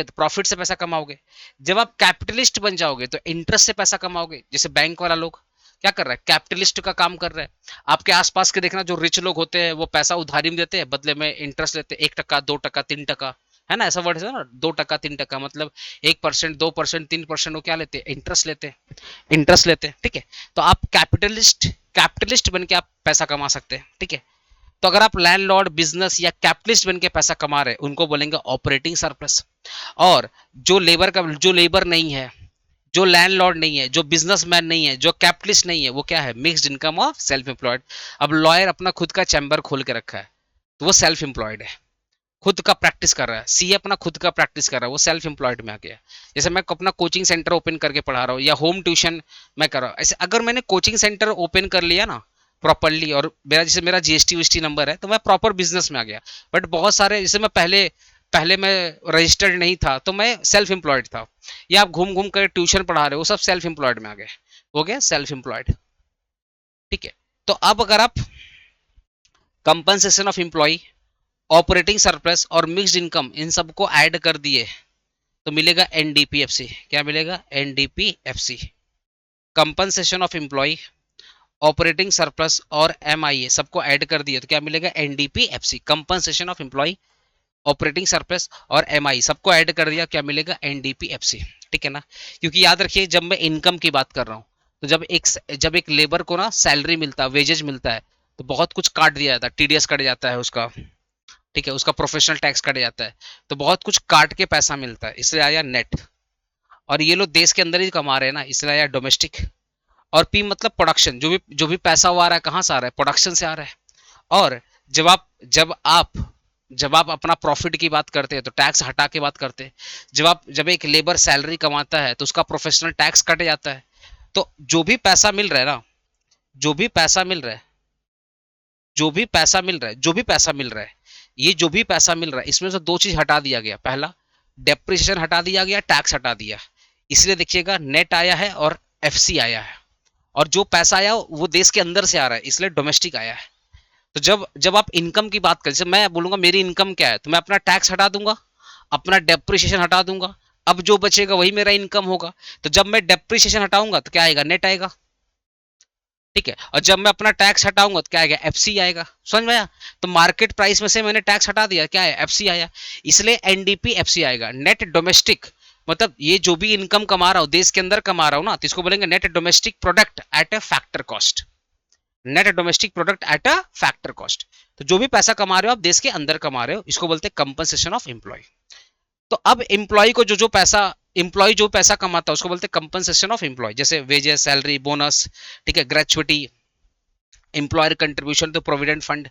तो प्रॉफिट से पैसा कमाओगे। जब आप कैपिटलिस्ट बन जाओगे तो इंटरेस्ट से पैसा कमाओगे। जैसे बैंक वाला लोग क्या कर रहा है? कैपिटलिस्ट का काम कर रहा है। आपके आसपास के देखना, जो रिच लोग होते हैं वो पैसा उधारी में देते हैं, बदले में इंटरेस्ट लेते हैं, 1%, 2%, 3%, है ना, ऐसा वर्ड है ना, 2%, 3%, मतलब 1%, 2%, 3% वो क्या लेते हैं? इंटरेस्ट लेते हैं, इंटरेस्ट लेते हैं, ठीक है। तो आप कैपिटलिस्ट बन के आप पैसा कमा सकते हैं, ठीक है। तो अगर आप लैंडलॉर्ड, बिजनेस या कैपिटलिस्ट बन के पैसा कमा रहे हैं, उनको बोलेंगे ऑपरेटिंग सरप्लस। और जो लेबर नहीं है, जो लैंडलॉर्ड नहीं है, जो बिजनेसमैन नहीं है, जो कैपिटलिस्ट नहीं है, वो क्या है? Mixed income of self employed. अब लॉयर अपना खुद का चैम्बर खोल के रखा है, तो वो सेल्फ एम्प्लॉयड है, खुद का प्रैक्टिस कर रहा है। सीए अपना खुद का प्रैक्टिस कर रहा है, वो सेल्फ एम्प्लॉयड में आ गया। जैसे मैं अपना कोचिंग सेंटर ओपन करके पढ़ा रहा हूँ, या होम ट्यूशन मैं कर रहा हूँ, ऐसे अगर मैंने कोचिंग सेंटर ओपन कर लिया ना प्रॉपरली, और मेरा जैसे मेरा जीएसटी वीएसटी नंबर है, तो मैं प्रॉपर बिजनेस में आ गया। बट बहुत सारे, जैसे मैं पहले पहले मैं रजिस्टर्ड नहीं था, तो मैं सेल्फ एम्प्लॉयड था, या आप घूम घूम कर ट्यूशन पढ़ा रहे हो, सब सेल्फ एम्प्लॉयड में आ गए, हो गया सेल्फ एम्प्लॉयड, ठीक है। तो अब अगर आप compensation of employ, operating surplus और मिक्स्ड इनकम इन सबको ऐड कर दिए, तो मिलेगा एनडीपीएफसी। क्या मिलेगा? NDPFC. Compensation of employ, operating surplus और एमआईए सबको ऐड कर दिए, तो क्या मिलेगा? NDPFC. Compensation of employ, operating surplus और एमआई सबको ऐड कर दिया, क्या मिलेगा? एनडीपीएफसी, ठीक है ना। क्योंकि याद रखिए, जब मैं इनकम की बात कर रहा हूँ, तो जब एक लेबर को ना सैलरी मिलता है, वेजेज मिलता है, तो बहुत कुछ काट दिया जाता है, टीडीएस कट जाता है उसका, ठीक है, उसका प्रोफेशनल टैक्स कट जाता है, तो बहुत कुछ काट के पैसा मिलता है, इसलिए आया नेट। और ये लोग देश के अंदर ही कमा रहे हैं ना, इसलिए आया डोमेस्टिक। और पी मतलब प्रोडक्शन, जो भी पैसा वो आ रहा है, कहाँ से आ रहा है? प्रोडक्शन से आ रहा है। और जब आप जब आप जब आप अपना प्रॉफिट की बात करते हैं तो टैक्स हटा के बात करते हैं। जब एक लेबर सैलरी कमाता है तो उसका प्रोफेशनल टैक्स कट जाता है। तो जो भी पैसा मिल रहा है ना, जो भी पैसा मिल रहा है, जो भी पैसा मिल रहा है, जो भी पैसा मिल रहा है, ये जो भी पैसा मिल रहा है, इसमें से दो चीज हटा दिया गया। पहला, डेप्रिसिएशन हटा दिया गया, टैक्स हटा दिया, इसलिए देखिएगा नेट आया है और एफसी आया है। और जो पैसा आया वो देश के अंदर से आ रहा है, इसलिए डोमेस्टिक आया है। तो जब जब आप इनकम की बात करें, जैसे मैं बोलूंगा मेरी इनकम क्या है, तो मैं अपना टैक्स हटा दूंगा, अपना डेप्रिसिएशन हटा दूंगा, अब जो बचेगा वही मेरा इनकम होगा। तो जब मैं डेप्रिसिएशन हटाऊंगा तो क्या आएगा? नेट आएगा, ठीक है। और जब मैं अपना टैक्स हटाऊंगा तो क्या आएगा? एफसी आएगा। समझ में आया? तो मार्केट प्राइस में से मैंने टैक्स हटा दिया, क्या है? एफसी आया। इसलिए एनडीपी एफसी आएगा, नेट डोमेस्टिक। मतलब ये जो भी इनकम कमा रहा हूं, देश के अंदर कमा रहा हूं ना, तो इसको बोलेंगे net domestic product at a factor cost. Net domestic product at a factor cost. तो जो भी पैसा कमा रहे हो आप देश के अंदर कमा रहे हो, इसको बोलते हैं कंपनसेशन ऑफ एम्प्लॉय। तो अब एम्प्लॉय को जो जो पैसा, एम्प्लॉय जो पैसा कमाता है उसको बोलते हैं कंपनसेशन ऑफ एम्प्लॉय, जैसे वेजेस, सैलरी, बोनस, ठीक है, ग्रेचुइटी, एम्प्लॉयर कंट्रीब्यूशन तो प्रोविडेंट फंड,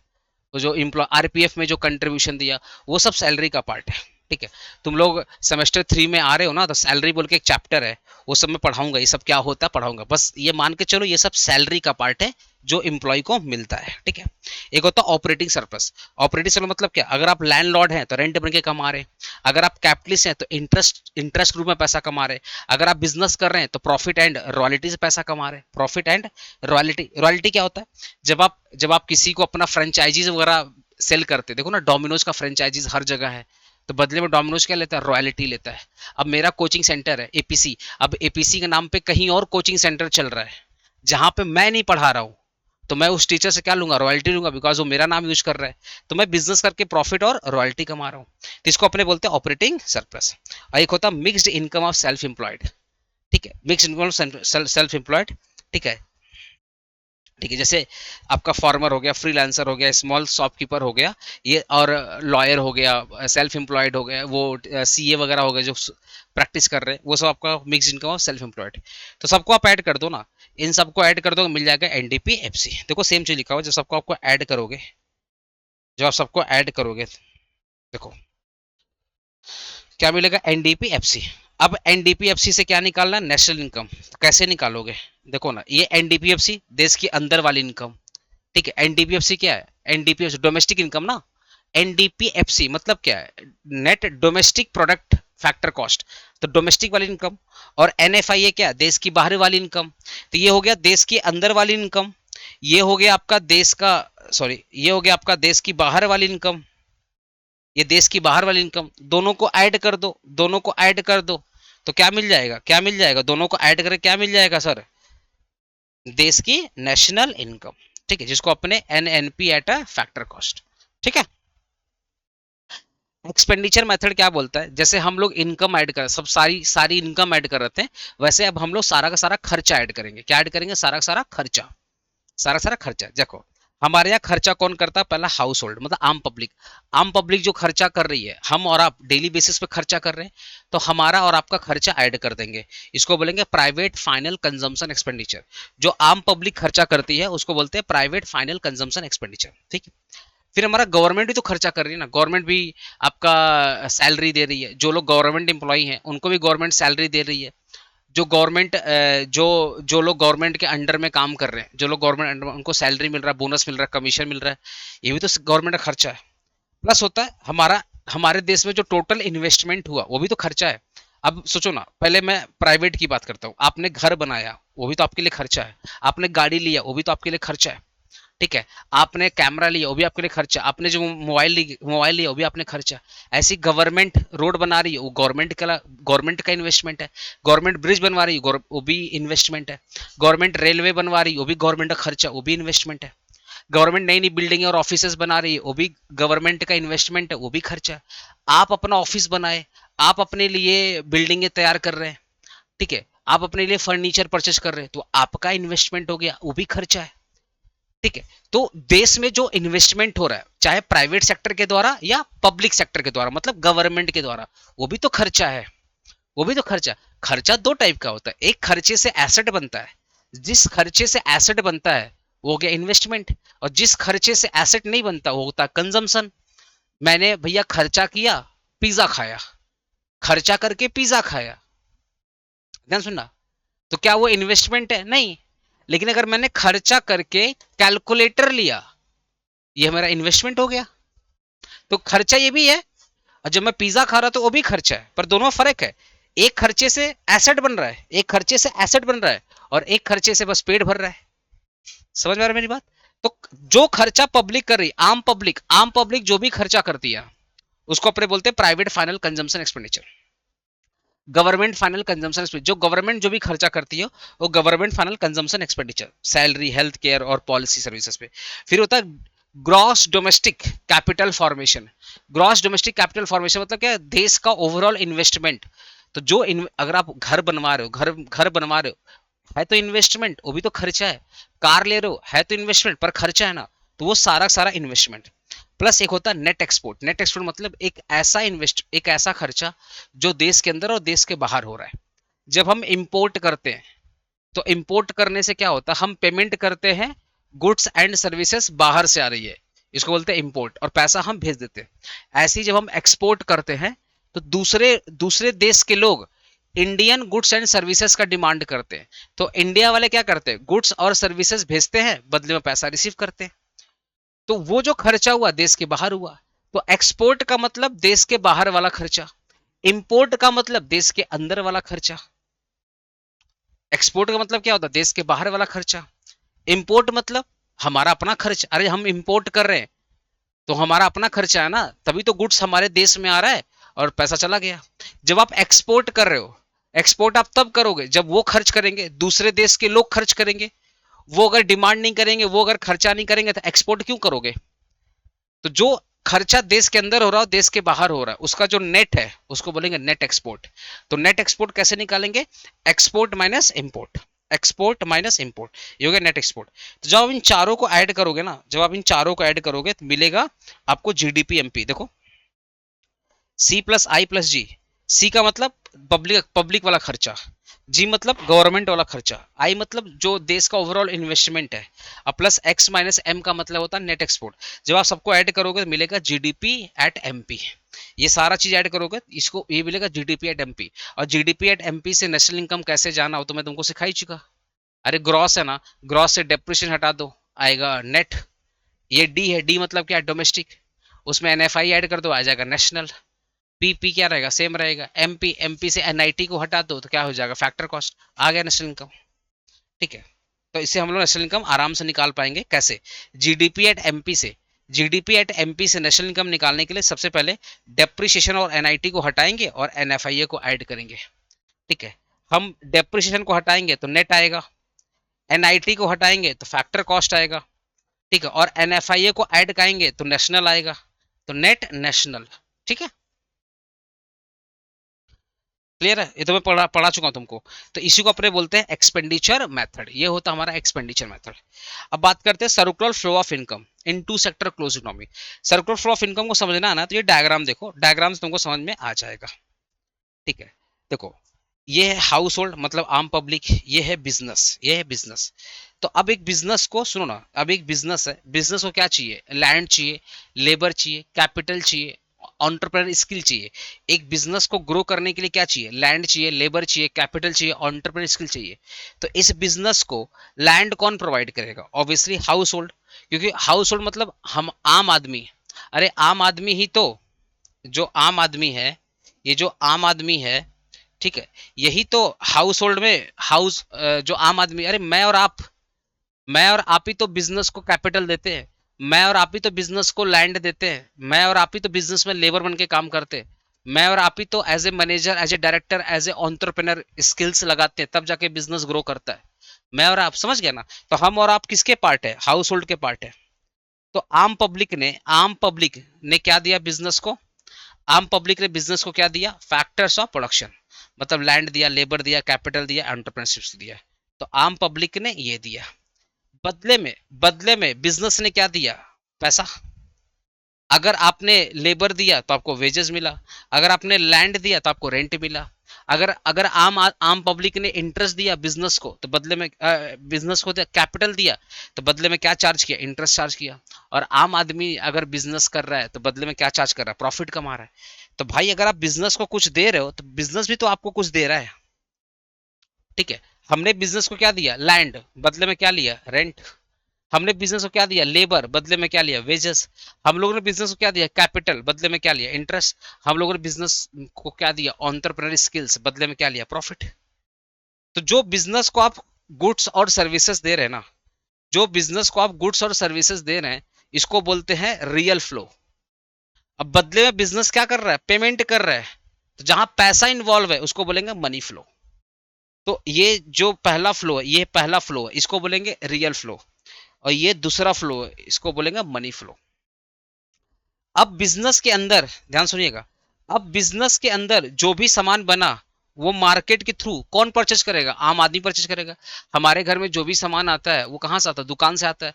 तो जो एम्प्लॉय आरपीएफ में जो कंट्रीब्यूशन दिया वो सब सैलरी का पार्ट है। ठीक है, तुम लोग सेमेस्टर 3 में आ रहे हो ना, तो सैलरी बोल के एक चैप्टर है, वो सब मैं पढ़ाऊंगा, ये सब क्या होता है पढ़ाऊंगा, बस ये मान के चलो ये सब सैलरी का पार्ट है जो एम्प्लॉय को मिलता है। ठीक है, एक होता है ऑपरेटिंग सरप्लस। ऑपरेटिंग सरप्लस मतलब क्या, अगर आप लैंडलॉर्ड हैं तो रेंट बन के कमा रहे, अगर आप कैपिटलिस्ट हैं तो इंटरेस्ट रूप में पैसा कमा रहे, अगर आप बिजनेस कर रहे हैं तो प्रॉफिट एंड रॉयल्टी से पैसा कमा रहे। प्रॉफिट एंड रॉयल्टी, रॉयल्टी क्या होता है, जब आप किसी को अपना फ्रेंचाइजीज वगैरह सेल करते, देखो ना डोमिनोज का फ्रेंचाइजीज हर जगह है, तो बदले में डोमिनोज क्या लेता है, रॉयल्टी लेता है। अब मेरा कोचिंग सेंटर है एपीसी, अब एपीसी के नाम पे कहीं और कोचिंग सेंटर चल रहा है जहां पे मैं नहीं पढ़ा रहा हूं, तो मैं उस टीचर से क्या लूंगा, रॉयल्टी लूंगा, बिकॉज वो मेरा नाम यूज कर रहा है, तो मैं बिजनेस करके प्रॉफिट और रॉयल्टी कमा रहा हूँ, तो इसको अपने बोलते हैं ऑपरेटिंग सरप्लस। और एक होता है mixed income of self employed. ठीक है, मिक्स्ड इनकम सेल्फ एम्प्लॉयड। ठीक है, ठीक है, जैसे आपका फार्मर हो गया, फ्रीलांसर हो गया, स्मॉल शॉपकीपर हो गया, ये और लॉयर हो गया, सेल्फ एम्प्लॉयड हो गया, वो सीए वगैरह हो गए जो प्रैक्टिस कर रहे हैं, वो सब आपका मिक्स इनकम और सेल्फ एम्प्लॉयड। तो सबको आप ऐड कर दो ना, इन सबको ऐड कर दो, मिल जाएगा एनडीपी एफसी। देखो सेम चीज लिखा हुआ, जब सबको आपको ऐड करोगे, जब आप सबको ऐड करोगे, देखो क्या मिलेगा, एनडीपी एफसी। अब एनडीपी एफसी से क्या निकालना, नेशनल इनकम। कैसे निकालोगे, देखो ना, ये एनडीपी एफसी देश के अंदर वाली इनकम। ठीक है, एनडीपीएफसी क्या है, एनडीपीएफसी डोमेस्टिक इनकम ना, एनडीपीएफसी मतलब क्या है, net domestic product factor cost, तो डोमेस्टिक वाली इनकम। और एनएफआईए क्या है, देश की बाहर वाली इनकम, तो ये हो गया देश की अंदर वाली इनकम, ये हो गया आपका देश का, सॉरी ये हो गया आपका देश की बाहर वाली इनकम, ये देश की बाहर वाली इनकम, दोनों को ऐड कर दो, दोनों को ऐड कर दो, तो क्या मिल जाएगा, क्या मिल जाएगा, दोनों को ऐड करके क्या मिल जाएगा सर, देश की नेशनल इनकम। ठीक है, जिसको अपने NNP at a factor cost. ठीक है, एक्सपेंडिचर मेथड क्या बोलता है, जैसे हम लोग इनकम ऐड कर, सब सारी सारी इनकम ऐड कर रहे थे, वैसे अब हम लोग सारा का सारा खर्चा ऐड करेंगे। क्या ऐड करेंगे, सारा का सारा खर्चा, सारा सारा खर्चा। देखो हमारे यहाँ खर्चा कौन करता है, पहला हाउस होल्ड मतलब आम पब्लिक। आम पब्लिक जो खर्चा कर रही है, हम और आप डेली बेसिस पे खर्चा कर रहे हैं, तो हमारा और आपका खर्चा ऐड कर देंगे, इसको बोलेंगे प्राइवेट फाइनल कंजम्पशन एक्सपेंडिचर। जो आम पब्लिक खर्चा करती है उसको बोलते हैं प्राइवेट फाइनल कंजम्पशन एक्सपेंडिचर। ठीक है, फिर हमारा गवर्नमेंट भी तो खर्चा कर रही है ना, गवर्नमेंट भी आपका सैलरी दे रही है, जो लोग गवर्नमेंट एम्प्लॉई हैं उनको भी गवर्नमेंट सैलरी दे रही है, जो गवर्नमेंट जो जो लोग गवर्नमेंट के अंडर में काम कर रहे हैं, जो लोग गवर्नमेंट अंडर में, उनको सैलरी मिल रहा है, बोनस मिल रहा है, कमीशन मिल रहा है, ये भी तो गवर्नमेंट का खर्चा है। प्लस होता है हमारा, हमारे देश में जो टोटल इन्वेस्टमेंट हुआ वो भी तो खर्चा है। अब सोचो ना, पहले मैं प्राइवेट की बात करता हूँ, आपने घर बनाया वो भी तो आपके लिए खर्चा है, आपने गाड़ी लिया वो भी तो आपके लिए खर्चा है। ठीक है, आपने कैमरा लिया वो भी आपके लिए खर्चा, आपने जो मोबाइल लिया वो भी आपने खर्चा। ऐसी गवर्नमेंट रोड बना रही है वो गवर्नमेंट का इन्वेस्टमेंट है, गवर्नमेंट ब्रिज बनवा रही है वो भी इन्वेस्टमेंट है, गवर्नमेंट रेलवे बनवा रही है वो भी गवर्नमेंट का खर्चा, वो भी इन्वेस्टमेंट है, गवर्नमेंट नई नई बिल्डिंग और ऑफिसेज बना रही है वो भी गवर्नमेंट का इन्वेस्टमेंट है, वो भी खर्चा है। आप अपना ऑफिस बनाए, आप अपने लिए बिल्डिंगें तैयार कर रहे हैं, ठीक है, आप अपने लिए फर्नीचर परचेज कर रहे हैं, तो आपका इन्वेस्टमेंट हो गया, वो भी खर्चा है। ठीक है, तो देश में जो इन्वेस्टमेंट हो रहा है, चाहे प्राइवेट सेक्टर के द्वारा या पब्लिक सेक्टर के द्वारा, मतलब गवर्नमेंट के द्वारा, वो भी तो खर्चा है, वो भी तो खर्चा। खर्चा दो टाइप का होता है, एक खर्चे से एसेट बनता है, जिस खर्चे से एसेट बनता है वो हो गया इन्वेस्टमेंट, और जिस खर्चे से एसेट नहीं बनता वो होता है कंजम्पशन। मैंने भैया खर्चा किया, पिज्जा खाया, खर्चा करके पिज्जा खाया, ध्यान सुनना, तो क्या वो इन्वेस्टमेंट है, नहीं। लेकिन अगर मैंने खर्चा करके कैलकुलेटर लिया, ये मेरा इन्वेस्टमेंट हो गया। तो खर्चा ये भी है, और जब मैं पिज्जा खा रहा तो वो भी खर्चा है, पर दोनों में फर्क है, एक खर्चे से एसेट बन रहा है, एक खर्चे से एसेट बन रहा है, और एक खर्चे से बस पेट भर रहा है। समझ में आ रहा है मेरी बात। तो जो खर्चा पब्लिक कर रही, आम पब्लिक जो भी खर्चा करती है उसको अपने बोलते हैं private final consumption expenditure. Government final consumption, जो गवर्नमेंट जो भी खर्चा करती है वो government final consumption expenditure, salary, health care और पॉलिसी सर्विसेज पे। फिर होता है gross domestic capital formation. Gross domestic capital formation मतलब क्या है, देश का ओवरऑल इन्वेस्टमेंट। तो जो अगर आप घर बनवा रहे हो, घर बनवा रहे हो, है तो इन्वेस्टमेंट, वो भी तो खर्चा है। कार ले रहे हो, है तो इन्वेस्टमेंट पर खर्चा है ना, तो वो सारा सारा इन्वेस्टमेंट। प्लस एक होता है नेट एक्सपोर्ट। नेट एक्सपोर्ट मतलब एक ऐसा खर्चा जो देश के अंदर और देश के बाहर हो रहा है। जब हम इंपोर्ट करते हैं तो इंपोर्ट करने से क्या होता है, हम पेमेंट करते हैं, गुड्स एंड सर्विसेज बाहर से आ रही है, इसको बोलते हैं इंपोर्ट, और पैसा हम भेज देते हैं। ऐसे ही जब हम एक्सपोर्ट करते हैं तो दूसरे दूसरे देश के लोग इंडियन गुड्स एंड सर्विसेज का डिमांड करते हैं, तो इंडिया वाले क्या करते हैं, गुड्स और सर्विसेज भेजते हैं, बदले में पैसा रिसीव करते हैं। तो वो जो खर्चा हुआ देश के बाहर हुआ। तो एक्सपोर्ट का मतलब देश के बाहर वाला खर्चा, इंपोर्ट का मतलब देश के अंदर वाला खर्चा। एक्सपोर्ट का मतलब क्या होता है, देश के बाहर वाला खर्चा। इंपोर्ट मतलब हमारा अपना खर्च, अरे हम इंपोर्ट कर रहे हैं तो हमारा अपना खर्चा है ना, तभी तो गुड्स हमारे देश में आ रहा है और पैसा चला गया। जब आप एक्सपोर्ट कर रहे हो, एक्सपोर्ट आप तब करोगे जब वो खर्च करेंगे, दूसरे देश के लोग खर्च करेंगे। वो अगर डिमांड नहीं करेंगे, वो अगर खर्चा नहीं करेंगे तो एक्सपोर्ट क्यों करोगे। तो जो खर्चा देश के अंदर हो रहा है, देश के बाहर हो रहा है, उसका जो नेट है उसको बोलेंगे नेट एक्सपोर्ट। तो नेट एक्सपोर्ट कैसे निकालेंगे, export minus import, export minus import, ये हो गया नेट एक्सपोर्ट। तो जब आप इन चारों को ऐड करोगे ना, जब आप इन चारों को ऐड करोगे तो मिलेगा आपको जीडीपी एमपी। देखो सी प्लस आई प्लस जी, सी का मतलब पब्लिक पब्लिक वाला खर्चा, जी मतलब गवर्नमेंट वाला खर्चा, आई मतलब जो देश का ओवरऑल इन्वेस्टमेंट है, और प्लस एक्स माइनस एम का मतलब होता है नेट एक्सपोर्ट। जब आप सबको ऐड करोगे तो मिलेगा जीडीपी एट एमपी। ये सारा चीज ऐड करोगे इसको, ये मिलेगा जीडीपी एट एमपी। और जीडीपी एट एमपी से नेशनल इनकम कैसे जाना हो तो मैं तुमको सिखा ही चुका। अरे ग्रॉस है ना, ग्रॉस से डेप्रिसिएशन हटा दो, आएगा नेट। ये डी है, डी मतलब क्या है, डोमेस्टिक, उसमें एनएफआई ऐड कर दो, आ जाएगा नेशनल। पी क्या रहेगा, सेम रहेगा। एमपी से एनआईटी को हटा दो तो क्या हो जाएगा, फैक्टर कॉस्ट, आ गया नेशनल इनकम। ठीक है, तो इससे हम लोग नेशनल इनकम आराम से निकाल पाएंगे। कैसे, जीडीपी एट एमपी से, जीडीपी एट एमपी से नेशनल इनकम निकालने के लिए सबसे पहले डेप्रिसिएशन और एनआईटी को हटाएंगे और एनएफआईए को ऐड करेंगे। ठीक है, हम डेप्रिसिएशन को हटाएंगे तो नेट आएगा, एनआईटी को हटाएंगे तो फैक्टर कॉस्ट आएगा। ठीक है, और एनएफआईए को ऐड करेंगे तो नेशनल आएगा, तो नेट नेशनल। ठीक है, क्लियर है, ये तो मैं पढ़ा चुका हूं तुमको। तो इसी को अपने बोलते हैं एक्सपेंडिचर मेथड, ये होता हमारा एक्सपेंडिचर मेथड। अब बात करते हैं circular flow of income in two sector close economy. Circular flow of income को समझना है ना, तो ये डायग्राम देखो, डायग्राम से तुमको समझ में आ जाएगा। ठीक है, देखो ये है हाउस होल्ड मतलब आम पब्लिक, ये है बिजनेस, ये है बिजनेस। तो अब एक बिजनेस को सुनो ना, अब एक बिजनेस है, बिजनेस को क्या चाहिए, लैंड चाहिए, लेबर चाहिए, कैपिटल चाहिए, ऑन्टरप्रेनर स्किल चाहिए। एक बिजनेस को ग्रो करने के लिए क्या चाहिए, लैंड चाहिए, लेबर चाहिए, कैपिटल चाहिए, ऑन्टरप्रेनर स्किल चाहिए। तो इस बिजनेस को लैंड कौन प्रोवाइड करेगा, ऑब्वियसली हाउस होल्ड, क्योंकि हाउस होल्ड मतलब हम आम आदमी। अरे आम आदमी ही तो, जो आम आदमी है, ये जो आम आदमी है, ठीक है, यही तो हाउस होल्ड में हाउस, जो आम आदमी, अरे मैं और आप ही तो बिजनेस को कैपिटल देते हैं, मैं और आप ही तो बिजनेस को लैंड देते हैं, मैं और आप ही तो बिजनेस में लेबर बन के काम करते हैं, मैं और आप ही तो as a manager, as a director, as a entrepreneur skills लगाते हैं, तब जाके बिजनेस ग्रो करता है। मैं और आप, समझ गया ना। तो हम और आप किसके पार्ट है, हाउस होल्ड के पार्ट है। तो आम पब्लिक ने क्या दिया बिजनेस को, आम पब्लिक ने बिजनेस को क्या दिया, फैक्टर्स ऑफ प्रोडक्शन, मतलब लैंड दिया, लेबर दिया, कैपिटल दिया, एंटरप्रेन्योरशिप दिया। तो आम पब्लिक ने ये दिया, बदले में बिजनेस ने क्या दिया, पैसा। अगर आपने लेबर दिया तो आपको वेजेस मिला, अगर आपने लैंड दिया तो आपको रेंट मिला। अगर अगर आम पब्लिक ने इंटरेस्ट दिया बिजनेस को तो बदले में, बिजनेस को कैपिटल दिया तो बदले में क्या चार्ज किया, इंटरेस्ट चार्ज किया। और आम आदमी अगर बिजनेस कर रहा है तो बदले में क्या चार्ज कर रहा है, प्रॉफिट कमा रहा है। तो भाई अगर आप बिजनेस को कुछ दे रहे हो तो बिजनेस भी तो आपको कुछ दे रहा है। ठीक है, हमने बिजनेस को क्या दिया, लैंड, बदले में क्या लिया, रेंट। हमने बिजनेस को क्या दिया, लेबर, बदले में क्या लिया, वेजेस। हम लोगों ने बिजनेस को क्या दिया, कैपिटल, बदले में क्या लिया, इंटरेस्ट। हम लोगों ने बिजनेस को क्या दिया, ऑन्टरप्रेनर स्किल्स, बदले में क्या लिया, प्रॉफिट। तो जो बिजनेस को आप गुड्स और सर्विसेज दे रहे हैं ना, जो बिजनेस को आप गुड्स और सर्विसेज दे रहे हैं, इसको बोलते हैं रियल फ्लो। अब बदले में बिजनेस क्या कर रहा है, पेमेंट कर रहा है, तो जहां पैसा इन्वॉल्व है उसको बोलेंगे मनी फ्लो। तो ये जो पहला फ्लो है, ये पहला फ्लो है, इसको बोलेंगे रियल फ्लो। और ये दूसरा फ्लो है, इसको बोलेंगे मनी फ्लो। अब बिजनेस के अंदर ध्यान सुनिएगा, अब बिजनेस के अंदर जो भी सामान बना वो मार्केट के थ्रू कौन परचेज करेगा, आम आदमी परचेज करेगा। हमारे घर में जो भी सामान आता है वो कहां से आता है, दुकान से आता है।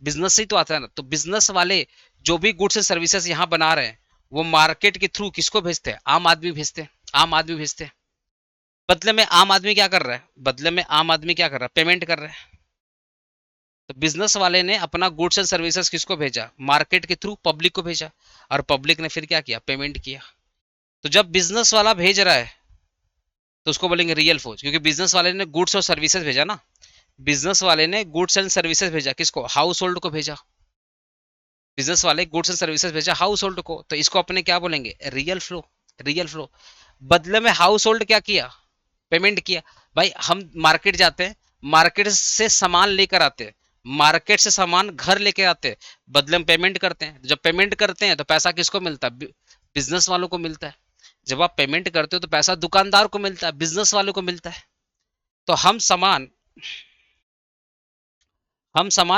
बिजनेस से ही तो आता है ना। तो बिजनेस वाले जो भी गुड्स एंड सर्विसेज यहाँ बना रहे हैं वो मार्केट के थ्रू किसको भेजते हैं? आम आदमी भेजते हैं, आम आदमी भेजते हैं। बदले में आम आदमी क्या कर रहा है? बदले में आम आदमी क्या कर रहा है? पेमेंट कर रहा है। तो बिजनेस वाले ने अपना गुड्स एंड सर्विसेज किसको भेजा? मार्केट के थ्रू पब्लिक को भेजा, और पब्लिक ने फिर क्या किया? पेमेंट किया। तो जब बिजनेस वाला भेज रहा है तो उसको बोलेंगे रियल फौज, क्योंकि बिजनेस वाले ने गुड्स और सर्विसेज भेजा ना। बिजनेस वाले ने गुड्स एंड सर्विसेज भेजा, किसको? हाउस होल्ड को भेजा। बिजनेस वाले गुड्स एंड सर्विसेज भेजा हाउस होल्ड को, तो इसको अपने क्या बोलेंगे? Real flow. Real flow. बदले में हाउस होल्ड क्या किया? पेमेंट किया। भाई हम मार्केट जाते हैं, मार्केट से सामान लेकर आते हैं, मार्केट से सामान घर लेके आते हैं, बदले में पेमेंट करते हैं। जब पेमेंट करते हैं तो पैसा किसको मिलता है? बिजनेस वालों को मिलता है। जब आप पेमेंट करते हो तो पैसा दुकानदार को मिलता है, बिजनेस वालों को मिलता है। तो हम सामान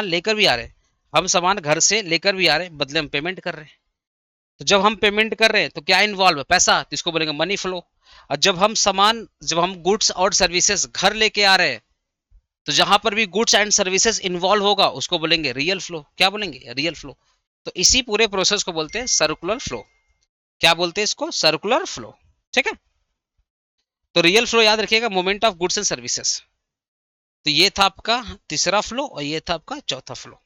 लेकर भी आ रहे हैं, हम सामान घर से लेकर भी आ रहे हैं, बदले में पेमेंट कर रहे हैं। तो जब हम पेमेंट कर रहे हैं तो क्या इन्वॉल्व है? पैसा, तो इसको बोलेंगे मनी फ्लो। और जब हम गुड्स और सर्विसेज घर लेके आ रहे हैं, तो जहां पर भी गुड्स एंड सर्विसेज इन्वॉल्व होगा उसको बोलेंगे रियल फ्लो। क्या बोलेंगे? Real flow. तो इसी पूरे प्रोसेस को बोलते हैं सर्कुलर फ्लो। क्या बोलते हैं इसको? Circular flow. ठीक है। तो रियल फ्लो याद रखिएगा, movement of goods and services. तो ये था आपका तीसरा फ्लो और ये था आपका चौथा फ्लो।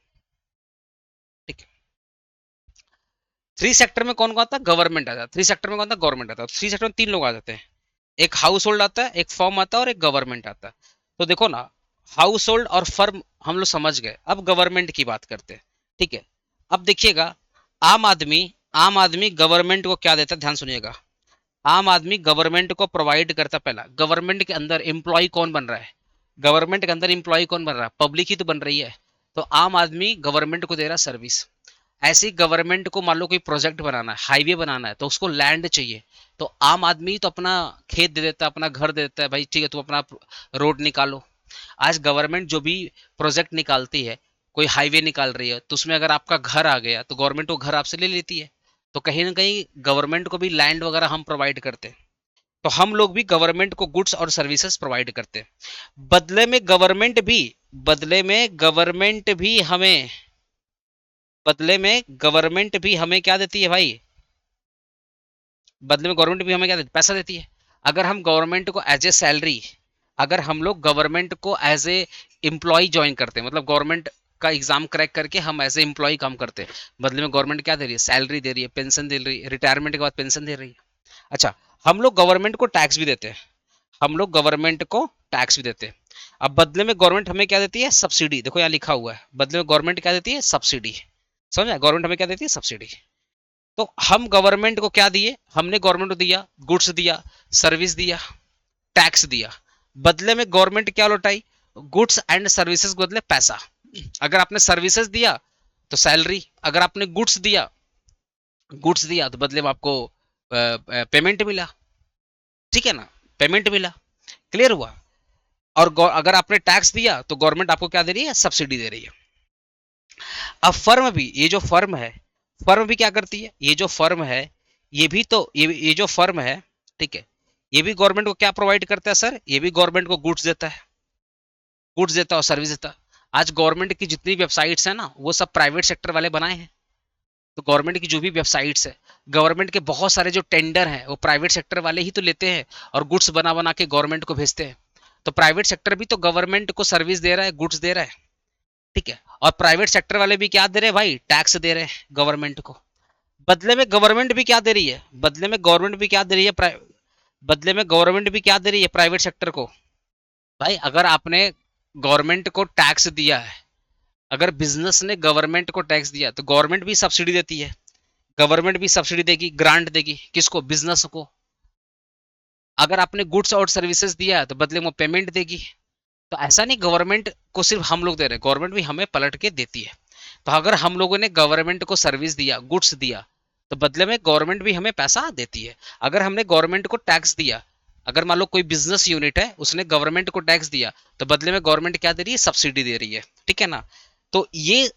ठीक है। थ्री सेक्टर में कौन कौन आता है? गवर्नमेंट आता है। थ्री सेक्टर में कौन आता है? गवर्नमेंट आता है। थ्री सेक्टर में तीन लोग आ जाते हैं, एक हाउस होल्ड आता है, एक फर्म आता है और एक गवर्नमेंट आता है। तो देखो ना, हाउस होल्ड और फर्म हम लोग समझ गए, अब गवर्नमेंट की बात करते हैं। ठीक है। अब देखिएगा, आम आदमी आम आदमी गवर्नमेंट को क्या देता है? ध्यान सुनिएगा। आम आदमी गवर्नमेंट को प्रोवाइड करता, पहला गवर्नमेंट के अंदर एम्प्लॉय कौन बन रहा है? गवर्नमेंट के अंदर एम्प्लॉय कौन बन रहा है? पब्लिक ही तो बन रही है। तो आम आदमी गवर्नमेंट को दे रहा है सर्विस। ऐसे ही गवर्नमेंट को मान लो कोई प्रोजेक्ट बनाना है, हाईवे बनाना है, तो उसको लैंड चाहिए। तो आम आदमी तो अपना खेत दे देता है, अपना घर दे देता है, भाई ठीक है तुम अपना रोड निकालो। आज गवर्नमेंट जो भी प्रोजेक्ट निकालती है, कोई हाईवे निकाल रही है, तो उसमें अगर आपका घर आ गया तो गवर्नमेंट वो घर आपसे ले लेती है। तो कहीं ना कहीं गवर्नमेंट को भी लैंड वगैरह हम प्रोवाइड करते हैं। तो हम लोग भी गवर्नमेंट को गुड्स और सर्विसेज प्रोवाइड करते हैं। बदले में गवर्नमेंट भी बदले में गवर्नमेंट भी हमें बदले में गवर्नमेंट भी हमें क्या देती है भाई? बदले में गवर्नमेंट भी हमें क्या देती है? पैसा देती है। अगर हम गवर्नमेंट को एज ए सैलरी अगर हम लोग गवर्नमेंट को एज ए एम्प्लॉय ज्वाइन करते हैं, मतलब गवर्नमेंट का एग्जाम क्रैक करके हम एज ए एम्प्लॉय काम करते हैं, बदले में गवर्नमेंट क्या दे रही है? सैलरी दे रही है, पेंशन दे रही है, रिटायरमेंट के बाद पेंशन दे रही है। अच्छा, हम लोग गवर्नमेंट को टैक्स भी देते हैं, हम लोग गवर्नमेंट को टैक्स भी देते हैं। अब बदले में गवर्नमेंट हमें क्या देती है? सब्सिडी। देखो यहाँ लिखा हुआ है, बदले में गवर्नमेंट क्या देती है? सब्सिडी। समझा? गवर्नमेंट हमें क्या देती है? सब्सिडी। तो हम गवर्नमेंट को क्या दिए? हमने गवर्नमेंट को दिया, गुड्स दिया, सर्विस दिया, टैक्स दिया। बदले में गवर्नमेंट क्या लौटाई? गुड्स एंड सर्विसेज के बदले पैसा। अगर आपने सर्विसेज दिया तो सैलरी, अगर आपने गुड्स दिया तो बदले में आपको पेमेंट मिला। ठीक है ना? पेमेंट मिला। क्लियर हुआ? और अगर आपने टैक्स दिया तो गवर्नमेंट आपको क्या दे रही है? सब्सिडी दे रही है। अब फर्म भी, ये जो फर्म है, फर्म भी क्या करती है? ये जो फर्म है, ये भी तो ये जो फर्म है, ठीक है, ये भी गवर्नमेंट को क्या प्रोवाइड करता है सर? ये भी गवर्नमेंट को गुड्स देता है, गुड्स देता है और सर्विस देता है। आज गवर्नमेंट की जितनी वेबसाइट्स है ना, वो सब प्राइवेट सेक्टर वाले बनाए हैं। तो गवर्नमेंट की जो भी वेबसाइट्स है, गवर्नमेंट के बहुत सारे जो टेंडर हैं वो प्राइवेट सेक्टर वाले ही तो लेते हैं और गुड्स बना बना के गवर्नमेंट को भेजते हैं। तो प्राइवेट सेक्टर भी तो गवर्नमेंट को सर्विस दे रहा है, गुड्स दे रहा है। ठीक है। और प्राइवेट सेक्टर वाले भी क्या दे रहे हैं भाई? टैक्स दे रहे हैं गवर्नमेंट को। बदले में गवर्नमेंट भी क्या दे रही है? बदले में गवर्नमेंट भी क्या दे रही है प्राइवेट सेक्टर को? भाई अगर आपने गवर्नमेंट को टैक्स दिया है, अगर बिजनेस ने गवर्नमेंट को टैक्स दिया तो गवर्नमेंट भी सब्सिडी देती है। गवर्नमेंट भी सब्सिडी देगी, ग्रांट देगी, किसको? बिजनेस को। अगर आपने गुड्स और सर्विसेज दिया है तो बदले में पेमेंट देगी। तो ऐसा नहीं गवर्नमेंट को सिर्फ हम लोग दे रहे हैं, गवर्नमेंट भी हमें पलट के देती है। तो अगर हम लोगों ने गवर्नमेंट को सर्विस दिया, गुड्स दिया, तो बदले में गवर्नमेंट भी हमें पैसा देती है। अगर हमने गवर्नमेंट को टैक्स दिया, अगर मान लो कोई बिजनेस यूनिट है उसने गवर्नमेंट को टैक्स दिया, तो बदले में गवर्नमेंट क्या दे रही है? सब्सिडी दे रही है। ठीक है ना? तो ये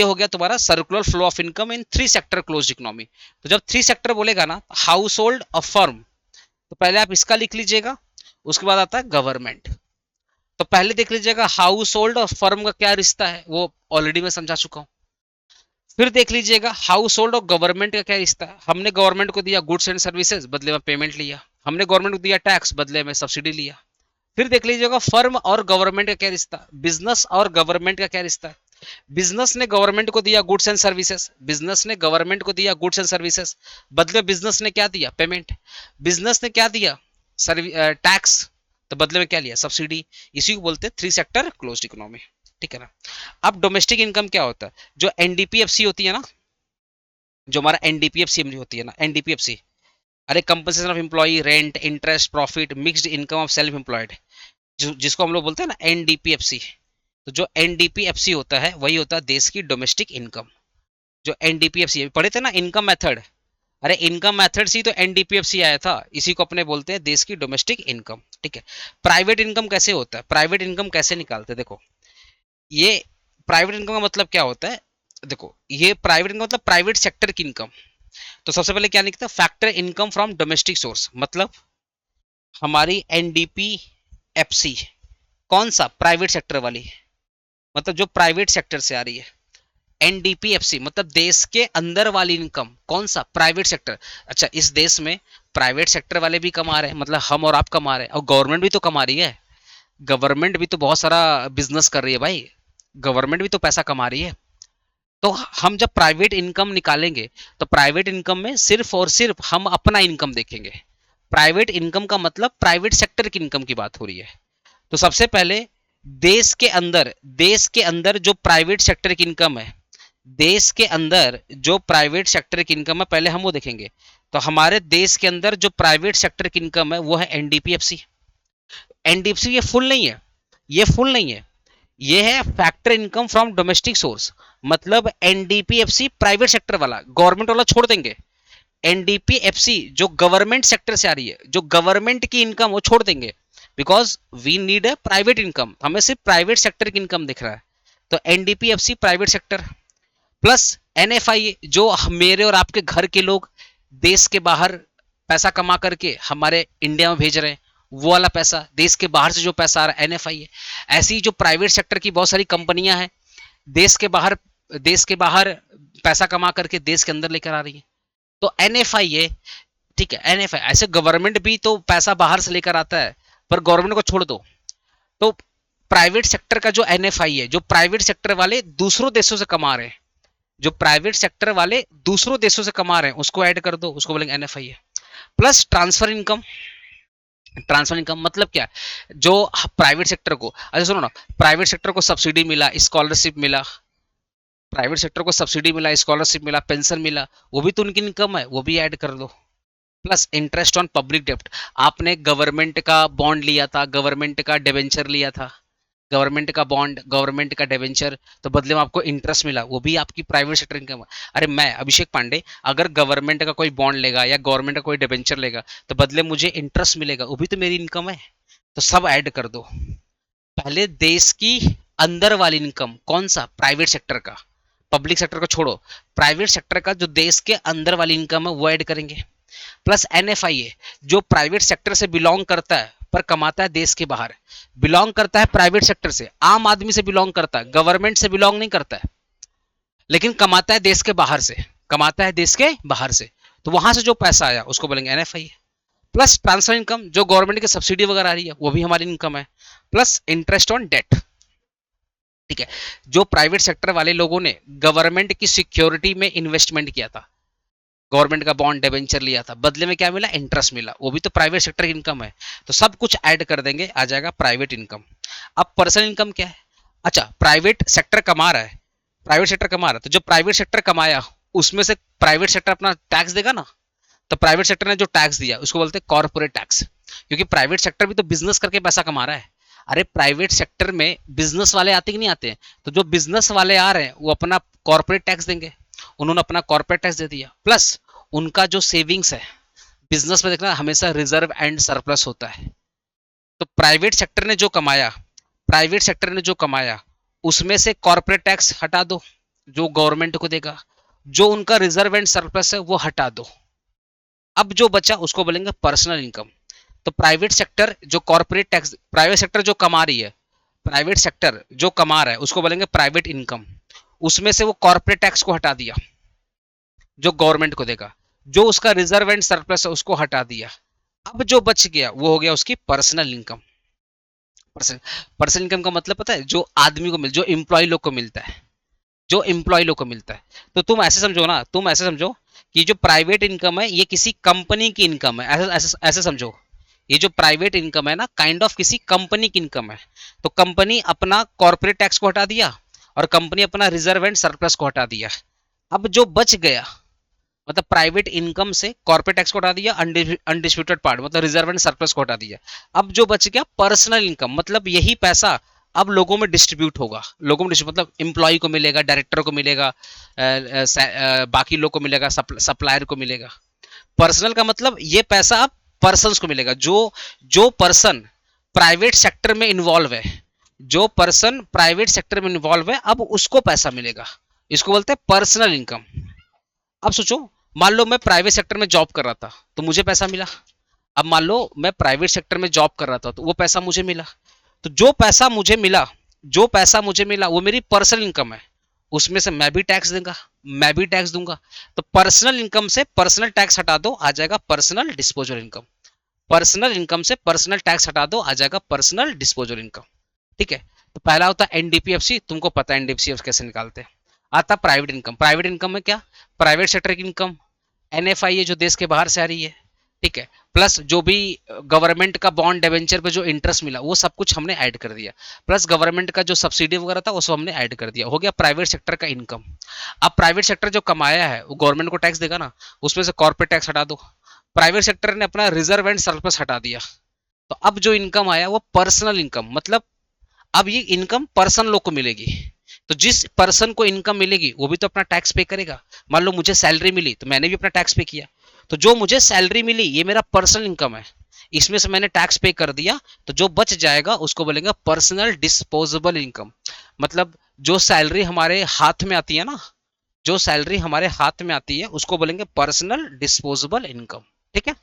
हो गया तुम्हारा circular flow of income in three sector close economy. तो जब थ्री सेक्टर बोलेगा ना, हाउस होल्ड और फर्म, तो पहले आप इसका लिख लीजिएगा, उसके बाद आता है गवर्नमेंट। तो पहले देख लीजिएगा हाउस होल्ड और फर्म का क्या रिश्ता है, वो ऑलरेडी मैं समझा चुका हूं। फिर देख लीजिएगा हाउस होल्ड और गवर्नमेंट का क्या रिश्ता है। हमने गवर्नमेंट को दिया गुड्स एंड सर्विसेज, बदले में पेमेंट लिया। हमने गवर्नमेंट को दिया टैक्स, बदले में सब्सिडी लिया। फिर देख लीजिएगा फर्म और गवर्नमेंट का क्या रिश्ता, बिजनेस और गवर्नमेंट का क्या रिश्ता है। बिजनेस ने गवर्नमेंट को दिया गुड्स एंड सर्विसेज, बिजनेस ने गवर्नमेंट को दिया गुड्स एंड सर्विसेज, बदले में बिजनेस ने क्या दिया, पेमेंट। बिजनेस ने क्या दिया, टैक्स, तो बदले में क्या लिया, सब्सिडी। इसी को बोलते हैं थ्री सेक्टर क्लोज्ड इकोनॉमी, ठीक है ना। अब डोमेस्टिक इनकम क्या होता है, जो एनडीपीएफसी होती है ना, जो हमारा एनडीपीएफसी होती है ना, एनडीपीएफसी, अरे compensation of employ, rent, interest, profit, mixed income of self employed, जिसको हम लोग बोलते हैं ना एनडीपीएफसी। तो जो एनडीपीएफसी होता है वही होता है देश की डोमेस्टिक इनकम। जो एनडीपीएफसी पढ़े थे ना इनकम मेथड, अरे इनकम मेथड से ही तो एनडीपीएफसी आया था, इसी को अपने बोलते हैं देश की डोमेस्टिक इनकम, ठीक है। प्राइवेट इनकम कैसे होता है, प्राइवेट इनकम कैसे निकालते हैं, देखो ये प्राइवेट इनकम का मतलब क्या होता है। देखो ये प्राइवेट इनकम मतलब प्राइवेट सेक्टर की इनकम। तो सबसे पहले क्या निकलता है, factor income from domestic source, मतलब हमारी एनडीपीएफसी कौन सा, प्राइवेट सेक्टर वाली, मतलब जो प्राइवेट सेक्टर से आ रही है। एनडीपीएफसी मतलब देश के अंदर वाली इनकम, कौन सा, प्राइवेट सेक्टर। अच्छा इस देश में प्राइवेट सेक्टर वाले भी कमा रहे हैं, मतलब हम और आप कमा रहे हैं, और गवर्नमेंट भी तो कमा रही है। गवर्नमेंट भी तो बहुत सारा बिजनेस कर रही है भाई, गवर्नमेंट भी तो पैसा कमा रही है। तो हम जब प्राइवेट इनकम निकालेंगे तो प्राइवेट इनकम में सिर्फ और सिर्फ हम अपना इनकम देखेंगे। प्राइवेट इनकम का मतलब प्राइवेट सेक्टर की इनकम की बात हो रही है। तो सबसे पहले देश के अंदर जो प्राइवेट सेक्टर की इनकम है, देश के अंदर जो प्राइवेट सेक्टर की इनकम है पहले हम वो देखेंगे। तो हमारे देश के अंदर जो प्राइवेट सेक्टर की इनकम है वो है एनडीपीएफसी। एनडीपीएफसी ये फुल नहीं है, ये फुल नहीं है, ये है factor income from domestic source. मतलब एनडीपीएफसी प्राइवेट सेक्टर वाला, गवर्नमेंट वाला छोड़ देंगे। एनडीपीएफसी जो गवर्नमेंट सेक्टर से आ रही है, जो गवर्नमेंट की इनकम वो छोड़ देंगे, because we need a private income, हमें सिर्फ प्राइवेट सेक्टर की इनकम दिख रहा है। तो NDPFC private sector plus NFI जो मेरे और आपके घर के लोग देश के बाहर पैसा कमा करके हमारे इंडिया में भेज रहे हैं, वो वाला पैसा, देश के बाहर से जो पैसा आ रहा है एनएफआई है। ऐसी ही जो प्राइवेट सेक्टर की बहुत सारी कंपनियां हैं देश के बाहर पैसा कमा करके देश के अंदर लेकर आ रही है, तो एनएफआई है, ठीक है। एनएफआई ऐसे गवर्नमेंट भी तो पैसा बाहर से लेकर आता है, पर गवर्नमेंट को छोड़ दो। तो प्राइवेट सेक्टर का जो एनएफआई है, जो प्राइवेट सेक्टर वाले दूसरों देशों से कमा रहे हैं, जो प्राइवेट सेक्टर वाले दूसरों देशों से कमा रहे हैं उसको ऐड कर दो, उसको बोलेंगे एनएफआई है। Plus transfer income, transfer income मतलब क्या है, जो प्राइवेट सेक्टर को, अच्छा सुनो ना, प्राइवेट सेक्टर को सब्सिडी मिला, स्कॉलरशिप मिला, प्राइवेट सेक्टर को सब्सिडी मिला, स्कॉलरशिप मिला, पेंशन मिला, वो भी तो उनकी इनकम है, वो भी ऐड कर दो। प्लस इंटरेस्ट ऑन पब्लिक डेप्ट, आपने गवर्नमेंट का बॉन्ड लिया था, गवर्नमेंट का डिबेंचर लिया था, गवर्नमेंट का बॉन्ड, गवर्नमेंट का डिबेंचर, तो बदले में आपको इंटरेस्ट मिला, वो भी आपकी प्राइवेट सेक्टर इनकम है। अरे मैं अभिषेक पांडे अगर गवर्नमेंट का कोई बॉन्ड लेगा या गवर्नमेंट का कोई डिबेंचर लेगा तो बदले मुझे इंटरेस्ट मिलेगा, वो भी तो मेरी इनकम है। तो सब ऐड कर दो। पहले देश की अंदर वाली इनकम, कौन सा, प्राइवेट सेक्टर का, पब्लिक सेक्टर को छोड़ो, प्राइवेट सेक्टर का जो देश के अंदर वाली इनकम है वो ऐड करेंगे। प्लस एनएफआई जो प्राइवेट सेक्टर से बिलोंग करता है पर कमाता है देश के बाहर, बिलोंग करता है प्राइवेट सेक्टर से, आम आदमी से बिलोंग करता है, गवर्नमेंट से बिलोंग नहीं करता है, लेकिन कमाता है देश के बाहर से, कमाता है देश के बाहर से, तो वहां से जो पैसा आया उसको बोलेंगे एनएफआई। प्लस ट्रांसफर इनकम, जो गवर्नमेंट की सब्सिडी वगैरह आ रही है वो भी हमारी इनकम है। प्लस इंटरेस्ट ऑन डेट, ठीक है, जो प्राइवेट सेक्टर वाले लोगों ने गवर्नमेंट की सिक्योरिटी में इन्वेस्टमेंट किया था, गवर्नमेंट का बॉन्ड डिबेंचर लिया था, बदले में क्या मिला, इंटरेस्ट मिला, वो भी तो प्राइवेट सेक्टर की इनकम है। तो सब कुछ ऐड कर देंगे, आ जाएगा प्राइवेट इनकम। अब पर्सनल इनकम क्या है, अच्छा प्राइवेट सेक्टर कमा रहा है, प्राइवेट सेक्टर कमा रहा है, तो जो प्राइवेट सेक्टर कमाया उसमें से प्राइवेट सेक्टर अपना टैक्स देगा ना, तो प्राइवेट सेक्टर ने जो टैक्स दिया उसको बोलते हैं कॉर्पोरेट टैक्स, क्योंकि प्राइवेट सेक्टर भी तो बिजनेस करके पैसा कमा रहा है। अरे प्राइवेट सेक्टर में बिजनेस वाले आते कि नहीं आते हैं, तो जो बिजनेस वाले आ रहे हैं वो अपना कॉर्पोरेट टैक्स देंगे, उन्होंने अपना कॉर्पोरेट टैक्स दे दिया। प्लस उनका जो सेविंग्स है, बिजनेस में देखना हमेशा रिजर्व एंड सरप्लस होता है, तो प्राइवेट सेक्टर ने जो कमाया, प्राइवेट सेक्टर ने जो कमाया उसमें से कॉर्पोरेट टैक्स हटा दो जो गवर्नमेंट को देगा, जो उनका रिजर्व एंड सरप्लस है वो हटा दो, अब जो बचा उसको बोलेंगे पर्सनल इनकम। तो प्राइवेट सेक्टर जो कॉर्पोरेट टैक्स, प्राइवेट सेक्टर जो कमा रही है प्राइवेट सेक्टर जो कमा रहा है उसको बोलेंगे प्राइवेट इनकम, उसमें से वो कॉर्पोरेट टैक्स को हटा दिया जो गवर्नमेंट को देगा, जो उसका रिजर्व एंड सरप्लस है उसको हटा दिया, अब जो बच गया वो हो गया उसकी personal income. Personal personal income का मतलब पता है, जो आदमी को जो एम्प्लॉय लोग को मिलता है, जो एम्प्लॉय लोग को मिलता है। तो तुम ऐसे समझो ना, तुम ऐसे समझो कि जो प्राइवेट इनकम है ये किसी कंपनी की इनकम है, ऐसे ऐसे ऐसे समझो। ये जो प्राइवेट इनकम है ना, काइंड ऑफ किसी कंपनी की इनकम है। तो कंपनी अपना कॉर्पोरेट टैक्स को हटा दिया और कंपनी अपना रिजर्व एंड सरप्लस को हटा दिया। अब जो बच गया, मतलब प्राइवेट इनकम से कॉर्पोरेट टैक्स को हटा दिया, अनडिस्प्यूटेड पार्ट मतलब रिजर्व एंड सरप्लस को हटा दिया। अब जो बच गया पर्सनल इनकम, मतलब यही पैसा अब लोगों में डिस्ट्रीब्यूट होगा। लोगों में मतलब एम्प्लॉय को मिलेगा, डायरेक्टर को मिलेगा, बाकी लोग को मिलेगा, सप्लायर को मिलेगा। पर्सनल का मतलब ये पैसा अब पर्सन्स को मिलेगा, जो जो पर्सन प्राइवेट सेक्टर में इन्वॉल्व है, जो पर्सन प्राइवेट सेक्टर में इन्वॉल्व है अब उसको पैसा मिलेगा। इसको बोलते हैं पर्सनल इनकम। अब सोचो, मान लो मैं प्राइवेट सेक्टर में जॉब कर रहा था तो मुझे पैसा मिला। अब मान लो मैं प्राइवेट सेक्टर में जॉब कर रहा था तो वो पैसा मुझे मिला। तो जो पैसा मुझे मिला, जो पैसा मुझे मिला वो मेरी पर्सनल इनकम है, उसमें से मैं भी टैक्स दूंगा, मैं भी टैक्स दूंगा। तो पर्सनल इनकम से पर्सनल टैक्स हटा दो, आ जाएगा personal disposal income. Personal income से पर्सनल टैक्स हटा दो, आ जाएगा पर्सनल डिस्पोजल इनकम। ठीक है। तो पहला होता है एनडीपीएफसी, तुमको पता है एनडीपीएफसी कैसे निकालते हैं। आता प्राइवेट इनकम, प्राइवेट इनकम में क्या, प्राइवेट सेक्टर की इनकम, एनएफआई है जो देश के बाहर से आ रही है, ठीक है, प्लस जो भी गवर्नमेंट का बॉन्ड डिवेंचर पे जो इंटरेस्ट मिला वो सब कुछ हमने ऐड कर दिया, प्लस गवर्नमेंट का जो सब्सिडी वगैरह था वो सब हमने ऐड कर दिया, हो गया प्राइवेट सेक्टर का इनकम। अब प्राइवेट सेक्टर जो कमाया है वो गवर्नमेंट को टैक्स देगा ना, उसमें से कॉर्पोरेट टैक्स हटा दो। प्राइवेट सेक्टर ने अपना रिजर्व एंड सरप्लस हटा दिया, तो अब जो इनकम आया वो पर्सनल इनकम, मतलब अब ये इनकम पर्सन लोग को मिलेगी। तो जिस पर्सन को इनकम मिलेगी वो भी तो अपना टैक्स पे करेगा। मान लो मुझे सैलरी मिली तो मैंने भी अपना टैक्स पे किया। तो जो मुझे सैलरी मिली ये मेरा पर्सनल इनकम है, इसमें से मैंने टैक्स पे कर दिया, तो जो बच जाएगा उसको बोलेंगे पर्सनल डिस्पोजेबल इनकम। मतलब जो सैलरी हमारे हाथ में आती है ना, जो सैलरी हमारे हाथ में आती है उसको बोलेंगे पर्सनल डिस्पोजेबल इनकम। ठीक है।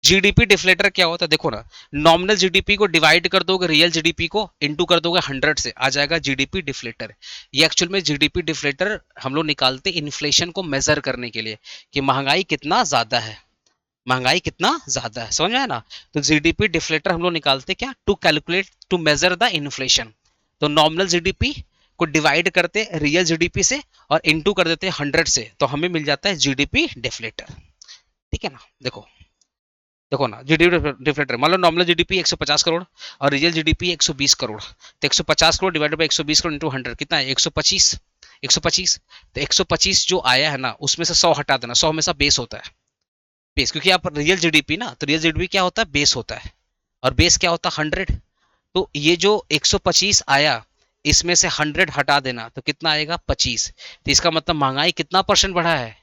जीडीपी डिफ्लेटर क्या होता है, देखो ना, नॉमिनल जीडीपी को डिवाइड कर दोगे रियल जीडीपी को, इनटू कर दोगे 100 से, आ जाएगा जीडीपी डिफ्लेटर। ये एक्चुअल में जीडीपी डिफ्लेटर हम लोग निकालते इन्फ्लेशन को मेजर करने के लिए कि महंगाई कितना ज्यादा है, महंगाई कितना ज्यादा है, समझ में आया ना। तो जीडीपी डिफ्लेटर हम लोग निकालते क्या, to calculate to measure the inflation. तो नॉमिनल जीडीपी को डिवाइड करते रियल जीडीपी से और इनटू कर देते 100 से, तो हमें मिल जाता है जीडीपी डिफ्लेटर। ठीक है ना। देखो, देखो ना, जीडीपी डिफरेंट, मान लो नॉमिनल जीडीपी 150 करोड़ और रियल जीडीपी 120 करोड़, तो 150 crore divided by 120 crore into 100 कितना है, 125। 125, तो 125 जो आया है ना उसमें से 100 हटा देना, 100 हमेशा बेस होता है, बेस, क्योंकि आप रियल जीडीपी ना, तो रियल जीडीपी क्या होता है, बेस होता है, और बेस क्या होता है, 100। तो ये जो 125 आया इसमें से 100 हटा देना तो कितना आएगा, 25। तो इसका मतलब महंगाई कितना परसेंट बढ़ा है,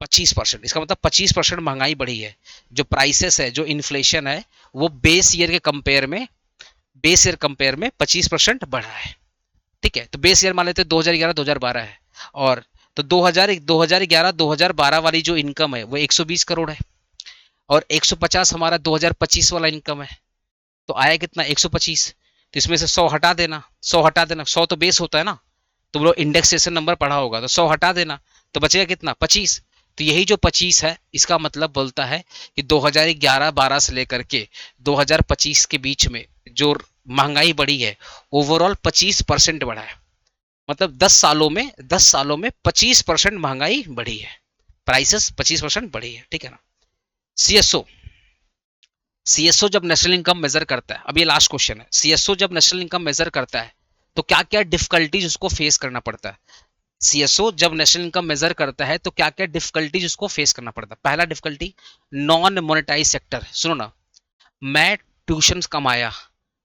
25%। इसका मतलब 25% महंगाई बढ़ी है। जो प्राइसेस है, जो इन्फ्लेशन है, वो बेस ईयर के कंपेयर में, बेस ईयर कंपेयर में 25% बढ़ा है। ठीक है। तो बेस ईयर मान लेते 2011 2012 है, और तो 2011 2012 वाली जो इनकम है वो 120 करोड़ है, और 150 हमारा 2025 वाला इनकम है। तो आया कितना, 125। तो इसमें से 100 हटा देना, 100 हटा देना, 100 तो बेस होता है ना, तो वो इंडेक्सेशन नंबर पढ़ा होगा, तो 100 हटा देना तो बचेगा कितना, 25। तो यही जो 25 है इसका मतलब बोलता है कि 2011-12 से लेकर के 2025 के बीच में जो महंगाई बढ़ी है ओवरऑल 25% बढ़ा है। मतलब 10 सालों में 25% महंगाई बढ़ी है, प्राइसेस 25% बढ़ी है। ठीक है ना। सीएसओ, सीएसओ जब नेशनल इनकम मेजर करता है, अब ये लास्ट क्वेश्चन है, सीएसओ जब नेशनल इनकम मेजर करता है तो क्या क्या डिफिकल्टीज उसको फेस करना पड़ता है। सीएसओ जब नेशनल इनकम मेजर करता है तो क्या क्या डिफिकल्टीज उसको फेस करना पड़ता है। पहला डिफिकल्टी, नॉन मोनेटाइज सेक्टर। सुनो ना, मैं ट्यूशन कमाया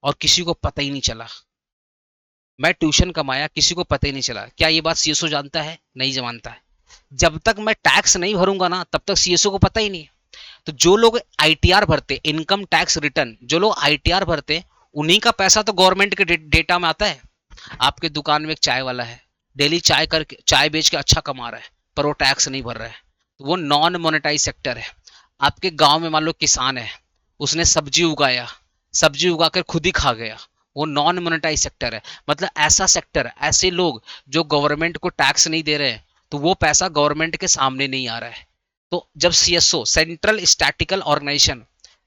और किसी को पता ही नहीं चला, मैं ट्यूशन कमाया किसी को पता ही नहीं चला, क्या ये बात सीएसओ जानता है, नहीं जानता है। जब तक मैं टैक्स नहीं भरूंगा ना तब तक सीएसओ को पता ही नहीं। तो जो लोग आईटीआर भरते, इनकम टैक्स रिटर्न, जो लोग आईटीआर भरते उन्हीं का पैसा तो गवर्नमेंट के डेटा में आता है। आपके दुकान में एक चाय वाला है, डेली चाय करके, चाय बेच के अच्छा कमा रहा है, पर वो टैक्स नहीं भर रहा है, तो वो नॉन मोनेटाइज सेक्टर है। आपके गांव में मान लो किसान है, उसने सब्जी उगाया, सब्जी उगाकर खुद ही खा गया, वो नॉन मोनेटाइज सेक्टर है। मतलब ऐसा सेक्टर, ऐसे लोग जो गवर्नमेंट को टैक्स नहीं दे रहे हैं, तो वो पैसा गवर्नमेंट के सामने नहीं आ रहा है। तो जब सीएसओ, सेंट्रल स्टैटिकल ऑर्गेनाइजेशन,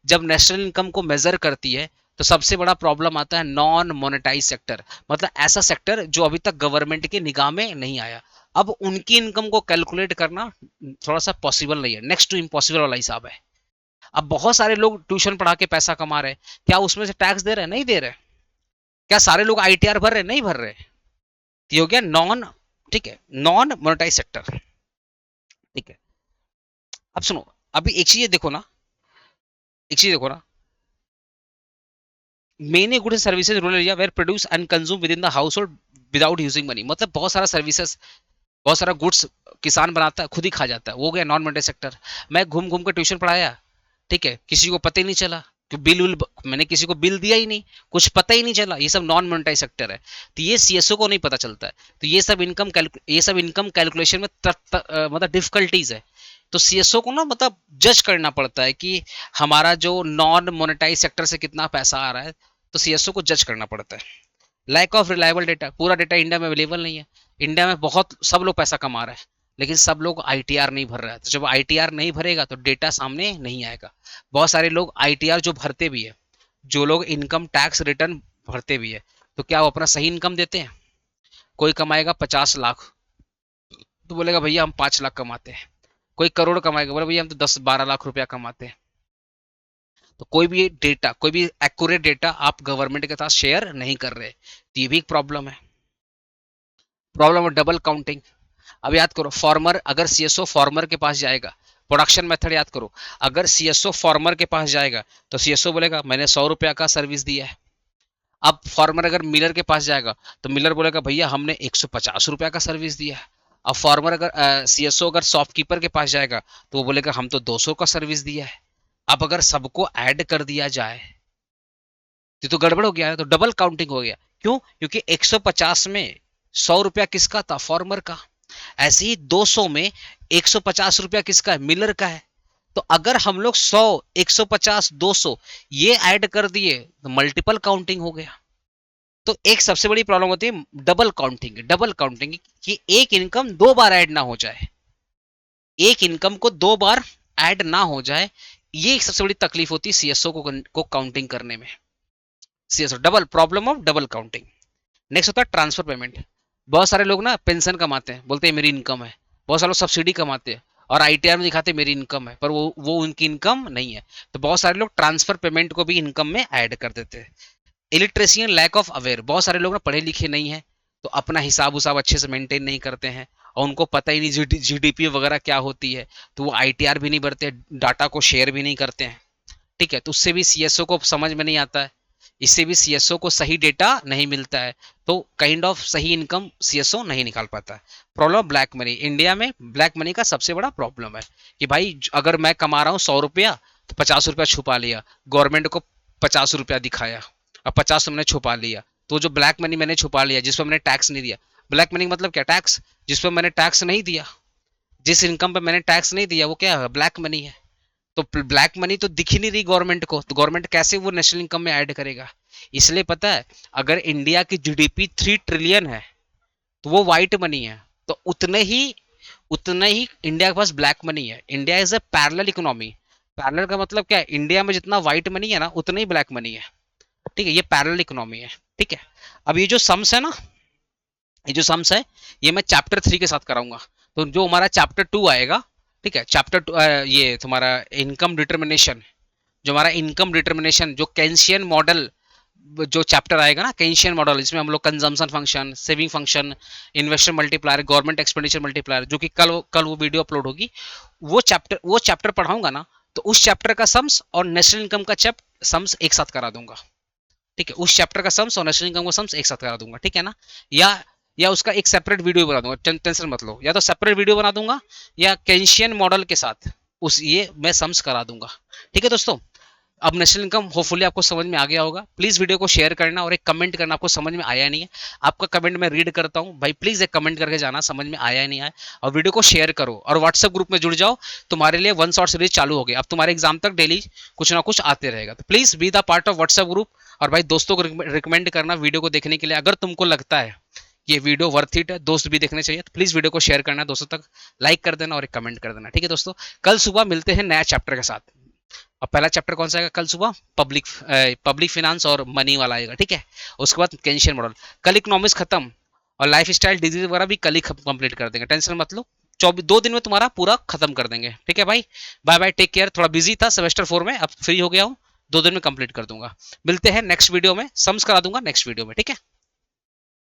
जब नेशनल इनकम को मेजर करती है, तो सबसे बड़ा प्रॉब्लम आता है नॉन मोनेटाइज सेक्टर, मतलब ऐसा सेक्टर जो अभी तक गवर्नमेंट के निगाह में नहीं आया। अब उनकी इनकम को कैलकुलेट करना थोड़ा सा पॉसिबल नहीं है, नेक्स्ट टू इम्पॉसिबल वाला हिसाब है। अब बहुत सारे लोग ट्यूशन पढ़ा के पैसा कमा रहे हैं, क्या उसमें से टैक्स दे रहे हैं? नहीं दे रहे। क्या सारे लोग आईटीआर भर रहे हैं? नहीं भर रहे। ये हो गया नॉन, ठीक है, नॉन मोनेटाइज सेक्टर। ठीक है, अब सुनो, अभी एक चीज देखो ना, एक चीज देखो ना, many goods and services rural area were produce and consume within the household without using money. मतलब बहुत सारा सर्विसेज, बहुत सारा गुड्स किसान बनाता है, खुद ही खा जाता है, वो हो गया नॉन मोनेटाइज सेक्टर। मैं घूम घूम के ट्यूशन पढ़ाया, ठीक है, किसी को पता ही नहीं चला कि बिल विल, मैंने किसी को बिल दिया ही नहीं, कुछ पता ही नहीं चला, ये सब नॉन मोनेटाइज सेक्टर है। तो ये सीएसओ को नहीं पता चलता है। तो ये सब इनकम कैलकुलेशन में मतलब डिफिकल्टीज है। तो सीएसओ को ना मतलब जज करना पड़ता है कि हमारा जो नॉन मोनेटाइज सेक्टर से कितना पैसा आ रहा है, तो सीएसओ को जज करना पड़ता है। लैक ऑफ रिलायबल डेटा, पूरा डेटा इंडिया में अवेलेबल नहीं है। इंडिया में बहुत सब लोग पैसा कमा रहे हैं, लेकिन सब लोग आईटीआर नहीं भर रहा है। तो जब आईटीआर नहीं भरेगा तो डेटा सामने नहीं आएगा। बहुत सारे लोग आईटीआर जो भरते भी है, जो लोग इनकम टैक्स रिटर्न भरते भी है, तो क्या वो अपना सही इनकम देते हैं? कोई कमाएगा 50 लाख, तो बोलेगा भैया हम 5 लाख कमाते हैं। कोई करोड़ कमाएगा, बोले भैया हम तो 10-12 लाख रुपया कमाते हैं। तो कोई भी डेटा, कोई भी एक्यूरेट डेटा आप गवर्नमेंट के साथ शेयर नहीं कर रहे, तो ये भी एक प्रॉब्लम है। प्रॉब्लम है डबल काउंटिंग। अब याद करो, फार्मर अगर सीएसओ फार्मर के पास जाएगा, प्रोडक्शन मेथड याद करो, अगर सीएसओ फार्मर के पास जाएगा तो सीएसओ बोलेगा मैंने 100 रुपया का सर्विस दिया है। अब फार्मर अगर मिलर के पास जाएगा तो मिलर बोलेगा भैया हमने 150 रुपया का सर्विस दिया है। अब फार्मर अगर सीएसओ अगर शॉपकीपर के पास जाएगा तो वो बोलेगा हम तो 200 का सर्विस दिया है। अब अगर सबको ऐड कर दिया जाए तो गड़बड़ हो गया है, तो डबल काउंटिंग हो गया। क्यों? क्योंकि 150 में 100 रुपया किसका था? फार्मर का। ऐसे ही 200 में 150 रुपया किसका है? मिलर का है। तो अगर हम लोग 100, 150, 200 ये ऐड कर दिए तो मल्टीपल काउंटिंग हो गया। तो एक सबसे बड़ी प्रॉब्लम होती है डबल काउंटिंग, डबल काउंटिंग, कि एक इनकम दो बार ऐड ना हो जाए, एक इनकम को दो बार ऐड ना हो जाए। ये एक सबसे बड़ी तकलीफ होती है सीएसओ को काउंटिंग करने में। CSO double problem of double counting. Next होता है ट्रांसफर पेमेंट। बहुत सारे लोग ना पेंशन कमाते हैं, बोलते हैं मेरी इनकम है। बहुत सारे लोग सब्सिडी कमाते हैं और आईटीआर में दिखाते हैं मेरी इनकम है, पर वो उनकी इनकम नहीं है। तो बहुत सारे लोग ट्रांसफर पेमेंट को भी इनकम में ऐड कर देते हैं। Illiteracy and lack of aware, बहुत सारे लोग ना पढ़े लिखे नहीं है, तो अपना हिसाब उसाब अच्छे से मेंटेन नहीं करते हैं, और उनको पता ही नहीं जीडीपी वगैरह क्या होती है, तो वो आईटीआर भी नहीं भरते, डाटा को शेयर भी नहीं करते हैं। ठीक है, तो उससे भी सीएसओ को समझ में नहीं आता है, इससे भी सीएसओ को सही डेटा नहीं मिलता है, तो काइंड ऑफ सही इनकम सीएसओ नहीं निकाल पाता है। प्रॉब्लम ब्लैक मनी, इंडिया में ब्लैक मनी का सबसे बड़ा प्रॉब्लम है कि भाई अगर मैं कमा रहा हूँ 100 रुपया, तो 50 रुपया छुपा लिया, गवर्नमेंट को 50 रुपया दिखाया, अब 50 मैंने छुपा लिया, तो जो ब्लैक मनी मैंने छुपा लिया जिस पर मैंने टैक्स नहीं दिया, ब्लैक मनी मतलब क्या? टैक्स, जिस पर मैंने टैक्स नहीं दिया, जिस इनकम पे मैंने टैक्स नहीं दिया वो क्या है? ब्लैक मनी है। तो ब्लैक मनी तो दिख ही नहीं रही गवर्नमेंट को, तो गवर्नमेंट कैसे वो नेशनल इनकम में ऐड करेगा? इसलिए पता है, अगर इंडिया की जीडीपी 3 ट्रिलियन है तो वो व्हाइट मनी है, तो उतने ही इंडिया के पास ब्लैक मनी है। India is a parallel economy. Parallel का मतलब क्या है? इंडिया में जितना व्हाइट मनी है ना, उतना ही ब्लैक मनी है। ठीक है, ये पैरेलल इकोनॉमी है। ठीक है, अब ये जो सम्स है ना, ये जो सम्स है, ये मैं चैप्टर 3 के साथ कराऊंगा। तो जो हमारा चैप्टर 2 आएगा, ठीक है, चैप्टर 2 ये तुम्हारा इनकम डिटर्मिनेशन, जो हमारा इनकम डिटर्मिनेशन, जो केंशियन मॉडल, जो चैप्टर आएगा ना केंशियन मॉडल, इसमें हम लोग consumption function, saving function, investor multiplier, government expenditure multiplier, जो कि कल वो वीडियो अपलोड होगी, वो चैप्टर पढ़ाऊंगा ना, तो उस चैप्टर का सम्स और नेशनल इनकम का सम्स एक साथ करा दूंगा। ठीक है, उस चैप्टर का सम्स और नेशनल इनकम का सम्स एक साथ करा दूंगा। ठीक है ना, या उसका एक सेपरेट वीडियो बना दूंगा, टेंशन मत लो, या तो सेपरेट वीडियो बना दूंगा या केंशियन मॉडल के साथ उस ये मैं सम्स करा दूंगा। ठीक है दोस्तों, अब नेशनल इनकम होपफुली आपको समझ में आ गया होगा। प्लीज वीडियो को शेयर करना और एक कमेंट करना आपको समझ में आया नहीं है। आपका कमेंट मैं रीड करता हूँ भाई, प्लीज एक कमेंट करके जाना समझ में आया नहीं आया। और वीडियो को शेयर करो और व्हाट्सएप ग्रुप में जुड़ जाओ, तुम्हारे लिए वन शॉट सीरीज चालू हो गई। अब तुम्हारे एग्जाम तक डेली कुछ ना कुछ आते रहेगा। तो please be the part of WhatsApp group. और भाई दोस्तों को रिकमेंड करना वीडियो को देखने के लिए। अगर तुमको लगता है ये वीडियो वर्थ इट है, दोस्त भी देखने चाहिए, तो प्लीज वीडियो को शेयर करना दोस्तों तक, लाइक कर देना और एक कमेंट कर देना। ठीक है दोस्तों, कल सुबह मिलते हैं नया चैप्टर के साथ। और पहला चैप्टर कौन सा आएगा कल सुबह? पब्लिक फाइनेंस और मनी वाला आएगा। ठीक है, उसके बाद केंशियन मॉडल। कल इकोनॉमिक्स खत्म और लाइफ स्टाइल डिजीज वगैरह भी कल ही कंप्लीट कर देंगे, टेंशन मत लो। 2 दिन में तुम्हारा पूरा खत्म कर देंगे। ठीक है भाई, बाय बाय, टेक केयर। थोड़ा बिजी था सेमेस्टर 4 में, अब फ्री हो गया हूँ, 2 दिन में कंप्लीट कर दूंगा। मिलते हैं नेक्स्ट वीडियो में, सम्स करा दूंगा नेक्स्ट वीडियो में। ठीक है।